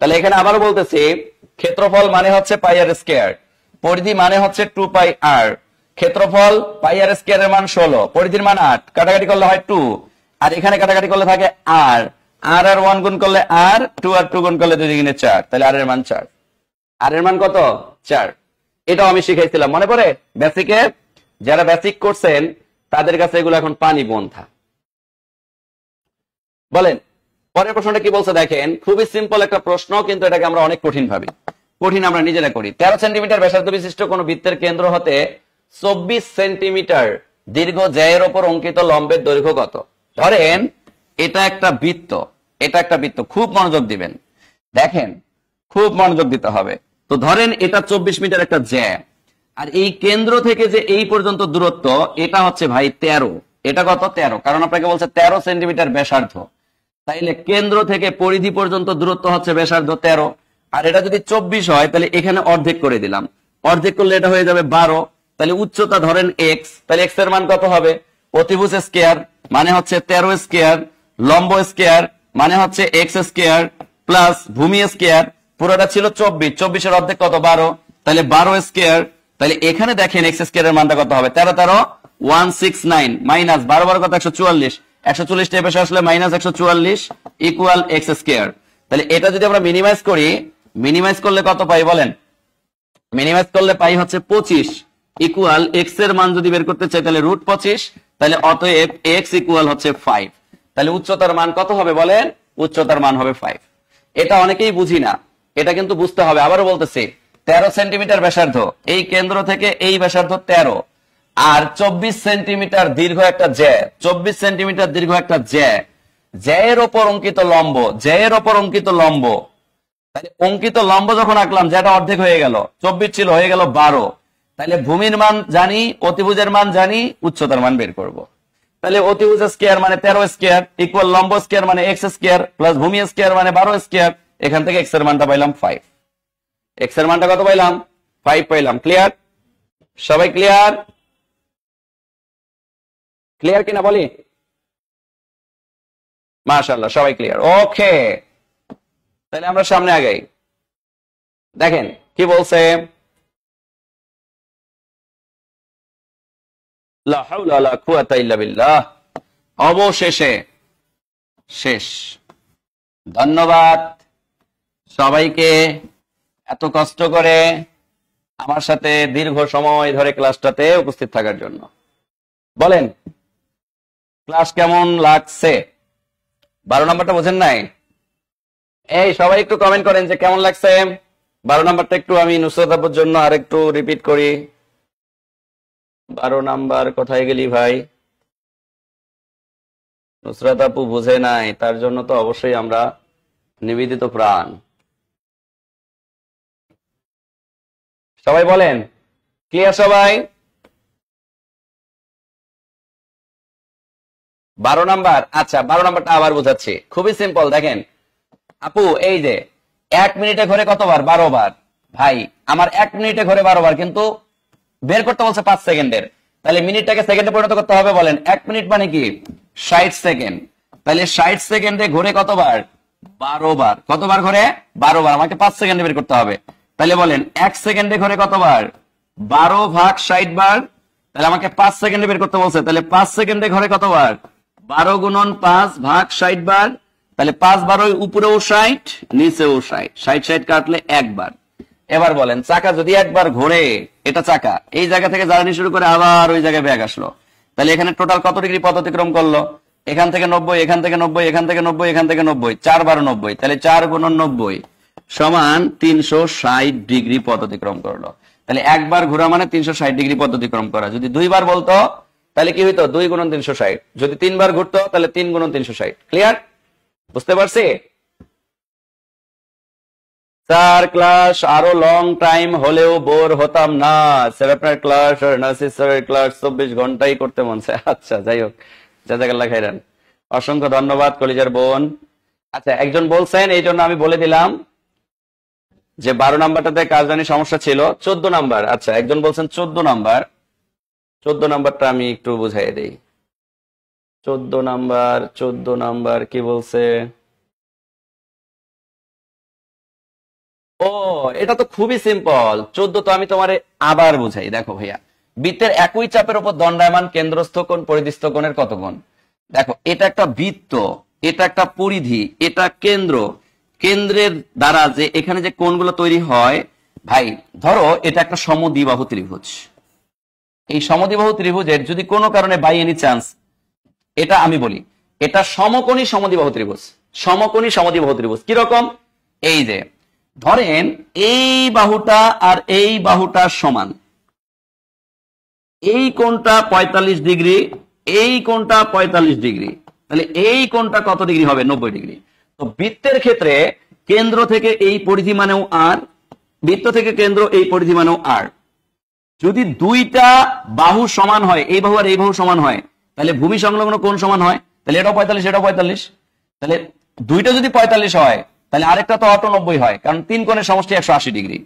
তাহলে এখানে আবার বলতেছি ক্ষেত্রফল মানে হচ্ছে পাই আর স্কয়ার, পরিধি মানে হচ্ছে 2 পাই আর। ক্ষেত্রফল পাই আর স্কয়ার এর মান 16, পরিধির মান 8, কাটাকাটি করলে হয় 2, আর এখানে কাটাকাটি করলে থাকে আর, আর আর 1 গুণ করলে আর, 2 আর 2 গুণ করলে 2 দিকে 4, তাহলে আর এর মান 4, আর এর মান কত 4। এটাও আমি শিখাইছিলাম মনে পড়ে বেসিকে, যারা বেসিক করছেন তাদের কাছে এগুলো এখন পানি বন্ধা। বলেন পরের প্রশ্নটা কি বলছে দেখেন, খুবই সিম্পল একটা প্রশ্ন, কিন্তু এটাকে আমরা অনেক কঠিন ভাবি, কঠিন আমরা নিজেরা করি। 13 সেন্টিমিটার ব্যাসার্ধ বিশিষ্ট কোন বৃত্তের কেন্দ্র হতে 24 সেন্টিমিটার দীর্ঘ জ্যায়ের ওপর অঙ্কিত লম্বের দৈর্ঘ্য কত। ধরেন এটা একটা বৃত্ত, এটা একটা বৃত্ত, খুব মনোযোগ দিবেন। দেখেন খুব মনোযোগ দিতে হবে। তো ধরেন এটা 24 মিটার একটা জ্যা, আর এই কেন্দ্র থেকে যে এই পর্যন্ত দূরত্ব এটা হচ্ছে ভাই 13। এটা কত? 13, কারণ আপনাকে বলছে 13 সেন্টিমিটার ব্যাসার্ধ। তাইলে কেন্দ্র থেকে পরিধি পর্যন্ত দূরত্ব হচ্ছে ব্যাসার্ধ 13, আর এটা যদি 24 হয় তাহলে এখানে অর্ধেক করে দিলাম, অর্ধেক করলে এটা হয়ে যাবে 12। তাহলে উচ্চতা ধরেন x, তাহলে x এর মান কত হবে? অতিভুজ স্কয়ার মানে হচ্ছে 13 স্কয়ার, লম্ব স্কয়ার মানে হচ্ছে x স্কয়ার প্লাস ভূমি স্কয়ার। পুরোটা ছিল 24, 24 এর অর্ধেক কত? 12, তাহলে 12 স্কয়ার। তাহলে এখানে দেখেন x স্কয়ারের মানটা কত হবে? 13 13 169 মাইনাস 12 12 কত? 144, 140 টা পাশে আসলে মাইনাস 144 ইকুয়াল x স্কয়ার। তাহলে এটা যদি আমরা মিনিমাইজ করি, মিনিমাইজ করলে কত পাই বলেন? মিনিমাইজ করলে পাই হচ্ছে 25 ইকুয়াল x এর মান যদি বের করতে চাই তাহলে √25, তাহলে অতএব x ইকুয়াল হচ্ছে 5। তাহলে উচ্চতার মান কত হবে বলেন? উচ্চতার মান হবে 5। এটা অনেকেই বুঝি না, এটা কিন্তু বুঝতে হবে। আবারও বলতেছি 13 সেন্টিমিটার ব্যাসার্ধ, এই কেন্দ্র থেকে এই ব্যাসার্ধ 13, আর 24 সেন্টিমিটার দীর্ঘ একটা জ্যা, 24 সেন্টিমিটার দীর্ঘ একটা জ্যা, জ্যায়ের ওপর অঙ্কিত লম্ব, জ্যায়ের ওপর অঙ্কিত লম্ব। তাহলে অঙ্কিত লম্ব যখন আঁকলাম যেটা অর্ধেক হয়ে গেল, 24 ছিল হয়ে গেল 12। তাহলে ভূমির মান জানি, অতিভুজের মান জানি, উচ্চতার মান বের করব। তাহলে অতিভুজ স্কয়ার মানে 13 স্কয়ার ইকুয়াল লম্ব স্কয়ার মানে x স্কয়ার প্লাস ভূমি স্কয়ার মানে 12 স্কয়ার। এখান থেকে x এর মানটা পাইলাম 5। x এর মানটা কত পাইলাম? 5 পাইলাম। ক্লিয়ার? সবাই ক্লিয়ার? ক্লিয়ার কিনা বলি? মাশাআল্লাহ সবাই ক্লিয়ার। ওকে, তাহলে আমরা সামনে আগাই। দেখেন কি বলছে, লা হাওলা ওয়ালা কুওয়াতা ইল্লা বিল্লাহ। অবশেষে শেষ। ধন্যবাদ সবাইকে এত কষ্ট করে আমার সাথে দীর্ঘ সময় ধরে ক্লাসটাতে উপস্থিত থাকার জন্য। বলেন ক্লাস কেমন লাগছে? 12 নাম্বারটা বোঝেন নাই? এই সবাই একটু কমেন্ট করেন যে কেমন লাগছে। 12 নাম্বারটা একটু আমি নুসরাত আপুর জন্য আরেকটু রিপিট করি। 12 নাম্বার কোথায় গেলি ভাই? নুসরাত আপু বুঝে নাই, তার জন্য তো অবশ্যই আমরা নিবেদিত প্রাণ। সবাই বলেন ক্লিয়ার সবাই? 12 নাম্বার, আচ্ছা 12 নাম্বারটা আবার বোঝাচ্ছি, খুবই সিম্পল। দেখেন আপু, এই যে 1 মিনিটে ঘোরে কতবার? 12 বার। ভাই আমার 1 মিনিটে ঘোরে 12 বার, কিন্তু বের করতে বলছে 5 সেকেন্ডের। তাহলে মিনিটটাকে সেকেন্ডে পরিণত করতে হবে। বলেন 1 মিনিট মানে কি? 60 সেকেন্ড। তাহলে 60 সেকেন্ডে ঘোরে কতবার? 12 বার। কতবার ঘোরে? 12 বার। আমাকে 5 সেকেন্ডে বের করতে হবে। তাহলে বলেন 1 সেকেন্ডে ঘোরে কতবার? 12 ভাগ 60 বার। তাহলে আমাকে 5 সেকেন্ডে বের করতে বলছে, তাহলে 5 সেকেন্ডে ঘোরে কতবার? 12 গুণন 5 ভাগ 60 বার। তাহলে 5 12 উপরেও 60 নিচেও 60, 60 60 কাটলে একবার। এবার বলেন চাকা যদি একবার ঘোরে, এটা চাকা এই জায়গা থেকে জার্নি শুরু করে আবার ওই জায়গায় ব্যাক আসলো, তাহলে এখানে টোটাল কত ডিগ্রি পথ অতিক্রম করলো? এখান থেকে 90, এখান থেকে 90, এখান থেকে 90, এখান থেকে 90, 4 বার 90, তাহলে 4 গুণন 90 সমান 360 ডিগ্রি পথ অতিক্রম করলো। তাহলে একবার ঘোরা মানে 360 ডিগ্রি পথ অতিক্রম করা। যদি 2 বার বলতো তাহলে কি হইতো? 2 গুণন 360। যদি 3 বার ঘুরতো তাহলে 3 গুণন 360। ক্লিয়ার? বুঝতে পারছি? স্যার ক্লাস আরো লং টাইম হলেও বোর হতাম না স্যার, আপনার ক্লাস আর নাসির স্যারের ক্লাস 24 ঘন্টাই করতে মন চায়। আচ্ছা যাই হোক, জাযাকাল্লাহ খাইরান, অসংখ্য ধন্যবাদ কলিজার বোন। আচ্ছা একজন বলছেন, এই জন্য আমি বলে দিলাম যে 12 নাম্বারটাতে কাজ জানি সমস্যা ছিল। 14 নাম্বার, আচ্ছা একজন বলছেন 14 নাম্বার, 14 নাম্বারটা আমি একটু বুঝাই দেই। 14 নাম্বার কি বলছে? ও এটা তো খুবই সিম্পল। 14 তো আমি তোমারে আবার বুঝাই। দেখো ভাইয়া, বৃত্তের একই চাপের উপর দণ্ডায়মান কেন্দ্রস্থ কোণ পরিধিস্থ কোণের কত কোণ? দেখো এটা একটা বৃত্ত, এটা একটা পরিধি, এটা কেন্দ্র। কেন্দ্রের দ্বারা যে এখানে যে কোণগুলো তৈরি হয়, ভাই ধরো এটা একটা সমদ্বিবাহু ত্রিভুজ। এই সমদ্বিবাহু ত্রিভুজের যদি কোনো কারণে বাই এনি চান্স, এটা আমি বলি এটা সমকোণী সমদ্বিবাহু ত্রিভুজ। সমকোণী সমদ্বিবাহু ত্রিভুজ কিরকম? এই যে ধরেন এই বাহুটা আর এই বাহুটা সমান, এই কোণটা 45 ডিগ্রি, এই কোণটা 45 ডিগ্রি, তাহলে এই কোণটা কত ডিগ্রি হবে? 90 ডিগ্রি। তো বৃত্তের ক্ষেত্রে কেন্দ্র থেকে এই পরিধি মানেও আর, বৃত্ত থেকে কেন্দ্র এই পরিধি মানেও আর। যদি দুইটা বাহু সমান হয়, এই বাহু আর এই বাহু সমান হয়, তাহলে ভূমি সংলগ্ন কোণ সমান হয়। তাহলে এটাও 45, এটাও 45। তাহলে দুইটা যদি 45 হয়, তাহলে আরেকটা তো অটো 90 হয়, কারণ তিন কোণের সমষ্টি 180 ডিগ্রি।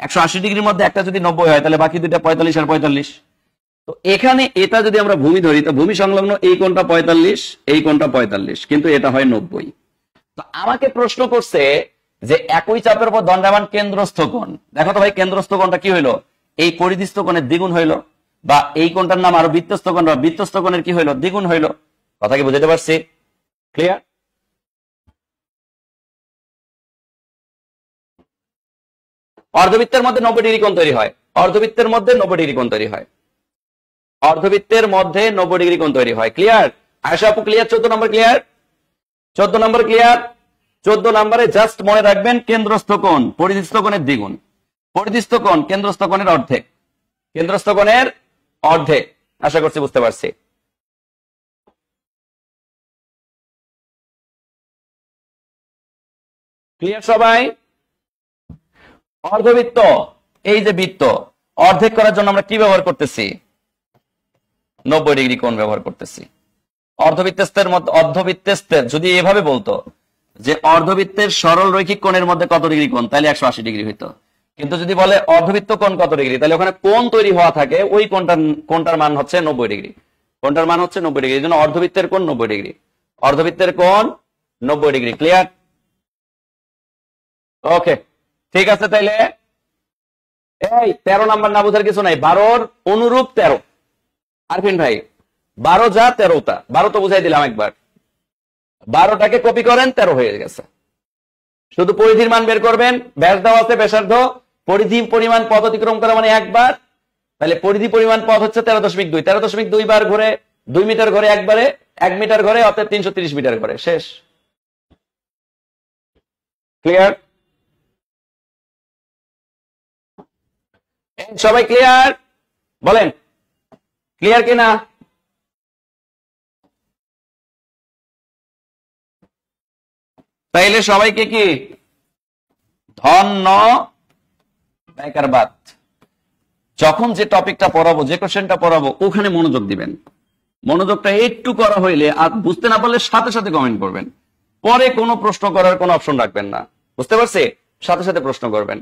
180 ডিগ্রির মধ্যে একটা যদি 90 হয়, তাহলে বাকি দুইটা 45 আর 45। তো এখানে এটা যদি আমরা ভূমি ধরি, তো ভূমি সংলগ্ন এই কোণটা 45, এই কোণটা 45, কিন্তু এটা হয় 90। তো আমাকে প্রশ্ন করছে যে একই চাপের উপর দণ্ডায়মান কেন্দ্রস্থ কোণ, দেখো তো ভাই কেন্দ্রস্থ কোণটা কি হইলো, এই পরিধিস্থ কোণের দ্বিগুণ হইলো, বা এই কোণটার নাম আরো বৃত্তস্থ কোণ, বা বৃত্তস্থ কোণের কি হইলো, দ্বিগুণ হইলো। কথা কি বুঝতে পারছি? ক্লিয়ার? অর্ধবৃত্তের মধ্যে 90 ডিগ্রি কোণ তৈরি হয়, অর্ধবৃত্তের মধ্যে 90 ডিগ্রি কোণ তৈরি হয়, অর্ধবৃত্তের মধ্যে 90 ডিগ্রি কোণ তৈরি হয়। ক্লিয়ার? আয়শা আপু ক্লিয়ার? 14 নম্বর ক্লিয়ার? 14 নম্বর ক্লিয়ার? 14 নম্বরে জাস্ট মনে রাখবেন কেন্দ্রস্থ কোণ পরিধিস্থ কোণের দ্বিগুণ, পরিধিস্থ কোণ কেন্দ্রস্থ কোণের অর্ধেক, কেন্দ্রস্থ কোণের অর্ধেক। আশা করছি বুঝতে পারছি। ক্লিয়ার সবাই? অর্ধবৃত্ত, এই যে বৃত্ত অর্ধেক করার জন্য আমরা কি ব্যবহার করতেছি? 90 ডিগ্রি কোণ ব্যবহার করতেছি। অর্ধবৃত্তের মধ্যে, অর্ধবৃত্তের যদি এভাবে বলতো যে অর্ধবৃত্তের সরল রৈখিক কোণের মধ্যে কত ডিগ্রি কোণ, তাহলে 180 ডিগ্রি হইতো। কিন্তু যদি বলে অর্ধবৃত্ত কোণ কত ডিগ্রি, তাহলে ওখানে কোণ তৈরি হওয়া থাকে, ওই কোণটার মান হচ্ছে 90 ডিগ্রি, কোণটার মান হচ্ছে 90 ডিগ্রি। এই জন্য অর্ধবৃত্তের কোণ 90 ডিগ্রি, অর্ধবৃত্তের কোণ 90 ডিগ্রি। ক্লিয়ার? ওকে, ঠিক আছে। তাইলে এই 13 নাম্বার না বোঝার কিছু নাই, 12 অনুরূপ 13। আরফিন ভাই 12 যা 13 তা, 12 তো বুঝাই দিলাম একবার, 12টাকে কপি করেন 13 হয়ে গেছে। শুধু পরিধির মান বের করবেন, ব্যাস দেওয়া আছে ব্যাসার্ধ, পরিধি পরিমাণ পথ অতিক্রম করা মানে একবার, তাহলে পরিধি পরিমাণ পথ হচ্ছে 13.2, 13.2 বার ঘুরে 2 মিটার ঘরে একবারে, 1 মিটার ঘরে অর্থাৎ 330 মিটার ঘরে, শেষ। ক্লিয়ার? সবাই ক্লিয়ার বলেন? ক্লিয়ার কিনা? তাইলে সবাইকে কি ধন্যবাদ। যখন যে টপিকটা পড়াবো, যে কোশ্চেনটা পড়াবো, ওখানে মনোযোগ দিবেন। মনোযোগটা একটু করা হইলে, আর বুঝতে না পারলে সাথে সাথে কমেন্ট করবেন, পরে কোনো প্রশ্ন করার কোনো অপশন রাখবেন না। বুঝতে পারছি? সাথে সাথে প্রশ্ন করবেন।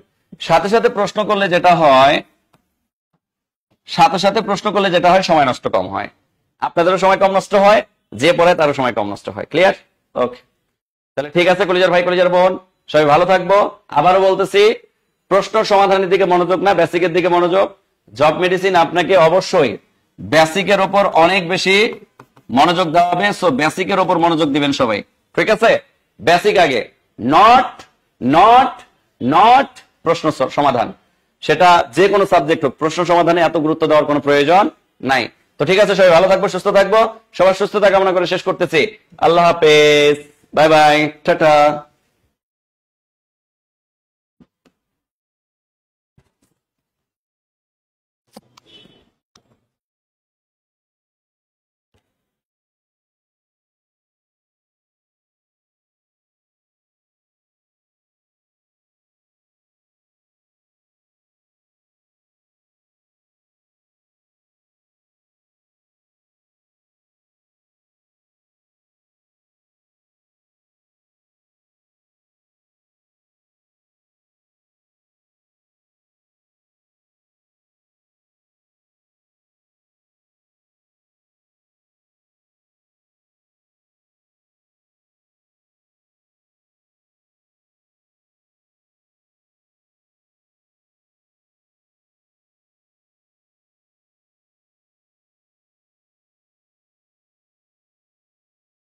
সাথে সাথে প্রশ্ন করলে যেটা হয়, সাথে সাথে প্রশ্ন করলে যেটা হয়, সময় নষ্ট কম হয়, আপনাদেরও সময় কম নষ্ট হয়, যে পড়ে তারও সময় কম নষ্ট হয়। ক্লিয়ার? ওকে, তাহলে ঠিক আছে কলিজার ভাই, কলিজার বোন, সবাই ভালো থাকবো। আবারও বলতেছি, প্রশ্ন সমাধানের দিকে মনোযোগ না, বেসিকের দিকে মনোযোগ। জব মেডিসিন আপনাকে অবশ্যই বেসিকের ওপর অনেক বেশি মনোযোগ দেওয়া হবে, সো বেসিকের ওপর মনোযোগ দিবেন সবাই। ঠিক আছে? বেসিক আগে, নট নট নট প্রশ্ন সমাধান, সেটা যে কোনো সাবজেক্ট হোক, প্রশ্ন সমাধানে এত গুরুত্ব দেওয়ার কোনো প্রয়োজন নাই। তো ঠিক আছে, সবাই ভালো থাকবো, সুস্থ থাকবো, সবার সুস্থতা কামনা করে শেষ করতেছি। আল্লাহ হাফেজ, বাই বাই, টাটা।